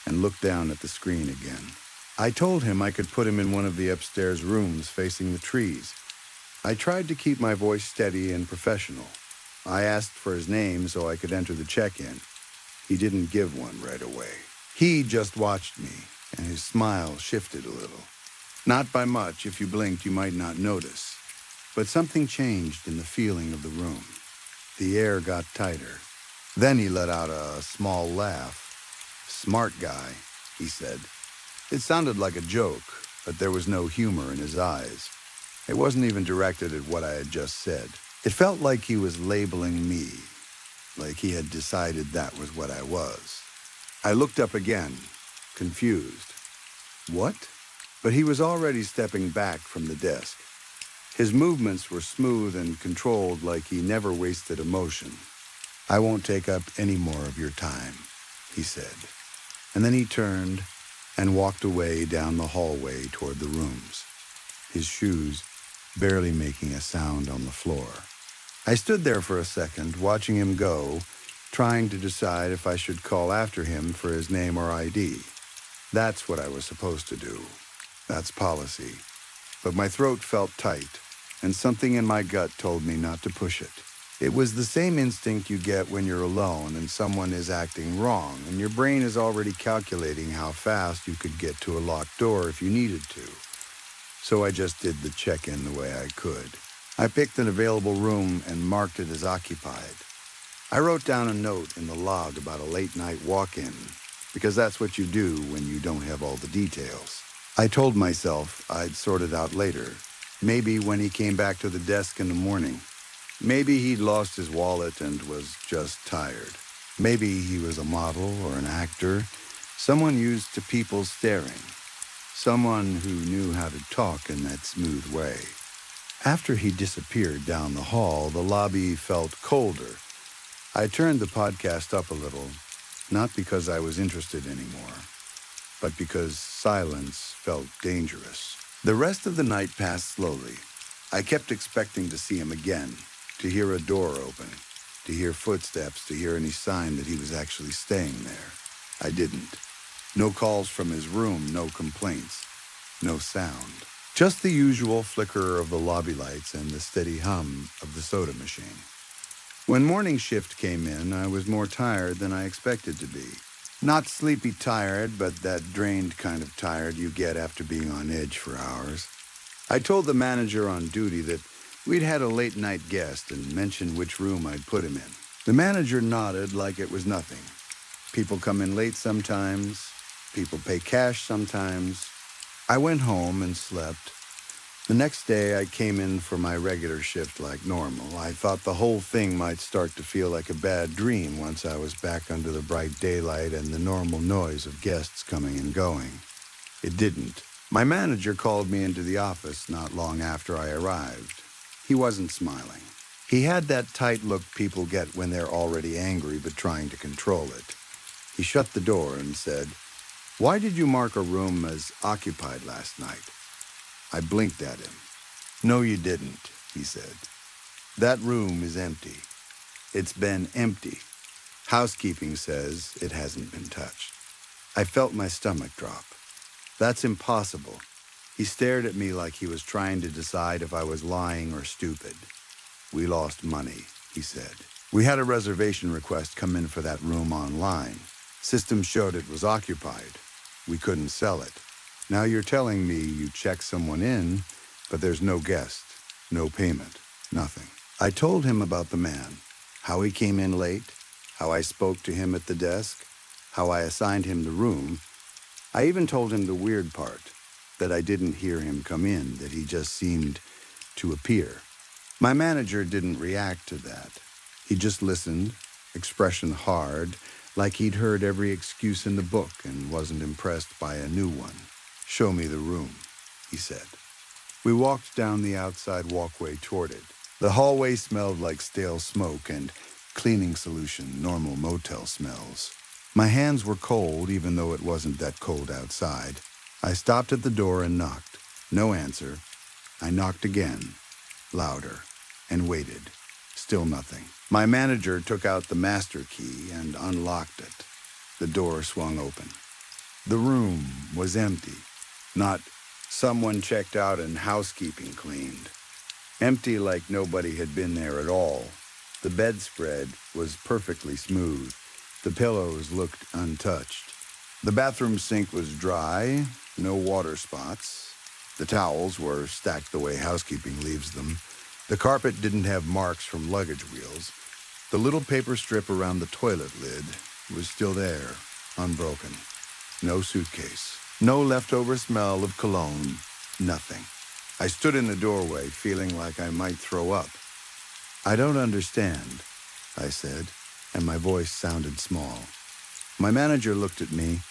and looked down at the screen again. I told him I could put him in one of the upstairs rooms facing the trees. I tried to keep my voice steady and professional. I asked for his name so I could enter the check-in. He didn't give one right away. He just watched me, and his smile shifted a little. Not by much. If you blinked, you might not notice. But something changed in the feeling of the room. The air got tighter. Then he let out a small laugh. "Smart guy," he said. It sounded like a joke, but there was no humor in his eyes. It wasn't even directed at what I had just said. It felt like he was labeling me, like he had decided that was what I was. I looked up again, confused. "What?" But he was already stepping back from the desk. His movements were smooth and controlled, like he never wasted emotion. "I won't take up any more of your time," he said. And then he turned and walked away down the hallway toward the rooms, his shoes barely making a sound on the floor. I stood there for a second, watching him go, trying to decide if I should call after him for his name or ID. That's what I was supposed to do. That's policy. But my throat felt tight, and something in my gut told me not to push it. It was the same instinct you get when you're alone and someone is acting wrong, and your brain is already calculating how fast you could get to a locked door if you needed to. So I just did the check-in the way I could. I picked an available room and marked it as occupied. I wrote down a note in the log about a late-night walk-in, because that's what you do when you don't have all the details. I told myself I'd sort it out later, maybe when he came back to the desk in the morning. Maybe he'd lost his wallet and was just tired. Maybe he was a model or an actor, someone used to people staring, someone who knew how to talk in that smooth way. After he disappeared down the hall, the lobby felt colder. I turned the podcast up a little, not because I was interested anymore, but because silence felt dangerous. The rest of the night passed slowly. I kept expecting to see him again, to hear a door open, to hear footsteps, to hear any sign that he was actually staying there. I didn't. No calls from his room, no complaints, no sound. Just the usual flicker of the lobby lights and the steady hum of the soda machine. When morning shift came in, I was more tired than I expected to be. Not sleepy tired, but that drained kind of tired you get after being on edge for hours. I told the manager on duty that we'd had a late-night guest and mentioned which room I'd put him in. The manager nodded like it was nothing. People come in late sometimes. People pay cash sometimes. I went home and slept. The next day, I came in for my regular shift like normal. I thought the whole thing might start to feel like a bad dream once I was back under the bright daylight and the normal noise of guests coming and going. It didn't. My manager called me into the office not long after I arrived. He wasn't smiling. He had that tight look people get when they're already angry but trying to control it. He shut the door and said, "Why did you mark a room as occupied last night?" I blinked at him. "No, you didn't," he said. "That room is empty. It's been empty. Housekeeping says it hasn't been touched." I felt my stomach drop. "That's impossible." He stared at me like he was trying to decide if I was lying or stupid. "We lost money," he said. "We had a reservation request come in for that room online. System showed it was occupied. We couldn't sell it. Now you're telling me you checked someone in, but there's no guest, no payment, nothing." I told him about the man, how he came in late, how I spoke to him at the desk, how I assigned him the room. I even told him the weird part, that I didn't hear him come in, that he just seemed to appear. My manager didn't react to that. He just listened, expression hard, like he'd heard every excuse in the book and wasn't impressed by a new one. "Show me the room," he said. We walked down the outside walkway toward it. The hallway smelled like stale smoke and cleaning solution, normal motel smells. My hands were cold, even though it wasn't that cold outside. I stopped at the door and knocked. No answer. I knocked again, louder, and waited. Still nothing. My manager took out the master key and unlocked it. The door swung open. The room was empty. Not someone checked out and housekeeping cleaned. Empty like nobody had been there at all. The bedspread was perfectly smooth. The pillows looked untouched. The bathroom sink was dry, no water spots. The towels were stacked the way housekeeping leaves them. The carpet didn't have marks from luggage wheels. The little paper strip around the toilet lid was still there, unbroken. No suitcase. No leftover smell of cologne. Nothing. I stood in the doorway, feeling like I might throw up. "I don't understand," I said, and my voice sounded small. My manager looked at me,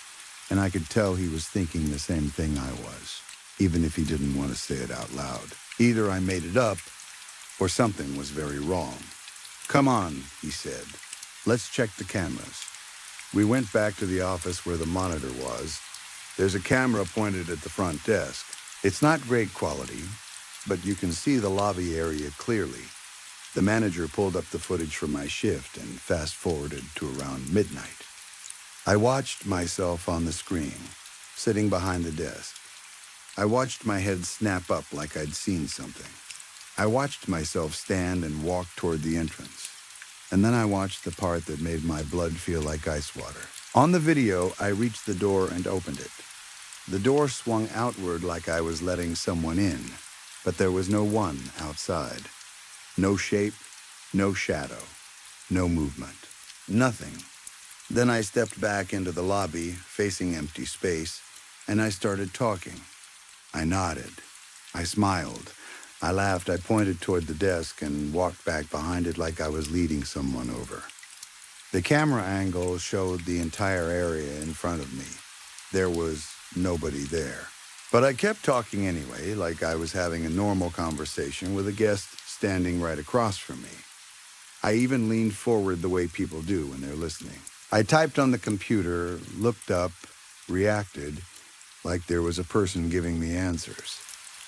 and I could tell he was thinking the same thing I was, even if he didn't want to say it out loud. Either I made it up, or something was very wrong. "Come on," he said. "Let's check the cameras." We went back to the office where the monitor was. There's a camera pointed at the front desk. It's not great quality, but you can see the lobby area clearly. The manager pulled up the footage from my shift and fast-forwarded to around midnight. I watched myself on the screen, sitting behind the desk. I watched my head snap up like I'd seen something. I watched myself stand and walk toward the entrance. And then I watched the part that made my blood feel like ice water. On the video, I reached the door and opened it. The door swung outward like I was letting someone in, but there was no one outside. No shape, no shadow, no movement. Nothing. Then I stepped back into the lobby, facing empty space, and I started talking. I nodded. I smiled. I laughed. I pointed toward the desk and walked back behind it like I was leading someone over. The camera angle showed the entire area in front of me. There was nobody there. But I kept talking anyway, like I was having a normal conversation with a guest standing right across from me. I even leaned forward the way people do when they're listening. I typed on the computer, looked up, reacted, like there was a person giving me answers.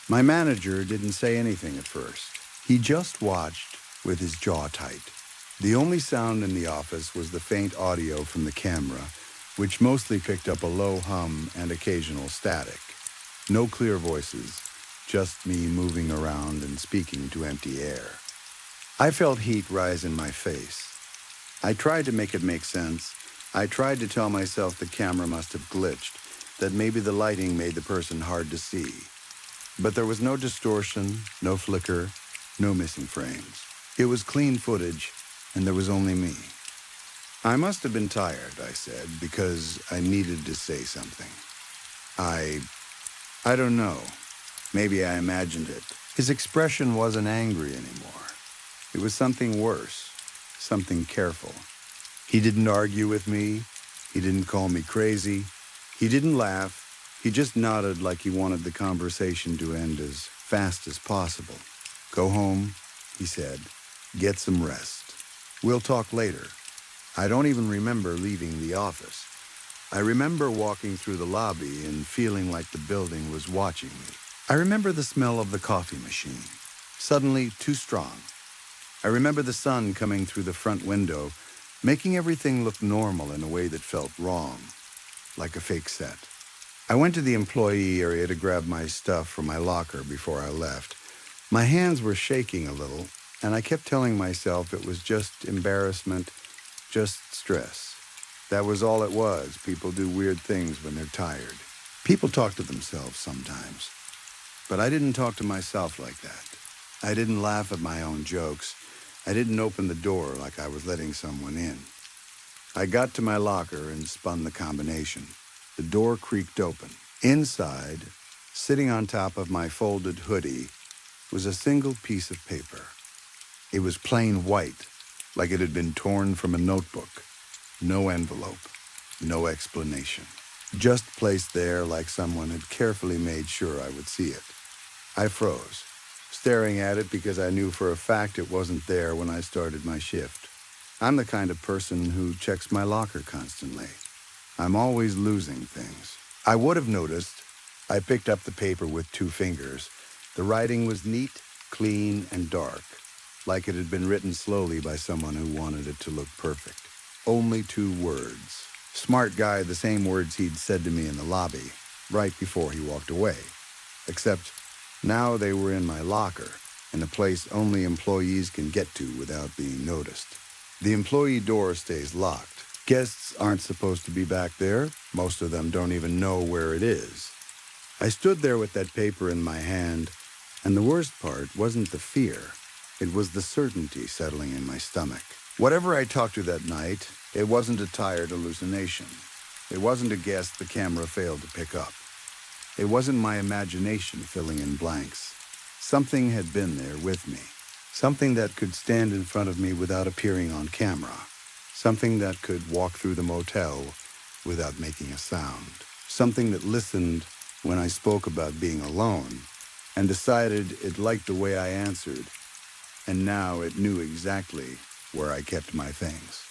My manager didn't say anything at first. He just watched with his jaw tight. The only sound in the office was the faint audio from the camera, which mostly picked up a low hum and occasional static. No clear voices, just me moving around and speaking to empty air. I felt heat rise in my face. I tried to make it make sense. I tried to tell myself the camera must have glitched, that maybe the lighting made the person hard to see. But there was no distortion, no flicker, no missing frames. It was clean footage, and there was only me. I must have been tired, I said, because I needed to say something. I don't know. Maybe I imagined it. His expression wasn't angry anymore. It was something worse, something careful. He didn't argue with me. He didn't call me crazy. He didn't laugh. He just nodded like he wanted the conversation to end as fast as possible. Go home, he said. Get some rest. We'll talk later. I don't even remember leaving the office. I remember walking through the lobby and feeling like the building was watching me. I remember the smell of the coffee machine, suddenly too strong. I remember the sun coming through the front window, making everything look normal in a way that felt wrong, like a fake set. I went to the employee area to grab my stuff from my locker before I left. My hands were shaking a little, and I kept telling myself it was just embarrassment, just stress. That was all it was. People do weird things when they're tired. People talk to themselves sometimes. But I didn't talk to myself like that. I didn't laugh at my own jokes. I didn't open the door like I was letting someone in. I got to my locker and spun the combination. The door creaked open. Inside, sitting on top of my folded hoodie, was a single piece of paper. It was plain white, like it had been torn from a notebook. No envelope, no explanation. Just placed there like someone had carefully made sure I would see it. I froze, staring at it because I knew for a fact it wasn't there when I started my shift. I'm the kind of person who checks my locker constantly. I'm always losing things. I would have noticed. I picked up the paper with 2 fingers. The writing was neat, clean, and dark, like it had been written slowly by someone who wanted it to look perfect. Only 2 words. Smart guy, the same words he'd said to me in the lobby, right before he walked away. Except now they were in my locker, in a place only employees can get to without being noticed. The employee door stays locked. Guests aren't supposed to be back there. Most of them don't even know where it is. I stood there with that paper in my hand, and the worst part wasn't the fear. It was the certainty settling in my stomach. Whatever I talked to that night, it wasn't a tired hallucination. It wasn't a guess the camera failed to pick up. It wasn't my imagination filling in blanks. Something had been there with me. Something that could stand in front of me without appearing on camera. Something that could walk through the motel without making a sound. Something that listened when I spoke about being alone and decided it liked the way I answered, and now it knew exactly where I kept my things.